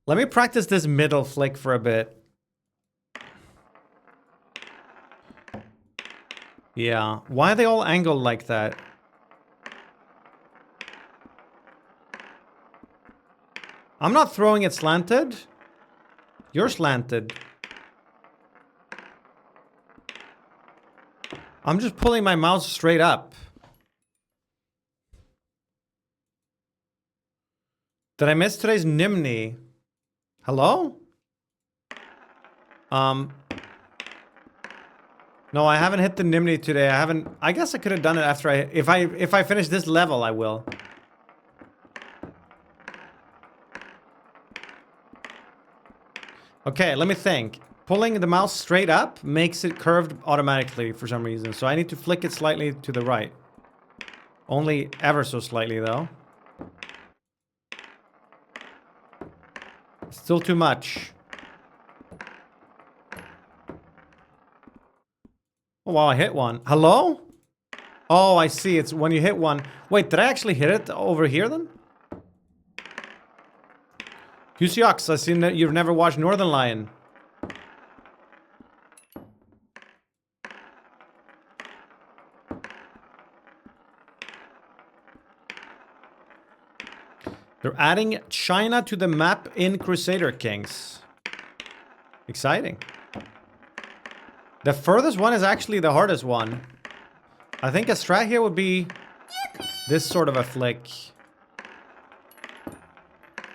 Let me practice this middle flick for a bit. Yeah. Why are they all angled like that? I'm not throwing it slanted. You're slanted. I'm just pulling my mouse straight up. Did I miss today's Nymn? Hello? No, I haven't hit the Nymn today. I haven't. I guess I could have done it after if I finish this level, I will. Okay, let me think. Pulling the mouse straight up makes it curved automatically for some reason. So I need to flick it slightly to the right. Only ever so slightly though. Still too much. Oh wow, I hit one. Hello? Oh, I see. It's when you hit one. Wait, did I actually hit it over here then? QCX, I see that you've never watched Northern Lion. They're adding China to the map in Crusader Kings. Exciting. The furthest one is actually the hardest one. I think a strat here would be this sort of a flick.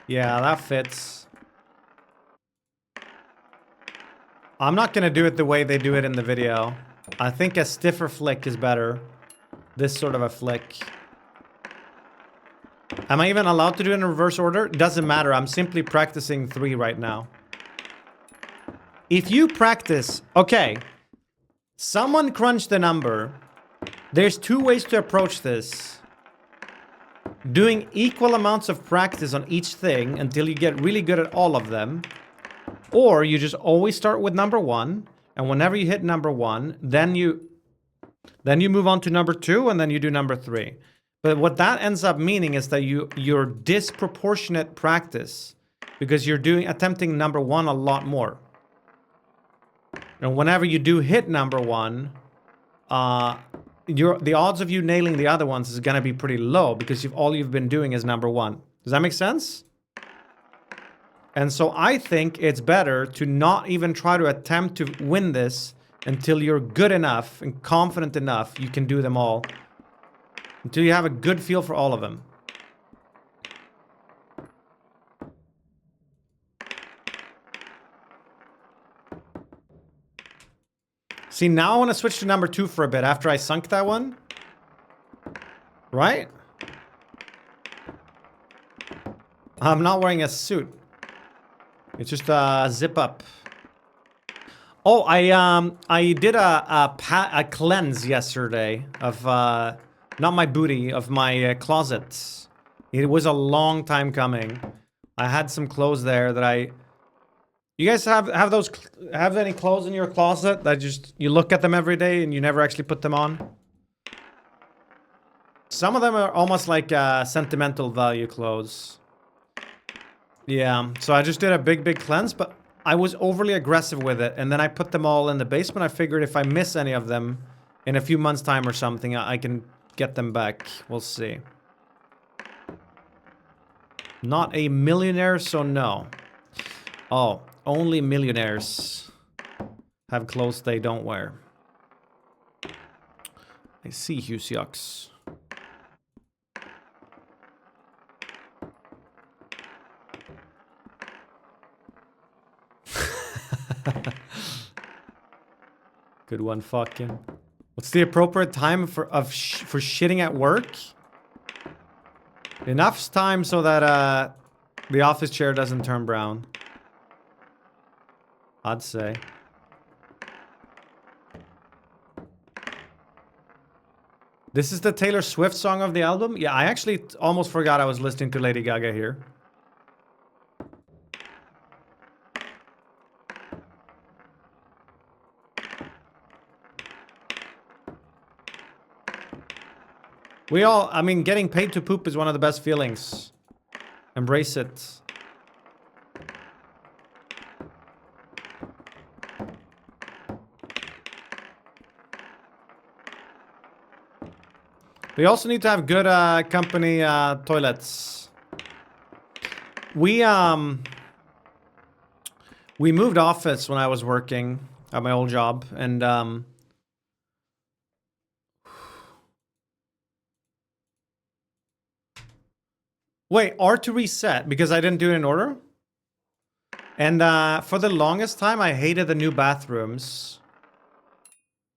Yeah, that fits. I'm not gonna do it the way they do it in the video. I think a stiffer flick is better. This sort of a flick. Am I even allowed to do it in reverse order? Doesn't matter. I'm simply practicing 3 right now. If you practice... Okay. Someone crunched the number. There's 2 ways to approach this. Doing equal amounts of practice on each thing until you get really good at all of them. Or you just always start with number 1. And whenever you hit number 1, then you move on to number 2 and then you do number 3. But what that ends up meaning is that you're disproportionate practice because you're attempting number 1 a lot more. And whenever you do hit number 1, the odds of you nailing the other ones is gonna be pretty low because all you've been doing is number 1. Does that make sense? And so I think it's better to not even try to attempt to win this until you're good enough and confident enough you can do them all. Until you have a good feel for all of them. See, now I want to switch to number 2 for a bit after I sunk that one. Right? I'm not wearing a suit. It's just a zip up. Oh, I did a cleanse yesterday of not my booty, of my closet. It was a long time coming. I had some clothes there that you guys have any clothes in your closet that you look at them every day and you never actually put them on? Some of them are almost like sentimental value clothes. Yeah, so I just did a big cleanse, but I was overly aggressive with it, and then I put them all in the basement. I figured if I miss any of them in a few months' time or something, I can get them back. We'll see. Not a millionaire, so no. Oh, only millionaires have clothes they don't wear. I see, Husyux. Good one, fucking. What's the appropriate time for shitting at work? Enough time so that the office chair doesn't turn brown. I'd say. This is the Taylor Swift song of the album? Yeah, I actually almost forgot I was listening to Lady Gaga here. We all, I mean, getting paid to poop is one of the best feelings. Embrace it. We also need to have good company toilets. We moved office when I was working at my old job, and wait, R to reset because I didn't do it in order? And for the longest time, I hated the new bathrooms.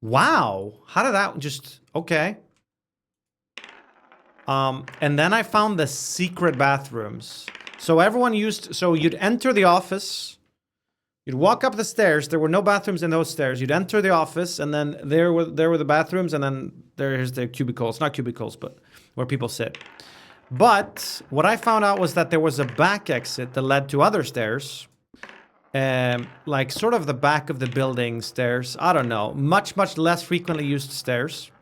Wow, how did that just... Okay. And then I found the secret bathrooms. So everyone used... So you'd enter the office. You'd walk up the stairs. There were no bathrooms in those stairs. You'd enter the office, and then there were the bathrooms, and then there's the cubicles. Not cubicles, but where people sit. But what I found out was that there was a back exit that led to other stairs. Like sort of the back of the building stairs. I don't know. Much, much less frequently used stairs.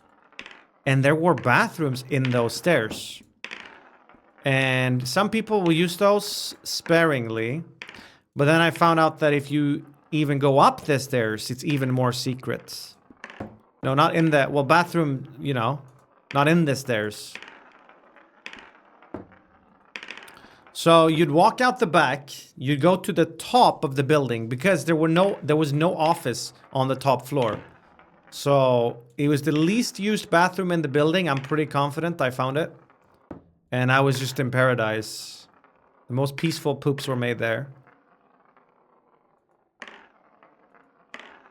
And there were bathrooms in those stairs. And some people will use those sparingly. But then I found out that if you even go up the stairs, it's even more secret. No, not in the... Well, bathroom, you know. Not in the stairs. So you'd walk out the back. You'd go to the top of the building. Because there was no office on the top floor. So it was the least used bathroom in the building. I'm pretty confident I found it. And I was just in paradise. The most peaceful poops were made there.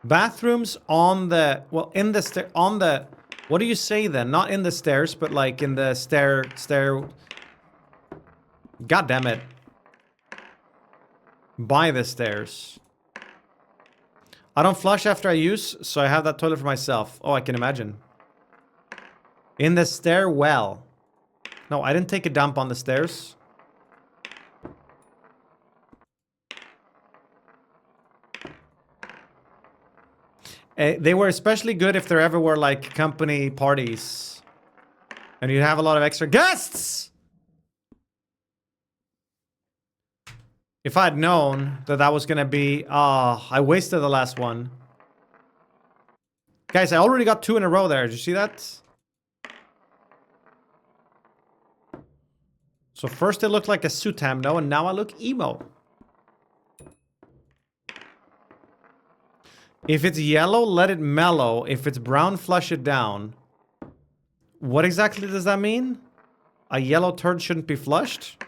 Bathrooms on the... Well, in the stair... On the... What do you say then? Not in the stairs, but like in the stair... God damn it. By the stairs. I don't flush after I use, so I have that toilet for myself. Oh, I can imagine. In the stairwell. No, I didn't take a dump on the stairs. They were especially good if there ever were like company parties. And you'd have a lot of extra guests! If I had known that that was gonna be... I wasted the last one. Guys, I already got 2 in a row there. Did you see that? So first it looked like a Sutamno, and now I look emo. If it's yellow, let it mellow. If it's brown, flush it down. What exactly does that mean? A yellow turd shouldn't be flushed?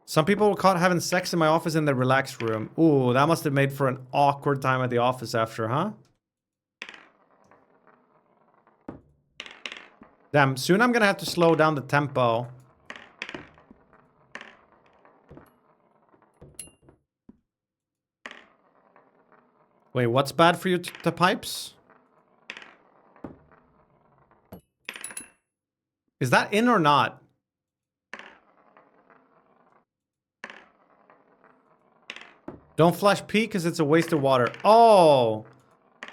Some people were caught having sex in my office in the relax room. Ooh, that must have made for an awkward time at the office after, huh? Damn, soon I'm gonna have to slow down the tempo. Wait, what's bad for you, the pipes? Is that in or not? Don't flush pee because it's a waste of water. Oh!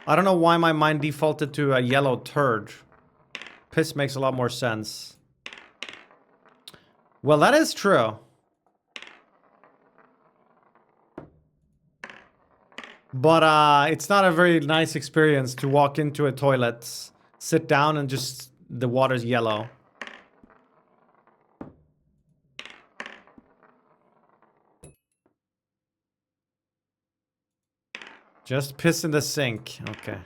I don't know why my mind defaulted to a yellow turd. Piss makes a lot more sense. Well, that is true. But it's not a very nice experience to walk into a toilet, sit down, and just the water's yellow. Just piss in the sink. Okay.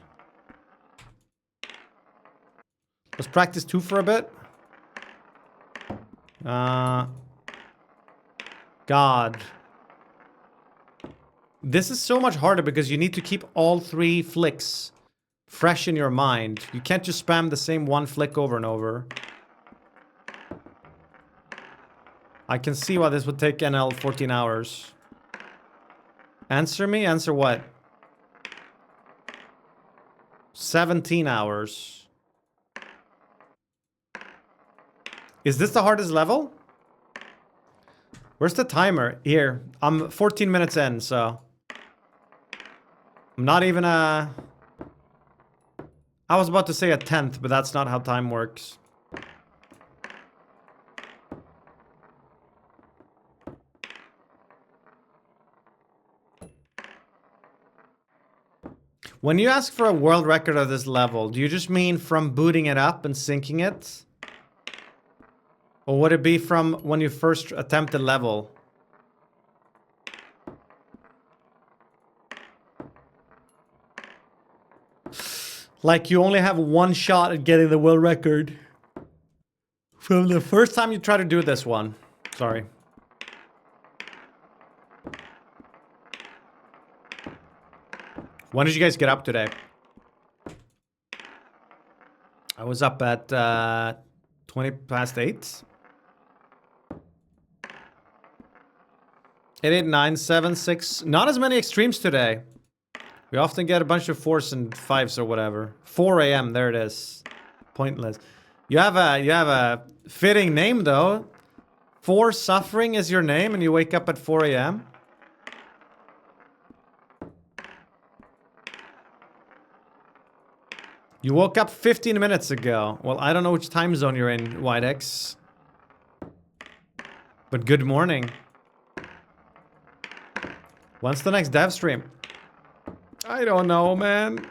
Let's practice 2 for a bit. God. This is so much harder because you need to keep all 3 flicks fresh in your mind. You can't just spam the same one flick over and over. I can see why this would take NL 14 hours. Answer me? Answer what? 17 hours. Is this the hardest level? Where's the timer? Here. I'm 14 minutes in, so... I'm not even a... I was about to say a 10th, but that's not how time works. When you ask for a world record of this level, do you just mean from booting it up and syncing it? Or would it be from when you first attempt the level? Like you only have one shot at getting the world record. From the first time you try to do this one. Sorry. When did you guys get up today? I was up at 20 past 8. 8, 8, 9, 7, 6. Not as many extremes today. We often get a bunch of 4s and 5s or whatever. 4 a.m. There it is. Pointless. You have a fitting name though. 4 Suffering is your name, and you wake up at 4 a.m. You woke up 15 minutes ago. Well, I don't know which time zone you're in, WhiteX. But good morning. When's the next dev stream? I don't know, man.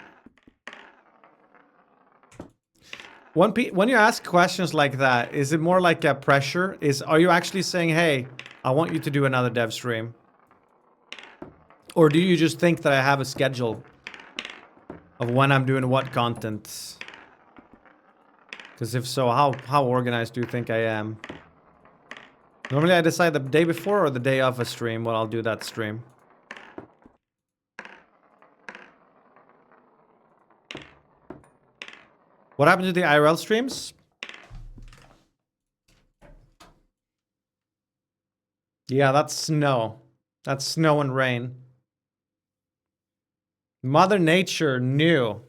When you ask questions like that, is it more like a pressure? Are you actually saying, hey, I want you to do another dev stream? Or do you just think that I have a schedule of when I'm doing what content? Because if so, how organized do you think I am? Normally I decide the day before or the day of a stream when I'll do that stream. What happened to the IRL streams? Yeah, that's snow. That's snow and rain. Mother Nature knew.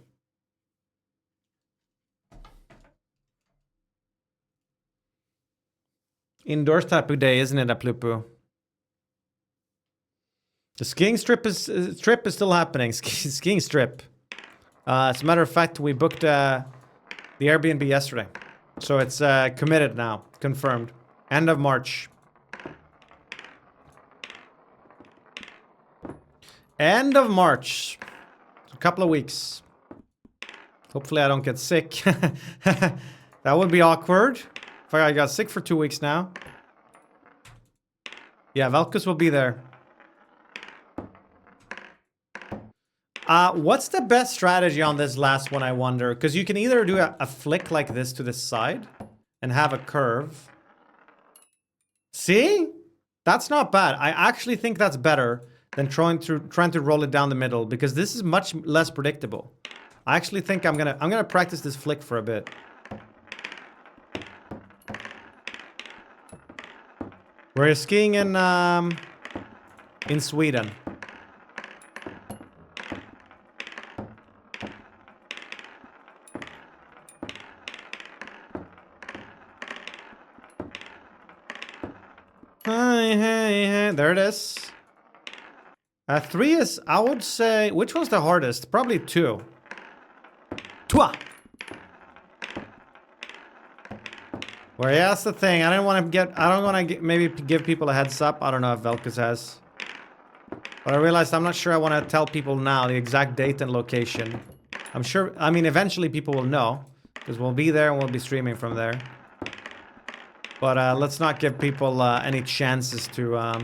Indoors type of day, isn't it, Aplupu? The skiing trip is still happening. Skiing strip. As a matter of fact, we booked the Airbnb yesterday. So it's committed now. Confirmed. End of March. End of March. A couple of weeks. Hopefully I don't get sick. That would be awkward. If I got sick for 2 weeks now. Yeah, Velkus will be there. What's the best strategy on this last one, I wonder? Because you can either do a flick like this to the side and have a curve. See? That's not bad. I actually think that's better than trying to roll it down the middle, because this is much less predictable. I actually think I'm gonna practice this flick for a bit. We're skiing in Sweden. Hey, there it is. 3 is, I would say, which one's the hardest? Probably 2. Twa! Well, yeah, that's the thing. I don't want to maybe give people a heads up. I don't know if Velkus has. But I realized I'm not sure I want to tell people now the exact date and location. I'm sure, I mean, eventually people will know, because we'll be there and we'll be streaming from there. But let's not give people any chances to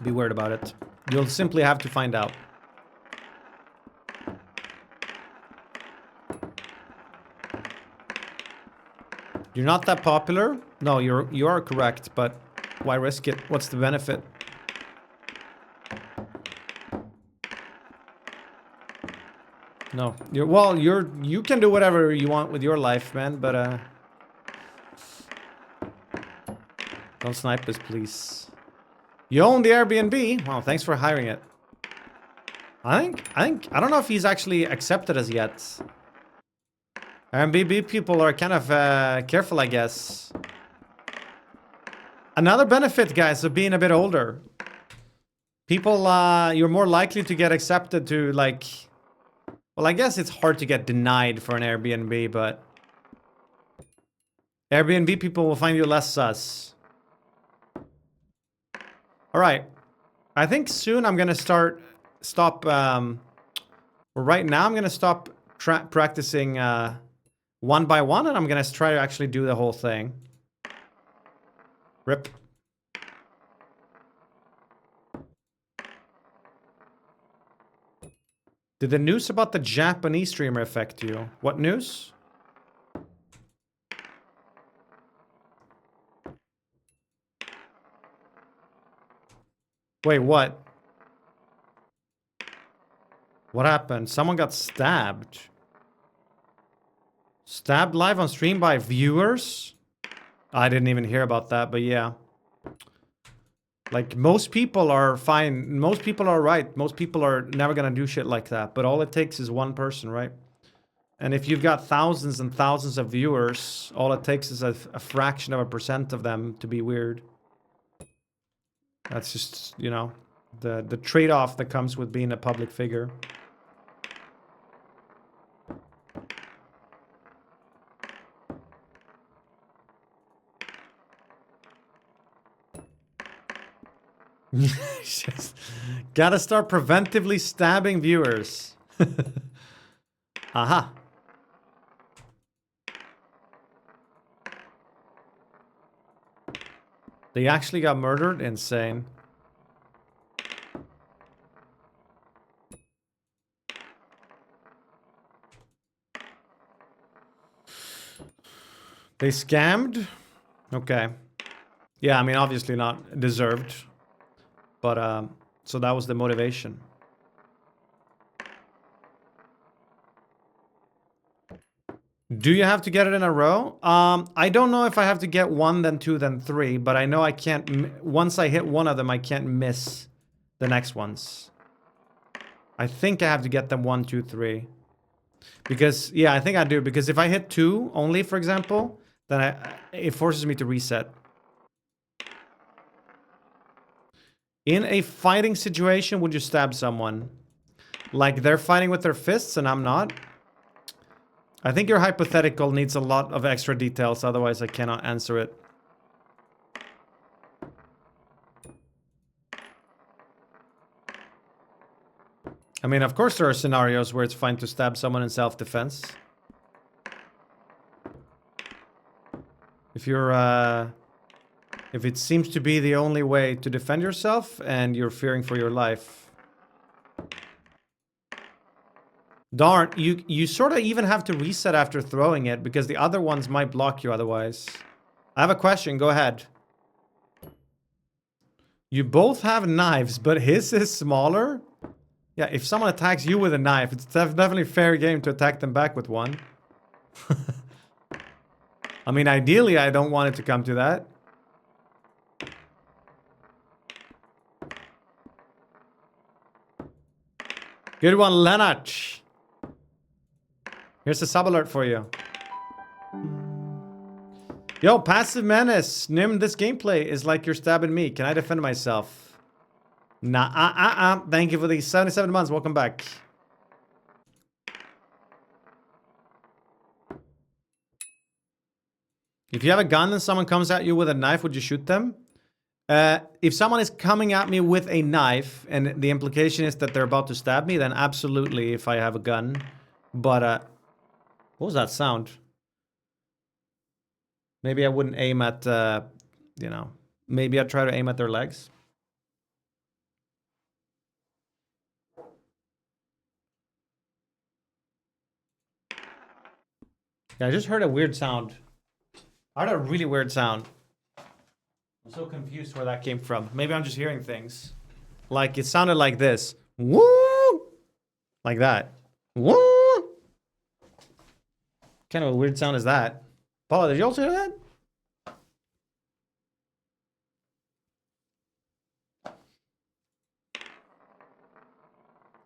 be worried about it. You'll simply have to find out. You're not that popular? No, you are correct, but why risk it? What's the benefit? No, you can do whatever you want with your life, man, but don't snipe us, please. You own the Airbnb? Wow, thanks for hiring it. I don't know if he's actually accepted us yet. Airbnb people are kind of careful, I guess. Another benefit, guys, of being a bit older. People, you're more likely to get accepted to, like... Well, I guess it's hard to get denied for an Airbnb, but... Airbnb people will find you less sus. Alright. I think soon I'm gonna stop Well, right now, I'm gonna stop practicing one by one, and I'm gonna try to actually do the whole thing. Rip. Did the news about the Japanese streamer affect you? What news? Wait, what? What happened? Someone got stabbed. Stabbed live on stream by viewers? I didn't even hear about that, but yeah. Like, most people are fine. Most people are right. Most people are never gonna do shit like that. But all it takes is one person, right? And if you've got thousands and thousands of viewers, all it takes is a fraction of a percent of them to be weird. That's just, you know, the trade-off that comes with being a public figure. Just gotta start preventively stabbing viewers. Aha. They actually got murdered? Insane. They scammed? Okay. Yeah, I mean, obviously not deserved. But, so that was the motivation. Do you have to get it in a row? I don't know if I have to get 1, then 2, then 3, but I know I can't, once I hit one of them, I can't miss the next ones. I think I have to get them 1, 2, 3. Because, yeah, I think I do, because if I hit 2 only, for example, then it forces me to reset. In a fighting situation, would you stab someone? Like they're fighting with their fists and I'm not? I think your hypothetical needs a lot of extra details, otherwise I cannot answer it. I mean, of course there are scenarios where it's fine to stab someone in self-defense. If you're, if it seems to be the only way to defend yourself and you're fearing for your life. Darn, you sort of even have to reset after throwing it because the other ones might block you otherwise. I have a question, go ahead. You both have knives, but his is smaller? Yeah, if someone attacks you with a knife, it's definitely fair game to attack them back with one. I mean, ideally, I don't want it to come to that. Good one, Leonard. Here's a sub alert for you. Yo, Passive Menace. Nym, this gameplay is like you're stabbing me. Can I defend myself? Nah, Thank you for the 77 months. Welcome back. If you have a gun and someone comes at you with a knife, would you shoot them? If someone is coming at me with a knife and the implication is that they're about to stab me, then absolutely if I have a gun. But, what was that sound? Maybe I wouldn't aim at, you know, maybe I'd try to aim at their legs. Yeah, I just heard a weird sound. I heard a really weird sound. I'm so confused where that came from. Maybe I'm just hearing things. Like, it sounded like this. Woo! Like that. Woo! What kind of a weird sound is that? Paula, did you also hear that?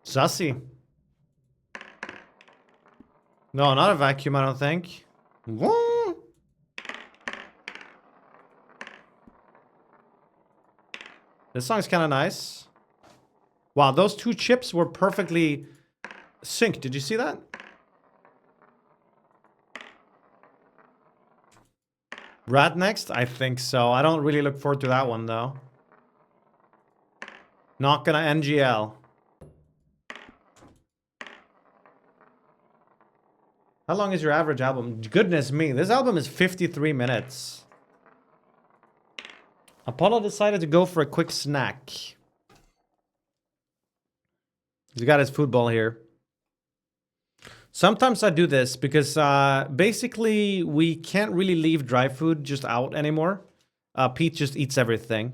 Sussy. No, not a vacuum, I don't think. Woo! This song's kind of nice. Wow, those two chips were perfectly synced. Did you see that? Rat next? I think so. I don't really look forward to that one, though. Not gonna NGL. How long is your average album? Goodness me, this album is 53 minutes. Apollo decided to go for a quick snack. He's got his food ball here. Sometimes I do this because basically we can't really leave dry food just out anymore. Pete just eats everything.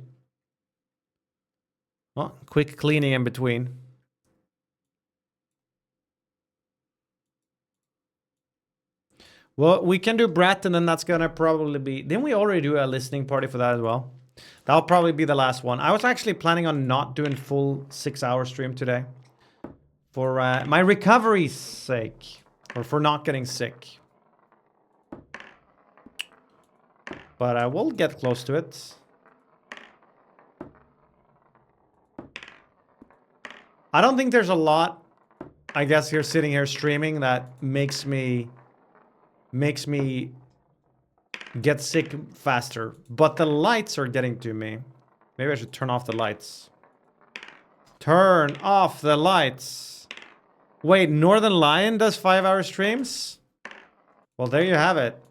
Well, quick cleaning in between. Well, we can do Brett, and then that's gonna probably be... Didn't we already do a listening party for that as well? That'll probably be the last one. I was actually planning on not doing full 6-hour stream today. For my recovery's sake. Or for not getting sick. But I will get close to it. I don't think there's a lot, I guess, here sitting here streaming that makes me get sick faster. But the lights are getting to me. Maybe I should turn off the lights. Turn off the lights. Wait, Northern Lion does 5-hour streams? Well, there you have it.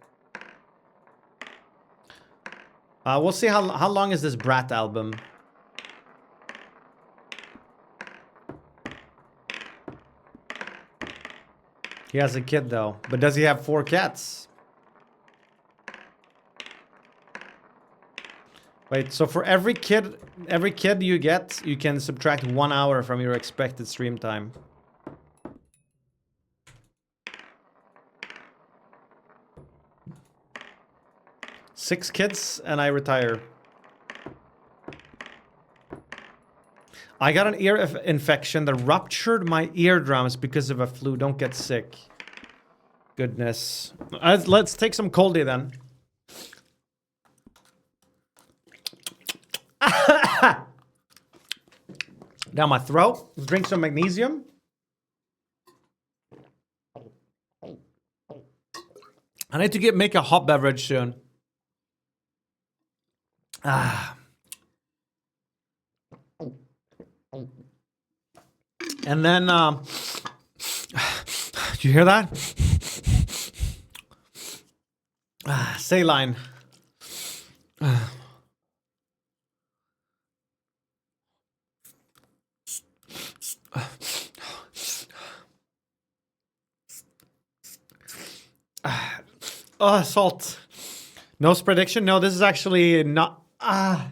We'll see how long is this Brat album. He has a kid though, but does he have 4 cats? Wait, so for every kid you get, you can subtract 1 hour from your expected stream time. Six kids and I retire. I got an ear infection that ruptured my eardrums because of a flu. Don't get sick. Goodness. Let's take some coldie then. Down my throat. Drink some magnesium. I need to make a hot beverage soon. And then, do you hear that? Saline. Oh, salt. Nose prediction? No, this is actually not... Oh,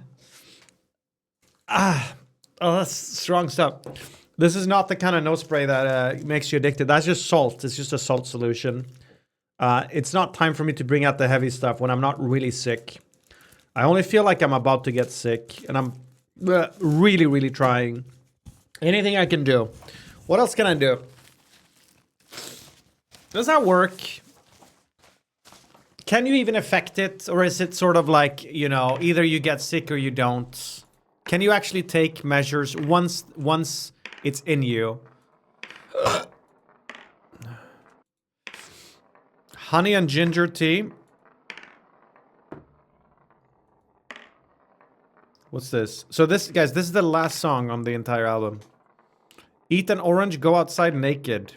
that's strong stuff. This is not the kind of nose spray that makes you addicted. That's just salt. It's just a salt solution. It's not time for me to bring out the heavy stuff when I'm not really sick. I only feel like I'm about to get sick. And I'm really, really trying. Anything I can do. What else can I do? Does that work? Can you even affect it? Or is it sort of like, you know, either you get sick or you don't? Can you actually take measures once it's in you? Honey and ginger tea. What's this? So this, guys, this is the last song on the entire album. Eat an orange, go outside naked.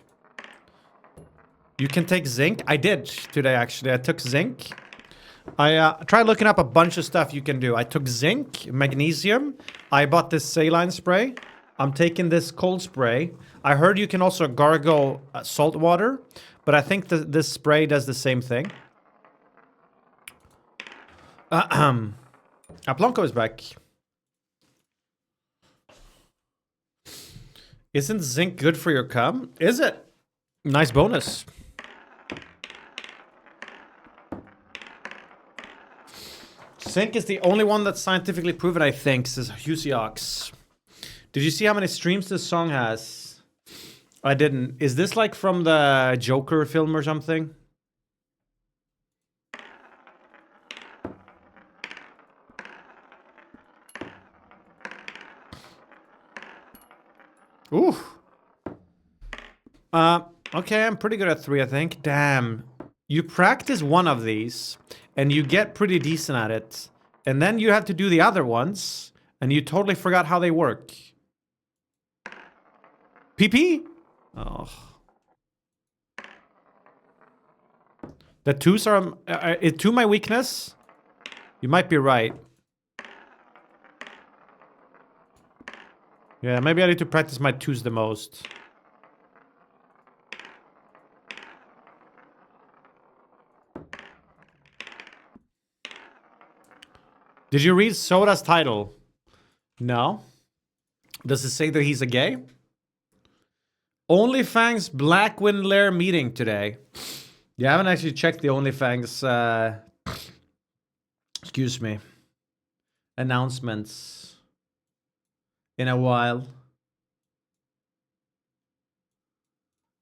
You can take zinc. I did today, actually. I took zinc. I tried looking up a bunch of stuff you can do. I took zinc, magnesium. I bought this saline spray. I'm taking this cold spray. I heard you can also gargle salt water, but I think this spray does the same thing. Aplonko is back. Isn't zinc good for your cum? Is it? Nice bonus. Zinc is the only one that's scientifically proven, I think, says Husiox. Did you see how many streams this song has? I didn't. Is this like from the Joker film or something? Ooh. Okay, I'm pretty good at 3, I think. Damn. You practice one of these, and you get pretty decent at it. And then you have to do the other ones, and you totally forgot how they work. PP? Oh. The twos are is two my weakness? You might be right. Yeah, maybe I need to practice my twos the most. Did you read Soda's title? No. Does it say that he's a gay? OnlyFans Blackwind Lair meeting today. Yeah, I haven't actually checked the OnlyFans, excuse me, announcements in a while.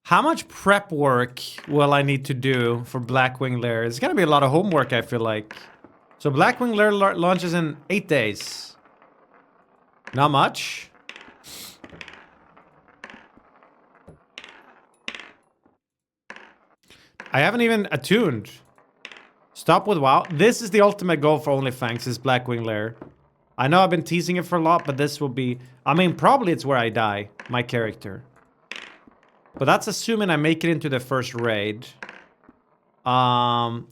How much prep work will I need to do for Blackwing Lair? It's gonna be a lot of homework, I feel like. So Blackwing Lair launches in 8 days. Not much. I haven't even attuned. Stop with WoW. This is the ultimate goal for OnlyFans, is Blackwing Lair. I know I've been teasing it for a lot, but this will be... I mean, probably it's where I die, my character. But that's assuming I make it into the first raid. I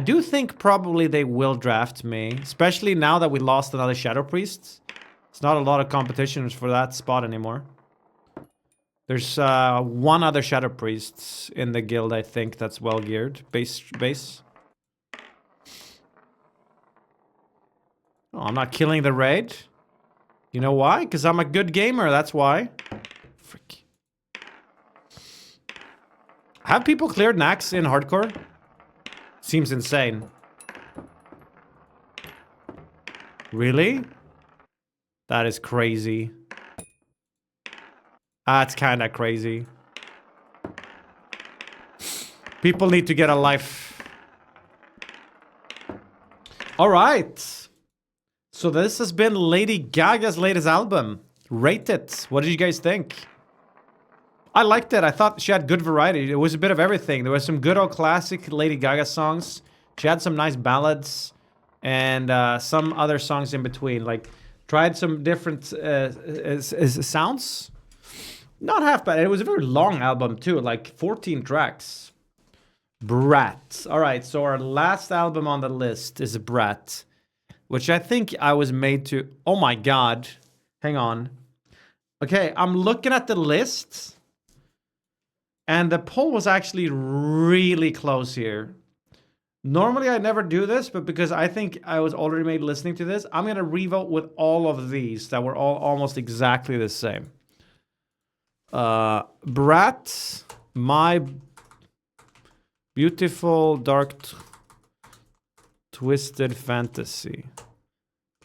do think probably they will draft me, especially now that we lost another Shadow Priest. It's not a lot of competition for that spot anymore. There's one other Shadow Priest in the guild, I think, that's well geared. Base. Oh, I'm not killing the raid. You know why? Because I'm a good gamer, that's why. Frick. Have people cleared Nax in hardcore? Seems insane. Really? That is crazy. That's kind of crazy. People need to get a life. All right. So this has been Lady Gaga's latest album. Rate it. What did you guys think? I liked it. I thought she had good variety. It was a bit of everything. There was some good old classic Lady Gaga songs. She had some nice ballads. And some other songs in between. Like, tried some different sounds. Not half bad. It was a very long album too. Like 14 tracks. Brat. Alright, so our last album on the list is Brat. Which I think I was made to... Oh my god. Hang on. Okay, I'm looking at the list. And the poll was actually really close here. Normally I never do this, but because I think I was already made listening to this, I'm going to revote with all of these that were all almost exactly the same. Brat, My Beautiful Dark Twisted Fantasy,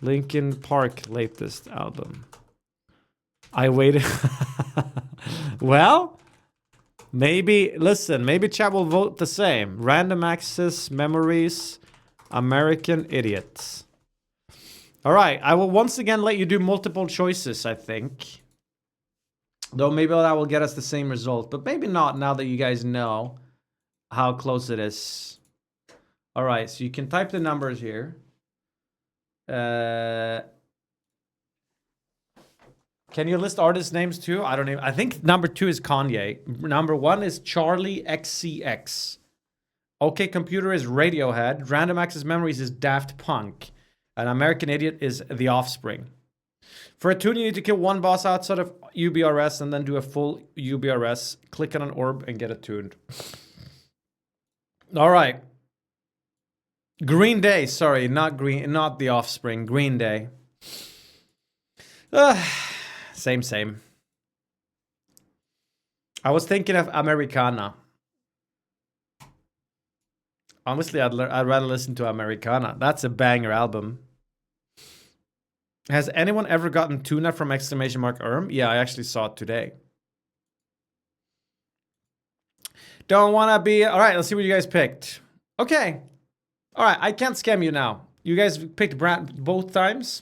Linkin Park latest album. I waited. Well, maybe, listen, maybe chat will vote the same. Random Access Memories, American Idiots. All right, I will once again let you do multiple choices, I think. Though maybe that will get us the same result, but maybe not now that you guys know how close it is. All right, so you can type the numbers here. Can you list artist names too? I don't even. I think number 2 is Kanye. Number 1 is Charlie XCX. OK Computer is Radiohead. Random Access Memories is Daft Punk. And American Idiot is The Offspring. For a tune, you need to kill one boss outside of UBRS and then do a full UBRS. Click on an orb and get it tuned. All right. Green Day. Sorry, not The Offspring. Green Day. Same. I was thinking of Americana. Honestly, I'd rather listen to Americana. That's a banger album. Has anyone ever gotten tuna from ! Yeah, I actually saw it today. Don't wanna be... All right, let's see what you guys picked. Okay. All right, I can't scam you now. You guys picked Brad both times.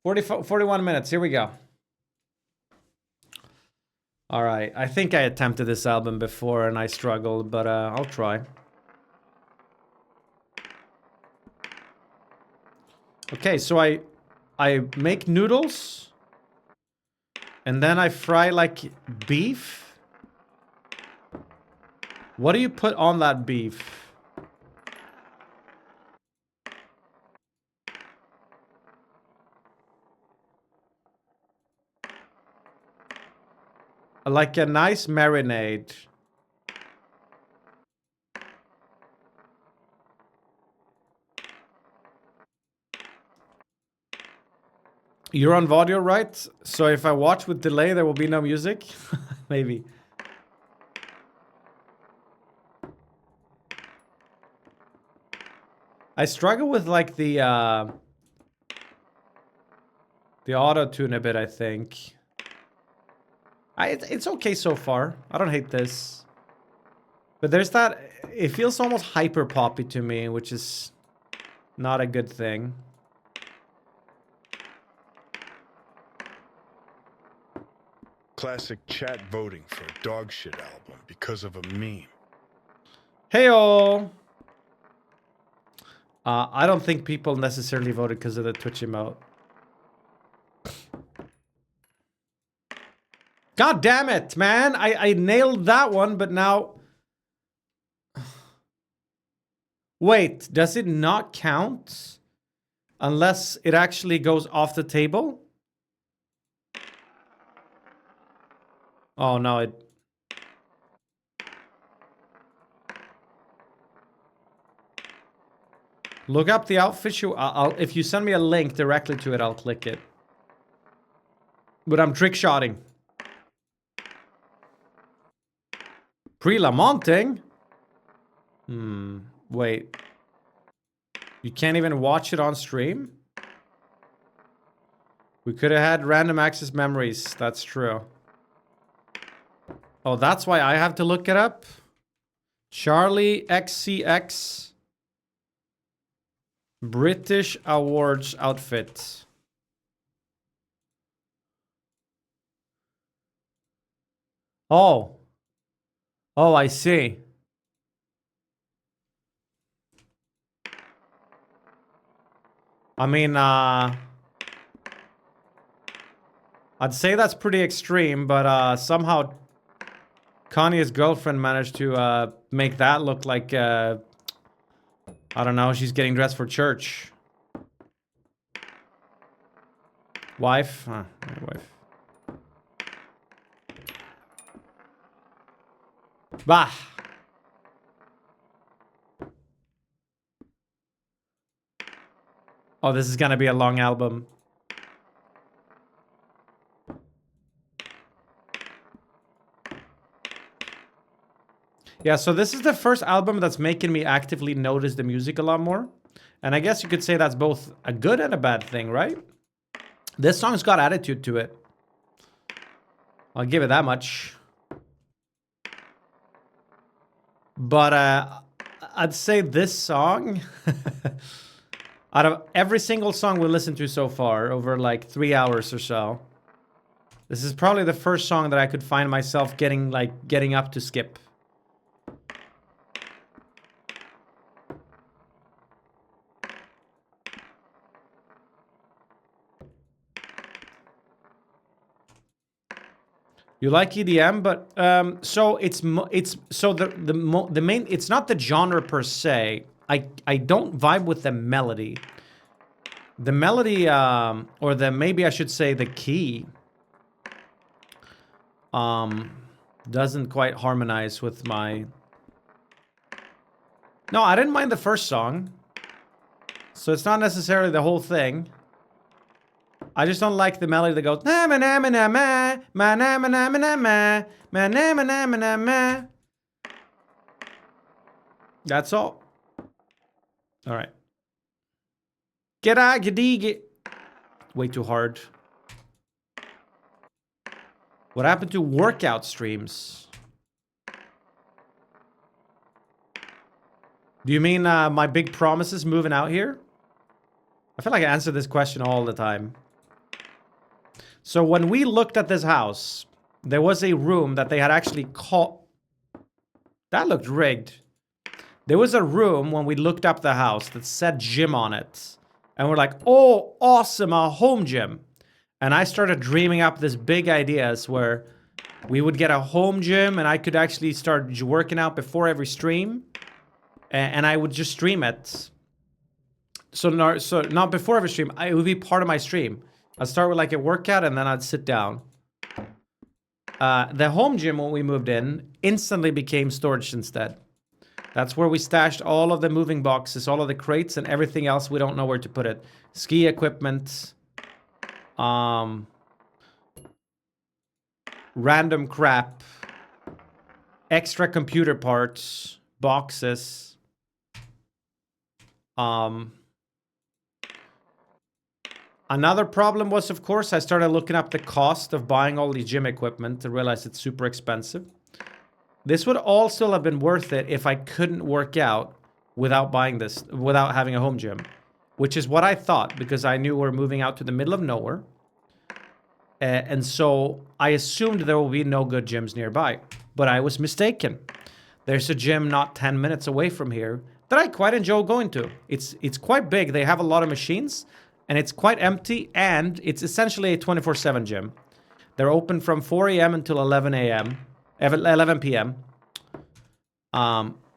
41 minutes, here we go. All right, I think I attempted this album before and I struggled, but I'll try. Okay, so I make noodles and then I fry like beef What do you put on that beef? Like a nice marinade. You're on audio, right? So if I watch with delay, there will be no music? Maybe. I struggle with like the auto-tune a bit, I think. It's okay so far. I don't hate this. But there's that... It feels almost hyper-poppy to me, which is not a good thing. Classic chat voting for a dog shit album because of a meme. Heyo! I don't think people necessarily voted because of the Twitch emote. God damn it, man! I nailed that one, but now... Wait, does it not count? Unless it actually goes off the table? Oh, no, it... Look up the outfit you... if you send me a link directly to it, I'll click it. But I'm trick-shotting. Pre-lamenting? Wait. You can't even watch it on stream? We could have had random access memories. That's true. Oh, that's why I have to look it up? Charlie XCX. British Awards outfit. Oh. Oh, I see. I mean, I'd say that's pretty extreme, but somehow Kanye's girlfriend managed to make that look like, I don't know, she's getting dressed for church. Wife? My wife. Bah! Oh, this is gonna be a long album. Yeah, so this is the first album that's making me actively notice the music a lot more. And I guess you could say that's both a good and a bad thing, right? This song's got attitude to it. I'll give it that much. But I'd say this song... out of every single song we listened to so far, over like 3 hours or so, this is probably the first song that I could find myself getting up to skip. You like EDM, but so it's so the main, it's not the genre per se. I don't vibe with the melody. The melody, or maybe I should say the key, doesn't quite harmonize with my... No, I didn't mind the first song. So it's not necessarily the whole thing. I just don't like the melody that goes... Na ma na ma na ma, ma na ma na ma na ma, ma na ma na ma na ma. That's all. All right. Get out, get it. Way too hard. What happened to workout streams? Do you mean my big promises moving out here? I feel like I answer this question all the time. So when we looked at this house, there was a room that they had actually called... That looked rigged. There was a room when we looked up the house that said gym on it. And we're like, oh, awesome, a home gym. And I started dreaming up this big ideas where we would get a home gym and I could actually start working out before every stream. And I would just stream it. So not before every stream, it would be part of my stream. I'd start with like a workout and then I'd sit down. The home gym, when we moved in, instantly became storage instead. That's where we stashed all of the moving boxes, all of the crates, and everything else we don't know where to put it. Ski equipment, random crap, extra computer parts, boxes. Another problem was, of course, I started looking up the cost of buying all the gym equipment to realize it's super expensive. This would also have been worth it if I couldn't work out without buying this, without having a home gym, which is what I thought, because I knew we're moving out to the middle of nowhere. And so I assumed there will be no good gyms nearby, but I was mistaken. There's a gym not 10 minutes away from here that I quite enjoy going to. It's quite big. They have a lot of machines, and it's quite empty, and it's essentially a 24/7 gym. They're open from 4 a.m. until 11 p.m.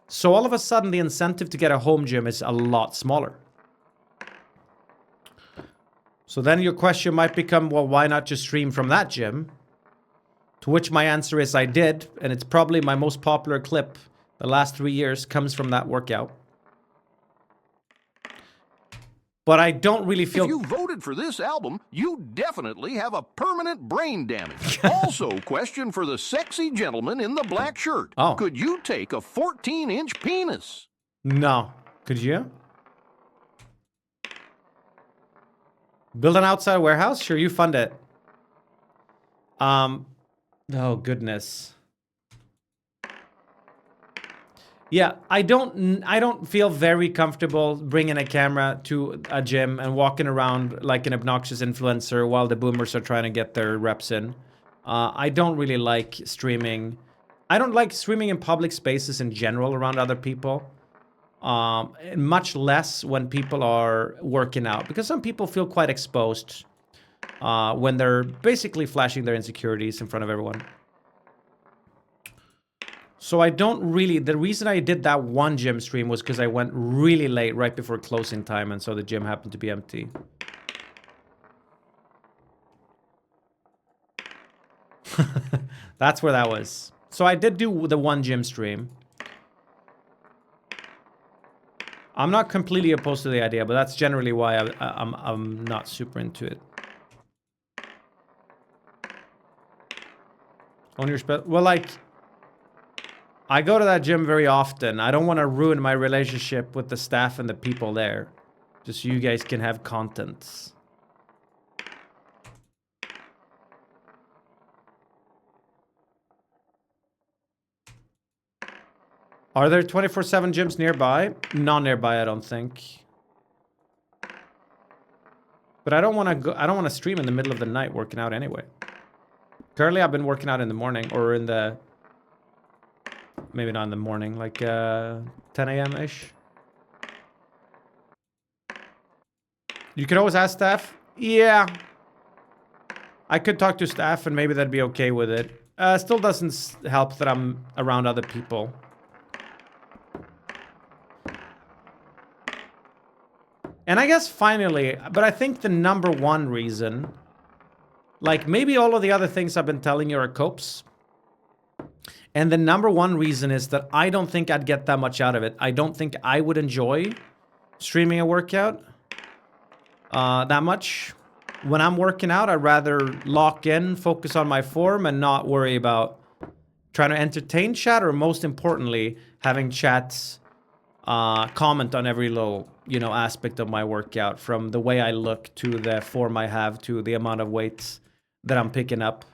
So all of a sudden, the incentive to get a home gym is a lot smaller. So then your question might become, well, why not just stream from that gym? To which my answer is I did, and it's probably my most popular clip the last 3 years comes from that workout. But I don't really feel... If you voted for this album, you definitely have a permanent brain damage. Also, question for the sexy gentleman in the black shirt. Oh. Could you take a 14-inch penis? No. Could you? Build an outside warehouse? Sure, you fund it. Oh, goodness. Yeah, I don't feel very comfortable bringing a camera to a gym and walking around like an obnoxious influencer while the boomers are trying to get their reps in. I don't really like streaming. I don't like streaming in public spaces in general around other people. Much less when people are working out, because some people feel quite exposed when they're basically flashing their insecurities in front of everyone. So I don't really... The reason I did that one gym stream was because I went really late, right before closing time, and so the gym happened to be empty. That's where that was. So I did do the one gym stream. I'm not completely opposed to the idea, but that's generally why I'm not super into it. On your well, like... I go to that gym very often. I don't want to ruin my relationship with the staff and the people there. Just so you guys can have content. Are there 24/7 gyms nearby? Not nearby, I don't think. But I don't want to go. I don't want to stream in the middle of the night working out anyway. Currently, I've been working out in the morning or in the... Maybe not in the morning, like 10 a.m.-ish. You could always ask staff. Yeah. I could talk to staff and maybe they'd be okay with it. Still doesn't help that I'm around other people. And I guess finally, but I think the number one reason, like maybe all of the other things I've been telling you are copes. And the number one reason is that I don't think I'd get that much out of it. I don't think I would enjoy streaming a workout that much. When I'm working out, I'd rather lock in, focus on my form, and not worry about trying to entertain chat, or most importantly, having chats comment on every little, aspect of my workout, from the way I look to the form I have to the amount of weights that I'm picking up.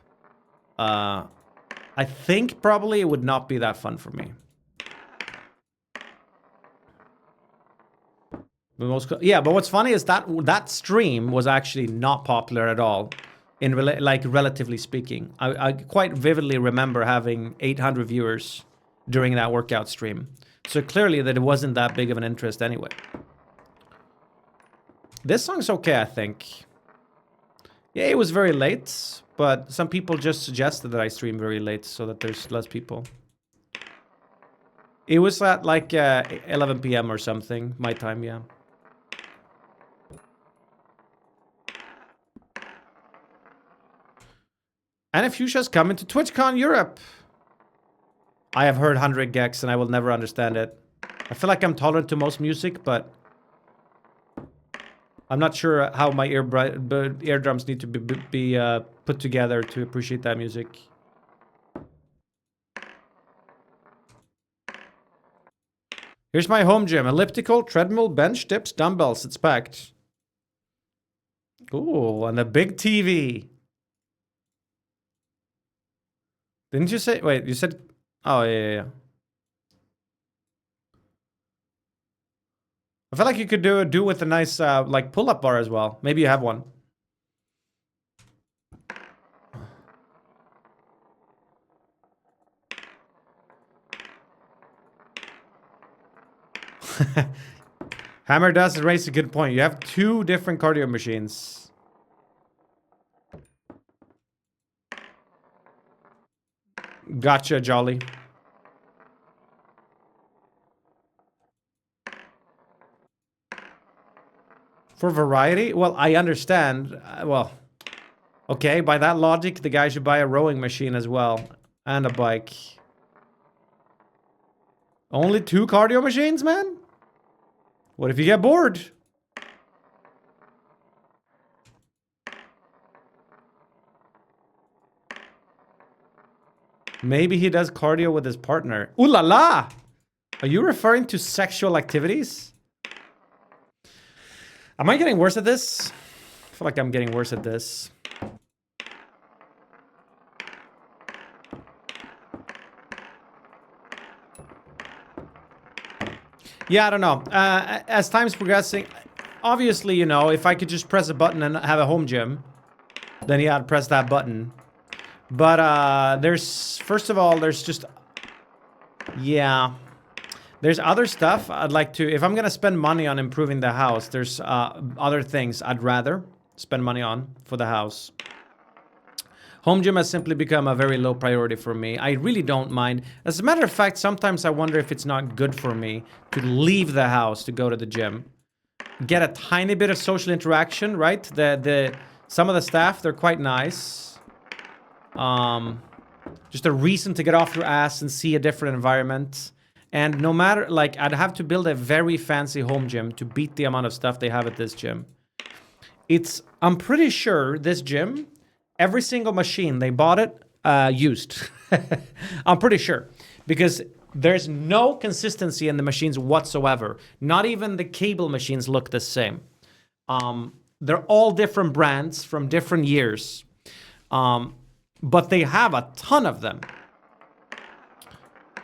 I think probably it would not be that fun for me. But what's funny is that stream was actually not popular at all, relatively speaking. I quite vividly remember having 800 viewers during that workout stream. So clearly that it wasn't that big of an interest anyway. This song's okay, I think. Yeah, it was very late, but some people just suggested that I stream very late so that there's less people. It was at like 11 p.m. or something, my time, yeah. And Fuchsia's coming to TwitchCon Europe. I have heard 100 gex and I will never understand it. I feel like I'm tolerant to most music, but I'm not sure how my eardrums need to be put together to appreciate that music. Here's my home gym. Elliptical, treadmill, bench, dips, dumbbells. It's packed. Ooh, and a big TV. Didn't you say... Wait, you said... Oh, yeah. I feel like you could do with a nice, like, pull-up bar as well. Maybe you have one. Hammer does raise a good point. You have 2 different cardio machines. Gotcha, Jolly. For variety? Well, I understand. Well, okay, by that logic, the guy should buy a rowing machine as well. And a bike. Only 2 cardio machines, man? What if you get bored? Maybe he does cardio with his partner. Ooh la la! Are you referring to sexual activities? Am I getting worse at this? I feel like I'm getting worse at this. Yeah, I don't know. As time's progressing, obviously, you know, if I could just press a button and have a home gym, then yeah, I'd press that button. But there's, first of all, there's just, yeah. There's other stuff I'd like to, if I'm going to spend money on improving the house, there's other things I'd rather spend money on for the house. Home gym has simply become a very low priority for me. I really don't mind. As a matter of fact, sometimes I wonder if it's not good for me to leave the house to go to the gym. Get a tiny bit of social interaction, right? Some of the staff, they're quite nice. Just a reason to get off your ass and see a different environment. And no matter, like, I'd have to build a very fancy home gym to beat the amount of stuff they have at this gym. I'm pretty sure this gym, every single machine, they bought it used. I'm pretty sure. Because there's no consistency in the machines whatsoever. Not even the cable machines look the same. They're all different brands from different years. But they have a ton of them.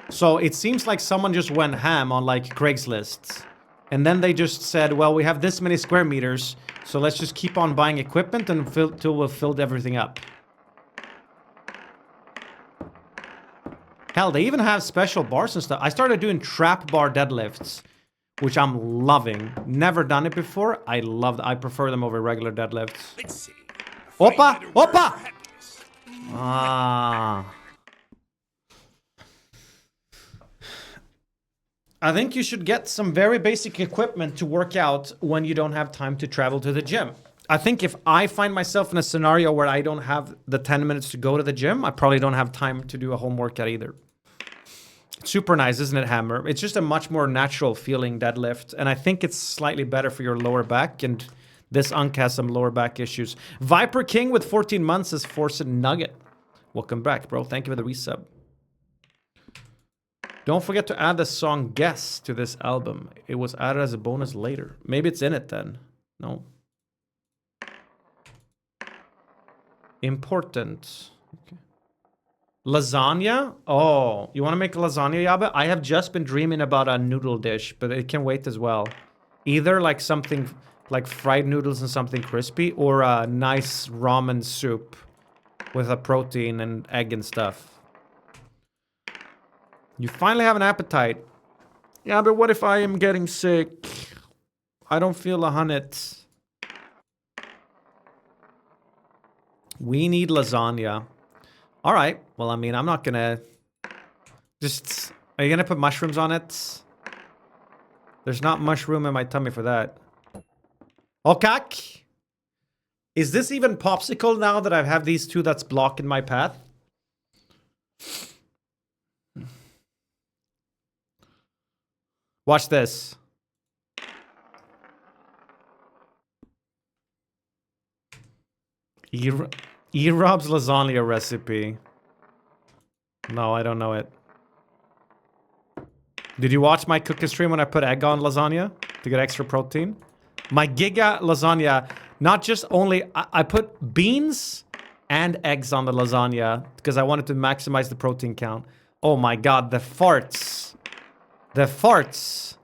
So it seems like someone just went ham on like Craigslist. And then they just said, well, we have this many square meters, so let's just keep on buying equipment until we've filled everything up. Hell, they even have special bars and stuff. I started doing trap bar deadlifts, which I'm loving. Never done it before. I prefer them over regular deadlifts. Let's see. Opa! Opa! Ah. I think you should get some very basic equipment to work out when you don't have time to travel to the gym. I think if I find myself in a scenario where I don't have the 10 minutes to go to the gym, I probably don't have time to do a home workout either. It's super nice, isn't it, Hammer? It's just a much more natural feeling deadlift, and I think it's slightly better for your lower back, and this Unk has some lower back issues. Viper King with 14 months is Forced Nugget. Welcome back, bro. Thank you for the resub. Don't forget to add the song Guess to this album. It was added as a bonus later. Maybe it's in it then. No. Important. Okay. Lasagna? Oh, you want to make lasagna, Yabe? I have just been dreaming about a noodle dish, but it can wait as well. Either like something like fried noodles and something crispy, or a nice ramen soup with a protein and egg and stuff. You finally have an appetite. Yeah, but what if I am getting sick? I don't feel 100. We need lasagna. All right. Well, I mean, I'm not gonna... Just... Are you gonna put mushrooms on it? There's not much room in my tummy for that. Okay. Is this even popsicle now that I have these two that's blocking my path? Watch this. E-Rob's lasagna recipe. No, I don't know it. Did you watch my cooking stream when I put egg on lasagna to get extra protein? My Giga lasagna, not just only... I put beans and eggs on the lasagna because I wanted to maximize the protein count. Oh my god, the farts. The farts.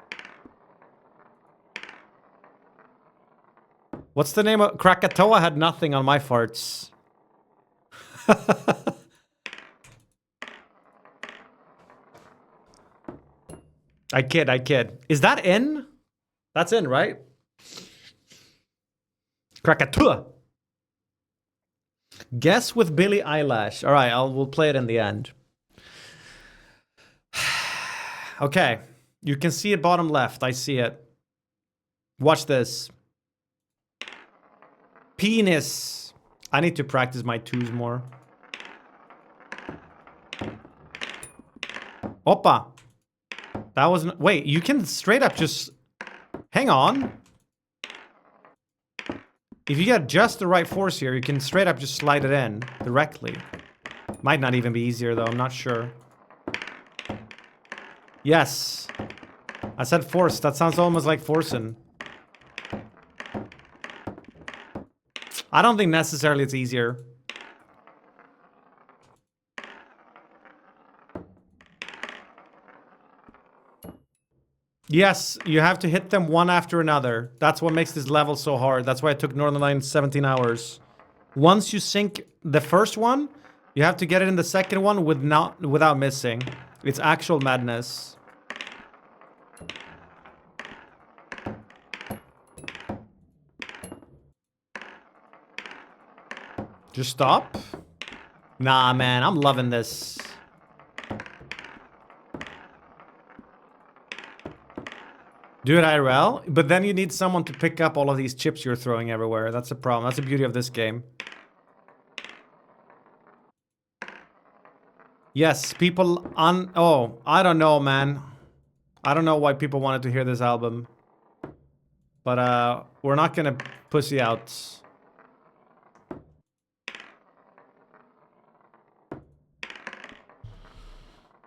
What's the name of... Krakatoa had nothing on my farts. I kid. Is that in? That's in, right? Krakatoa. Guess with Billie Eilish. All right, we'll play it in the end. Okay. You can see it bottom left. I see it. Watch this. Penis. I need to practice my twos more. Oppa. That wasn't... Wait, you can straight up just... Hang on. If you get just the right force here, you can straight up just slide it in directly. Might not even be easier though, I'm not sure. Yes. I said force. That sounds almost like forcing. I don't think necessarily it's easier. Yes, you have to hit them one after another. That's what makes this level so hard. That's why it took Northern Lion 17 hours. Once you sink the first one, you have to get it in the second one without missing. It's actual madness. Just stop? Nah, man, I'm loving this. Do it IRL, but then you need someone to pick up all of these chips you're throwing everywhere. That's the problem. That's the beauty of this game. Yes, people Oh, I don't know, man. I don't know why people wanted to hear this album. But, we're not gonna pussy out.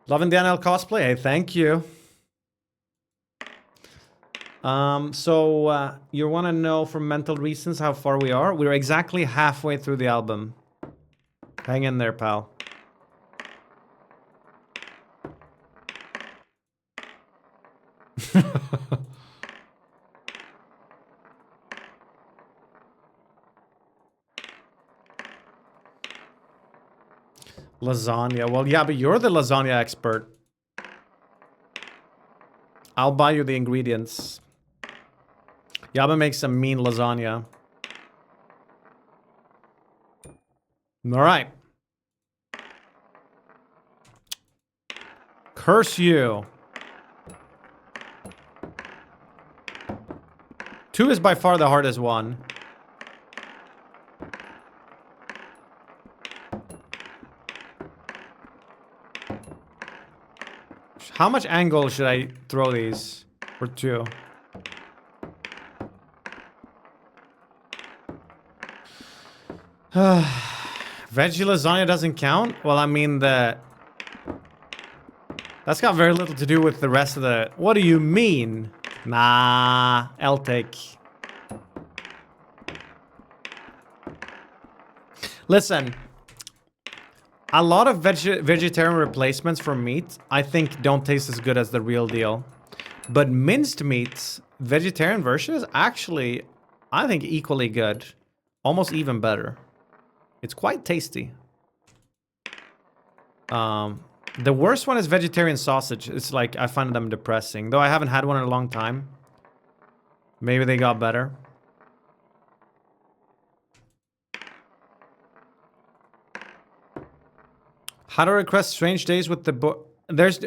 Loving the NL cosplay. Hey, thank you. So you want to know for mental reasons how far we are? We're exactly halfway through the album. Hang in there, pal. Lasagna. Well, yeah, but you're the lasagna expert. I'll buy you the ingredients. Yaba makes some mean lasagna. Alright. Curse you. 2 is by far the hardest one. How much angle should I throw these for 2? Veggie lasagna doesn't count? Well, I mean, that's got very little to do with the rest of the... What do you mean? Nah, I'll take. Listen. A lot of vegetarian replacements for meat, I think, don't taste as good as the real deal. But minced meats, vegetarian version is actually, I think, equally good. Almost even better. It's quite tasty. The worst one is vegetarian sausage. It's like, I find them depressing. Though I haven't had one in a long time. Maybe they got better. How to request Strange Days with the book.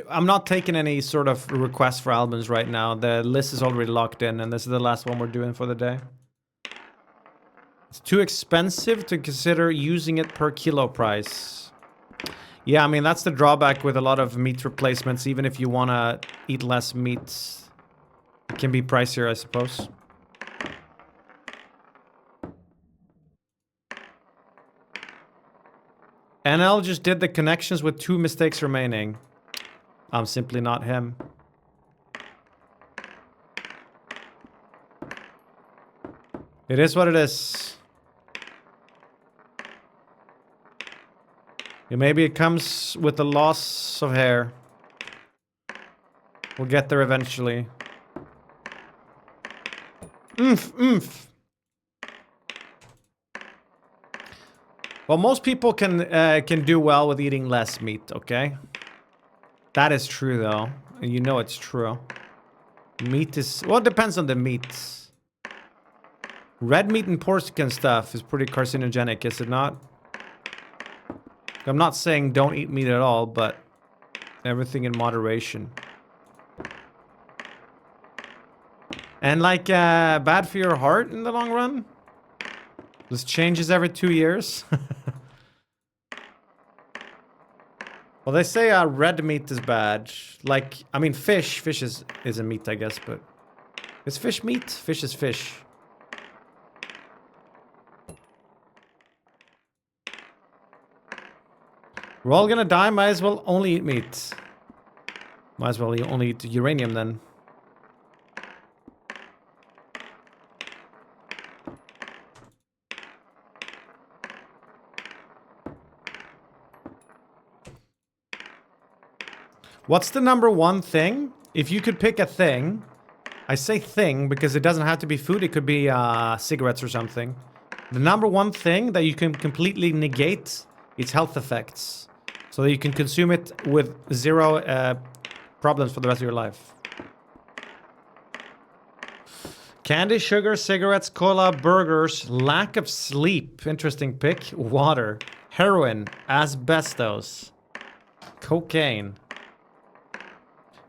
I'm not taking any sort of requests for albums right now. The list is already locked in, and this is the last one we're doing for the day. It's too expensive to consider using it per kilo price. Yeah, I mean, that's the drawback with a lot of meat replacements. Even if you want to eat less meat, it can be pricier, I suppose. NL just did the connections with 2 mistakes remaining. I'm simply not him. It is what it is. Yeah, maybe it comes with the loss of hair. We'll get there eventually. Oomph. Well, most people can do well with eating less meat, okay? That is true, though. You know it's true. Meat is... Well, it depends on the meat. Red meat and pork and stuff is pretty carcinogenic, is it not? I'm not saying don't eat meat at all, but everything in moderation. And like, bad for your heart in the long run? This changes every 2 years. Well, they say red meat is bad. Like, I mean, fish is a meat, I guess, but... Is fish meat? Fish is fish. We're all gonna die, might as well only eat meat. Might as well only eat uranium then. What's the #1 thing? If you could pick a thing, I say thing because it doesn't have to be food, it could be cigarettes or something. The #1 thing that you can completely negate its health effects. So that you can consume it with 0 problems for the rest of your life. Candy, sugar, cigarettes, cola, burgers, lack of sleep. Interesting pick. Water, heroin, asbestos, cocaine.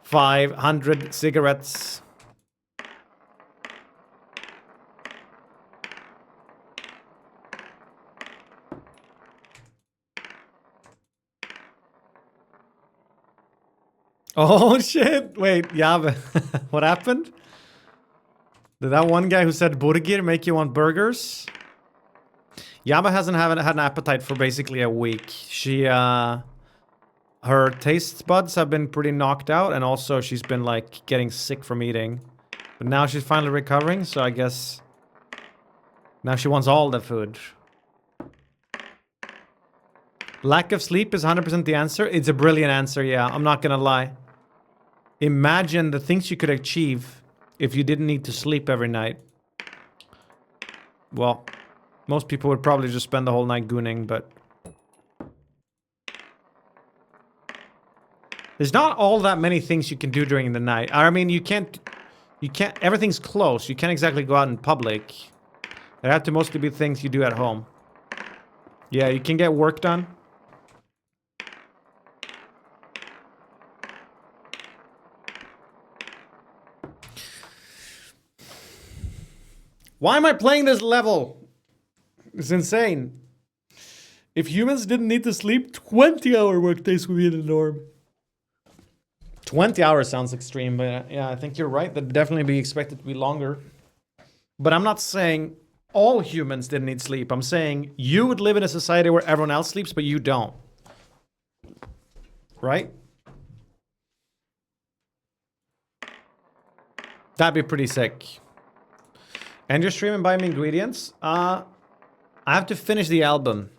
500 cigarettes. Oh shit! Wait, yeah, but what happened? Did that one guy who said burger make you want burgers? Yaba hasn't had an appetite for basically a week. She, her taste buds have been pretty knocked out, and also she's been like getting sick from eating. But now she's finally recovering, so I guess now she wants all the food. Lack of sleep is 100% the answer. It's a brilliant answer, yeah, I'm not gonna lie. Imagine the things you could achieve if you didn't need to sleep every night. Well, most people would probably just spend the whole night gooning, but... There's not all that many things you can do during the night. I mean, you can't, everything's close. You can't exactly go out in public. There have to mostly be things you do at home. Yeah, you can get work done. Why am I playing this level? It's insane. If humans didn't need to sleep, 20-hour workdays would be the norm. 20 hours sounds extreme, but yeah, I think you're right. That'd definitely be expected to be longer. But I'm not saying all humans didn't need sleep. I'm saying you would live in a society where everyone else sleeps, but you don't. Right? That'd be pretty sick. And you're streaming by me ingredients? I have to finish the album.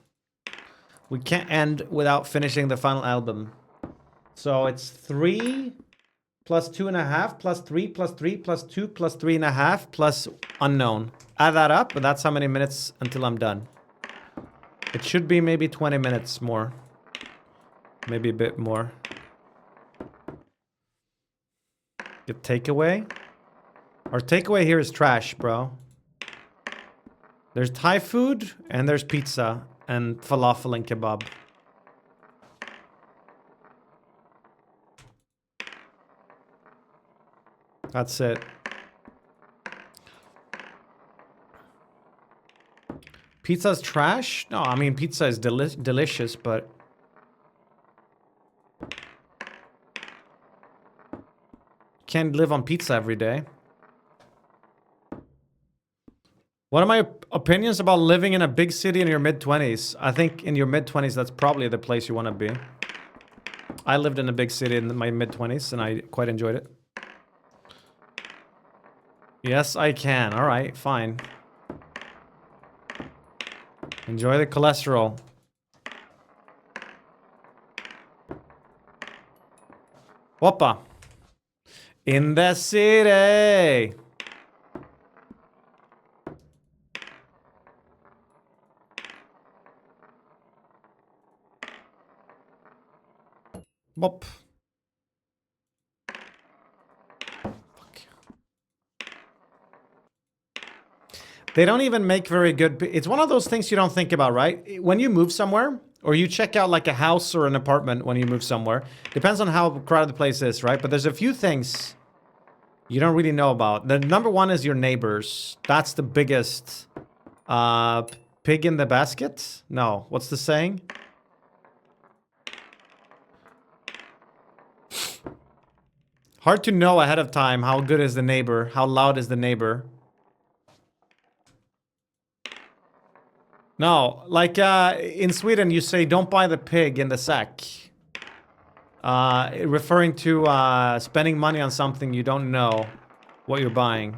We can't end without finishing the final album. So it's 3 plus 2.5 plus 3 plus 3 plus 2 plus 3.5 plus unknown. Add that up, and that's how many minutes until I'm done. It should be maybe 20 minutes more. Maybe a bit more. Get takeaway. Our takeaway here is trash, bro. There's Thai food, and there's pizza, and falafel and kebab. That's it. Pizza's trash? No, I mean, pizza is delicious, but... Can't live on pizza every day. What are my opinions about living in a big city in your mid-20s? I think in your mid-20s, that's probably the place you want to be. I lived in a big city in my mid-20s, and I quite enjoyed it. Yes, I can. All right, fine. Enjoy the cholesterol. Whoppa. In the city. Bop. They don't even make very good... It's one of those things you don't think about, right? When you move somewhere, or you check out like a house or an apartment when you move somewhere, depends on how crowded the place is, right? But there's a few things you don't really know about. The number one is your neighbors. That's the biggest... pig in the basket? No. What's the saying? Hard to know ahead of time how good is the neighbor, how loud is the neighbor. No, like in Sweden you say don't buy the pig in the sack. Referring to spending money on something you don't know what you're buying.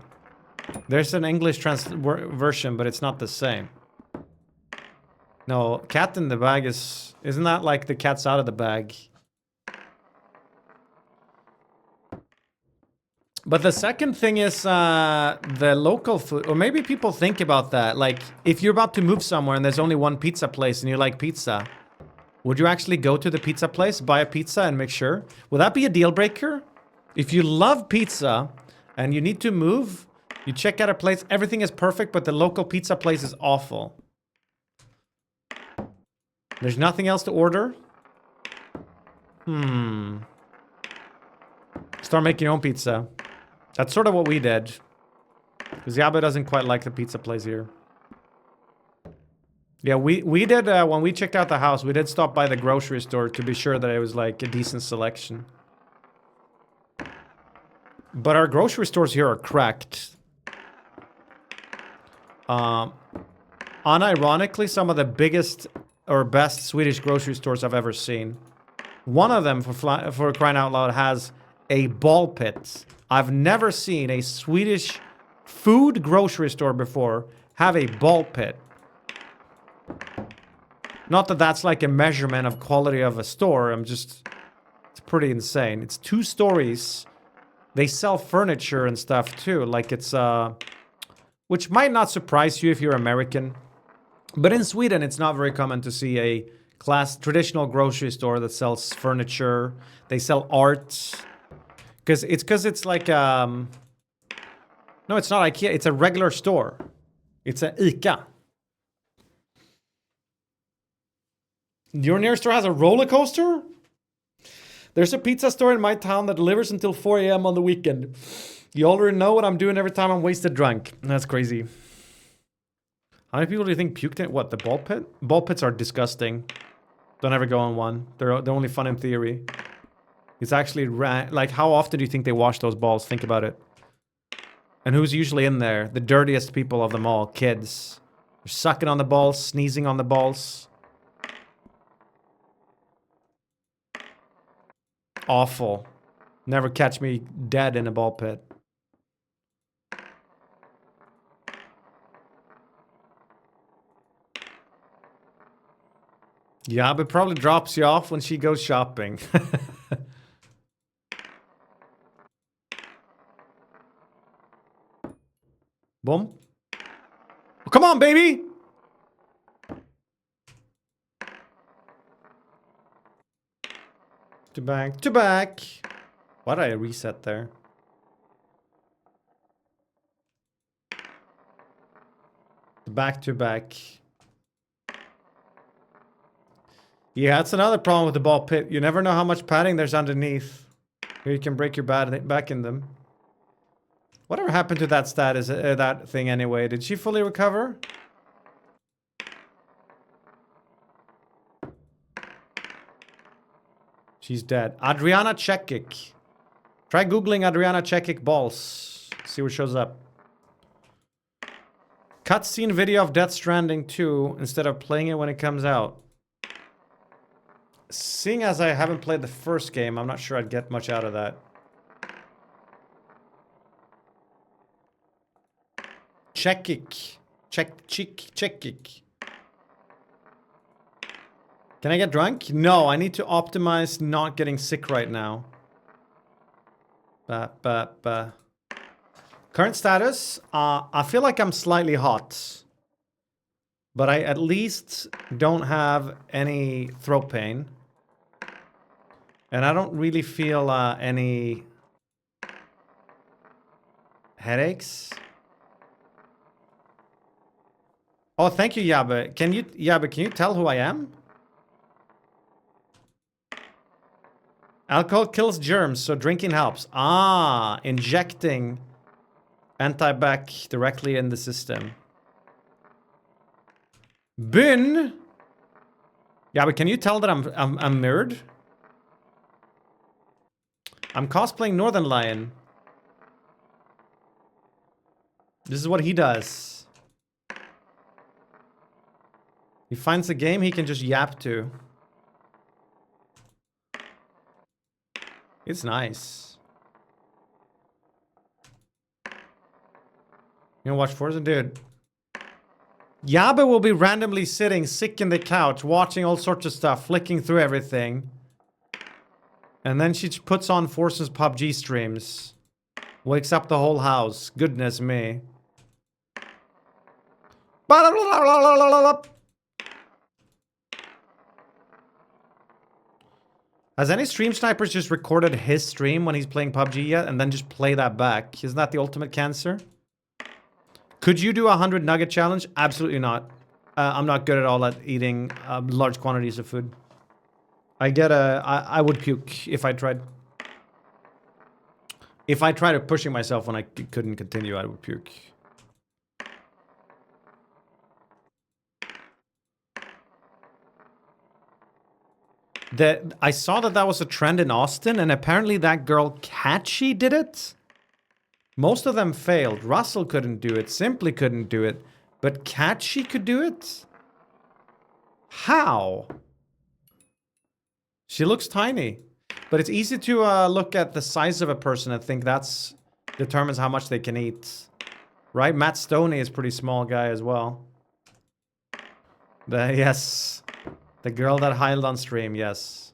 There's an English version, but it's not the same. No, cat in the bag is... Isn't that like the cat's out of the bag? But the second thing is the local food. Or maybe people think about that. Like, if you're about to move somewhere and there's only one pizza place and you like pizza, would you actually go to the pizza place, buy a pizza and make sure? Would that be a deal breaker? If you love pizza and you need to move, you check out a place, everything is perfect, but the local pizza place is awful. There's nothing else to order? Start making your own pizza. That's sort of what we did. Because Yabe doesn't quite like the pizza place here. Yeah, we did, when we checked out the house, we did stop by the grocery store to be sure that it was like a decent selection. But our grocery stores here are cracked. Unironically, some of the biggest or best Swedish grocery stores I've ever seen. One of them, for crying out loud, has a ball pit. I've never seen a Swedish food grocery store before have a ball pit. Not that that's like a measurement of quality of a store. It's pretty insane. It's 2 stories. They sell furniture and stuff too. Like it's, which might not surprise you if you're American. But in Sweden, it's not very common to see a traditional grocery store that sells furniture. They sell art. Because it's like, no, it's not IKEA. It's a regular store. It's an ICA. Your nearest store has a roller coaster? There's a pizza store in my town that delivers until 4 a.m. on the weekend. You already know what I'm doing every time I'm wasted drunk. That's crazy. How many people do you think puked in? What, the ball pit? Ball pits are disgusting. Don't ever go on one. They're only fun in theory. It's actually, like, how often do you think they wash those balls? Think about it. And who's usually in there? The dirtiest people of them all. Kids. They're sucking on the balls, sneezing on the balls. Awful. Never catch me dead in a ball pit. Yeah, but probably drops you off when she goes shopping. Boom. Oh, come on, baby! To back, to back. Why did I reset there? Back to back. Yeah, that's another problem with the ball pit. You never know how much padding there's underneath. Here you can break your back in them. Whatever happened to that status, that thing anyway? Did she fully recover? She's dead. Adriana Chekic. Try googling Adriana Chekic balls. See what shows up. Cutscene video of Death Stranding 2 instead of playing it when it comes out. Seeing as I haven't played the first game, I'm not sure I'd get much out of that. Chekic. Chekic. Can I get drunk? No, I need to optimize not getting sick right now. Current status, I feel like I'm slightly hot. But I at least don't have any throat pain. And I don't really feel any headaches. Oh, thank you, Yabe. Can you tell who I am? Alcohol kills germs, so drinking helps. Ah, injecting anti-bac directly in the system. Bin. Yeah, but can you tell that I'm mirrored? I'm cosplaying Northern Lion. This is what he does. He finds a game he can just yap to. It's nice. You gonna watch Forza? Dude. Yabe will be randomly sitting sick in the couch, watching all sorts of stuff, flicking through everything. And then she puts on Forza's PUBG streams. Wakes up the whole house. Goodness me. Has any stream snipers just recorded his stream when he's playing PUBG yet and then just play that back? Isn't that the ultimate cancer? Could you do a 100 nugget challenge? Absolutely not. I'm not good at all at eating large quantities of food. I would puke if I tried. If I tried pushing myself when I couldn't continue, I would puke. I saw that was a trend in Austin, and apparently that girl Catchy did it. Most of them failed. Russell couldn't do it. Simply couldn't do it. But Catchy could do it? How? She looks tiny. But it's easy to look at the size of a person and think that's determines how much they can eat. Right? Matt Stoney is a pretty small guy as well. Yes. The girl that hided on stream, yes.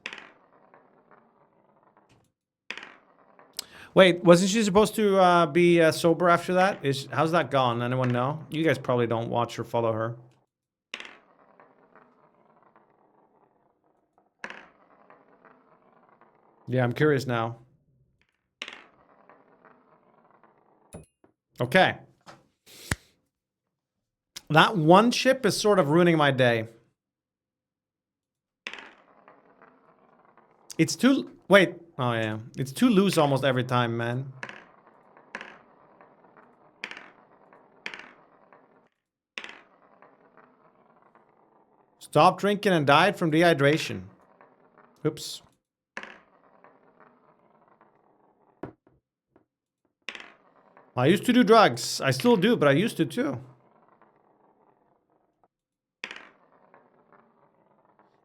Wait, wasn't she supposed to be sober after that? How's that gone? Anyone know? You guys probably don't watch or follow her. Yeah, I'm curious now. Okay. That one chip is sort of ruining my day. It's too... Wait. Oh, yeah. It's too loose almost every time, man. Stopped drinking and died from dehydration. Oops. I used to do drugs. I still do, but I used to too.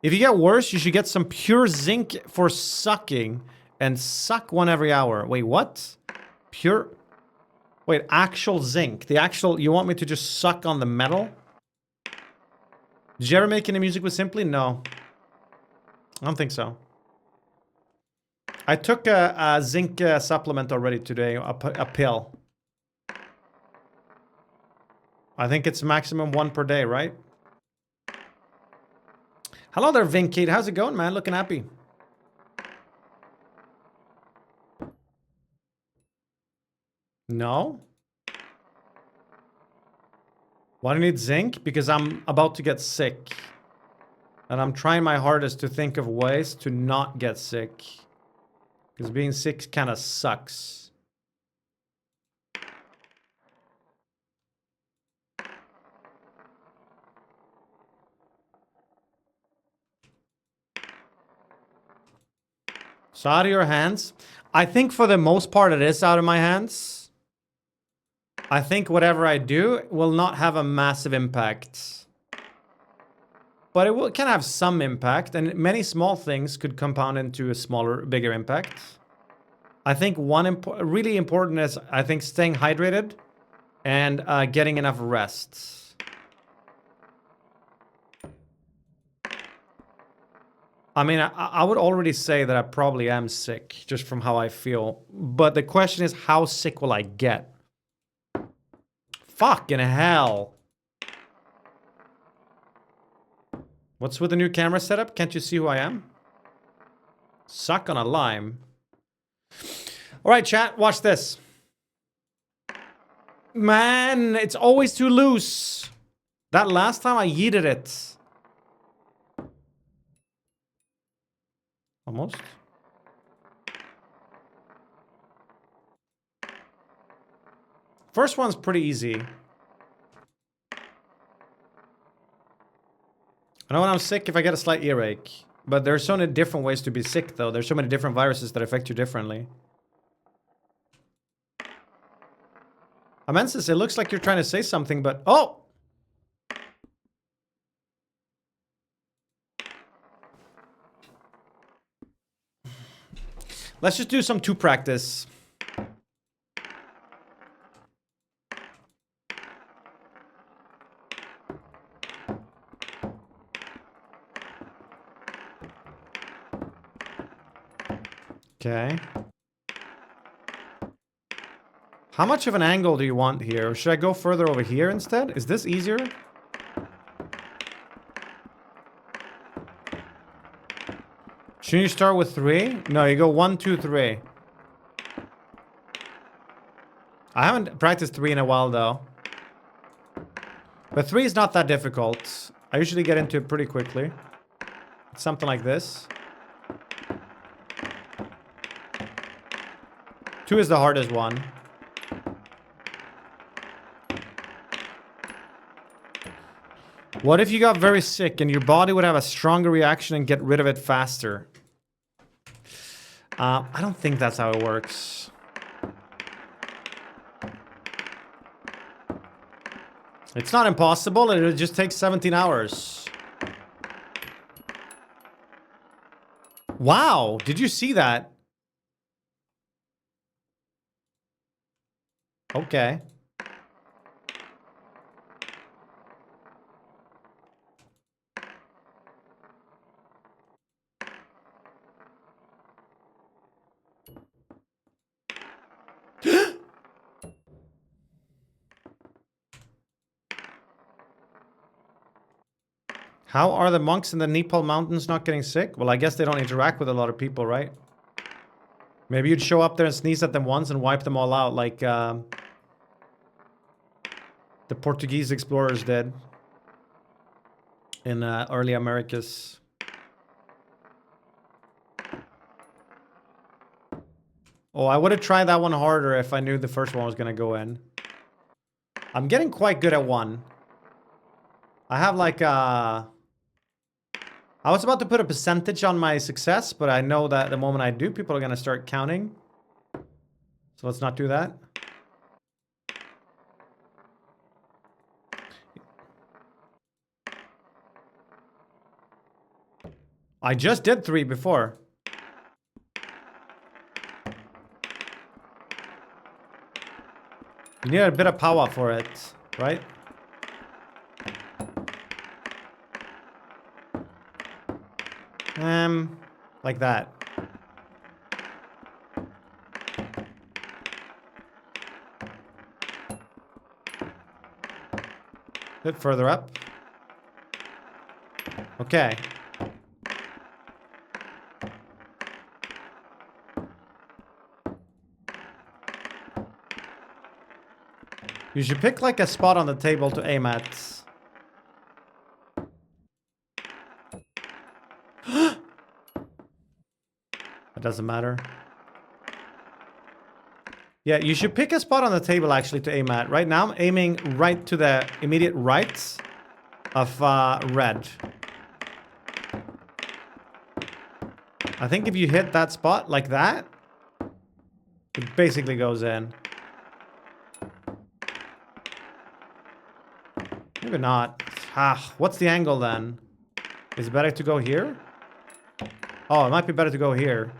If you get worse, you should get some pure zinc for sucking and suck one every hour. Wait, what? Pure... Wait, actual zinc. The actual... You want me to just suck on the metal? Did you ever make any music with Simply? No. I don't think so. I took a zinc supplement already today. A pill. I think it's maximum 1 per day, right? Hello there, Vinkate. How's it going, man? Looking happy. No? Why do you need zinc? Because I'm about to get sick. And I'm trying my hardest to think of ways to not get sick. Because being sick kind of sucks. So out of your hands. I think for the most part it is out of my hands. I think whatever I do will not have a massive impact. But it can have some impact, and many small things could compound into a smaller, bigger impact. I think one really important is, I think, staying hydrated and getting enough rest. I mean, I would already say that I probably am sick, just from how I feel. But the question is, how sick will I get? Fucking hell. What's with the new camera setup? Can't you see who I am? Suck on a lime. Alright, chat, watch this. Man, it's always too loose. That last time I yeeted it. Almost. First one's pretty easy. I know when I'm sick if I get a slight earache. But there's so many different ways to be sick, though. There's so many different viruses that affect you differently. Amensis, it looks like you're trying to say something, but... Oh! Let's just do some 2 practice. Okay. How much of an angle do you want here? Or should I go further over here instead? Is this easier? Shouldn't you start with 3? No, you go 1, 2, 3. I haven't practiced 3 in a while though. But 3 is not that difficult. I usually get into it pretty quickly. It's something like this. 2 is the hardest one. What if you got very sick and your body would have a stronger reaction and get rid of it faster? I don't think that's how it works. It's not impossible, it'll just take 17 hours. Wow, did you see that? Okay. How are the monks in the Nepal mountains not getting sick? Well, I guess they don't interact with a lot of people, right? Maybe you'd show up there and sneeze at them once and wipe them all out like the Portuguese explorers did in early Americas. Oh, I would have tried that one harder if I knew the first one was going to go in. I'm getting quite good at 1. I have like I was about to put a percentage on my success, but I know that the moment I do, people are going to start counting. So let's not do that. I just did 3 before. You need a bit of power for it, right? Like that. Bit further up. Okay. You should pick like a spot on the table to aim at. It doesn't matter. Yeah, you should pick a spot on the table actually to aim at. Right now I'm aiming right to the immediate right of red. I think if you hit that spot like that, it basically goes in. Maybe not. Ah, what's the angle then? Is it better to go here? Oh, it might be better to go here.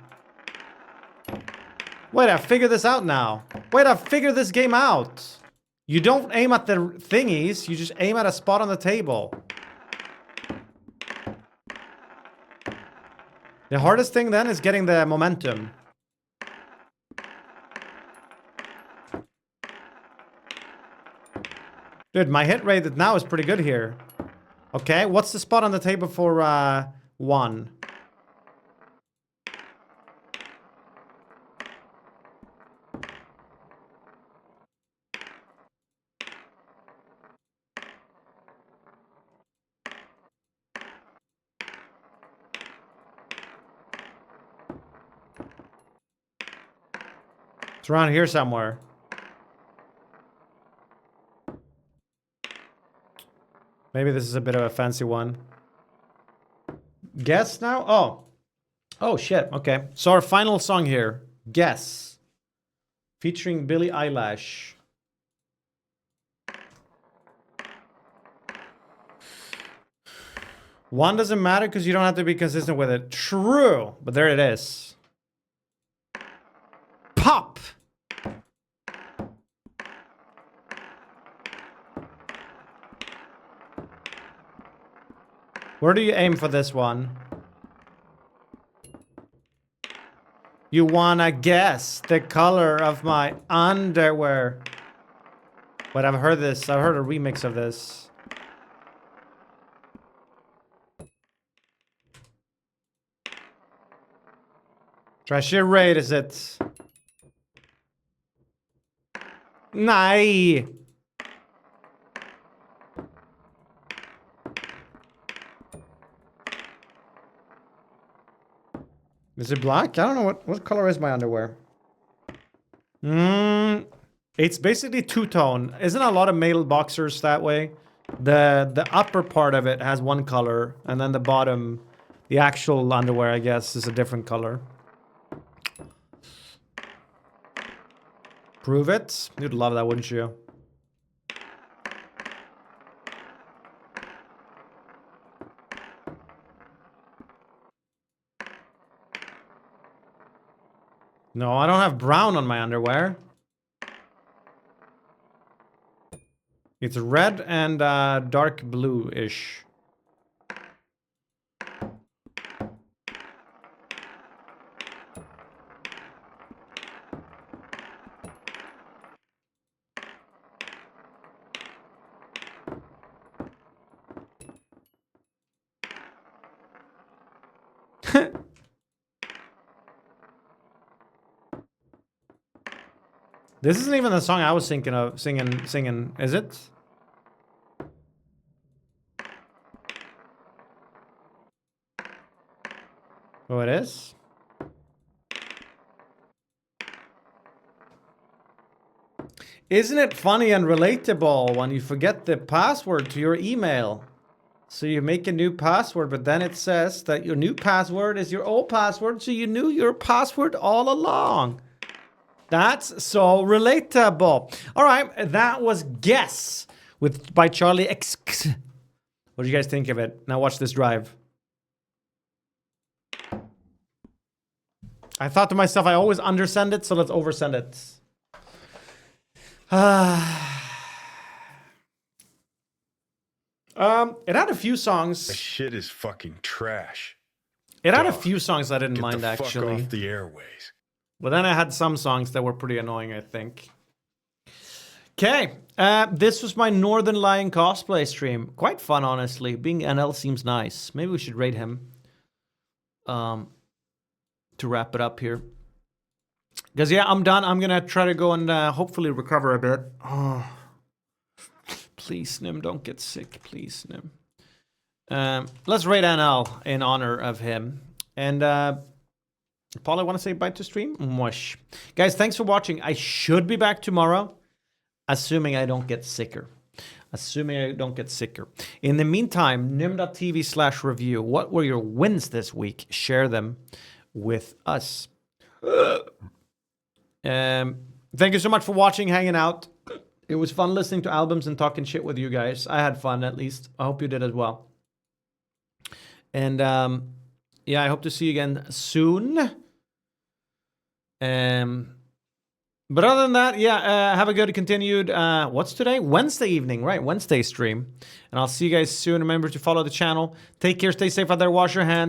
Wait, I figured this out now. Wait, I figured this game out. You don't aim at the thingies, you just aim at a spot on the table. The hardest thing then is getting the momentum. Dude, my hit rate now is pretty good here. Okay, what's the spot on the table for 1? It's around here somewhere. Maybe this is a bit of a fancy one. Guess now? Oh. Oh, shit. Okay. So our final song here. Guess. Featuring Billie Eilish. One doesn't matter because you don't have to be consistent with it. True. But there it is. Pop. Where do you aim for this one? You wanna guess the color of my underwear? But I've heard this. I've heard a remix of this. Treasure rate is it? Nej. Is it black? I don't know what color is my underwear. It's basically two-tone. Isn't a lot of male boxers that way? The upper part of it has one color, and then the bottom, the actual underwear, I guess, is a different color. Prove it? You'd love that, wouldn't you? No, I don't have brown on my underwear. It's red and dark blue-ish. This isn't even the song I was thinking of singing, is it? Oh, it is? Isn't it funny and relatable when you forget the password to your email? So you make a new password, but then it says that your new password is your old password, so you knew your password all along. That's so relatable. All right, that was Guess by Charlie X. What do you guys think of it? Now watch this drive. I thought to myself, I always undersend it, so let's oversend it. It had a few songs. That shit is fucking trash. It had a few songs I didn't mind, Get the actually. fuck off the airways. But then I had some songs that were pretty annoying, I think. Okay, this was my Northern Lion cosplay stream. Quite fun, honestly. Being NL seems nice. Maybe we should rate him. To wrap it up here. Because, yeah, I'm done. I'm going to try to go and hopefully recover a bit. Oh. Please, Nymn, don't get sick. Please, Nymn. Let's rate NL in honor of him. And, Paul, I want to say bye to stream. Mush. Guys, thanks for watching. I should be back tomorrow, assuming I don't get sicker. In the meantime, Nymn.tv/review. What were your wins this week? Share them with us. Thank you so much for watching, hanging out. It was fun listening to albums and talking shit with you guys. I had fun, at least. I hope you did as well. And yeah, I hope to see you again soon. But other than that, yeah, have a good continued, what's today? Wednesday evening, right? Wednesday stream. And I'll see you guys soon. Remember to follow the channel. Take care, stay safe out there, wash your hands.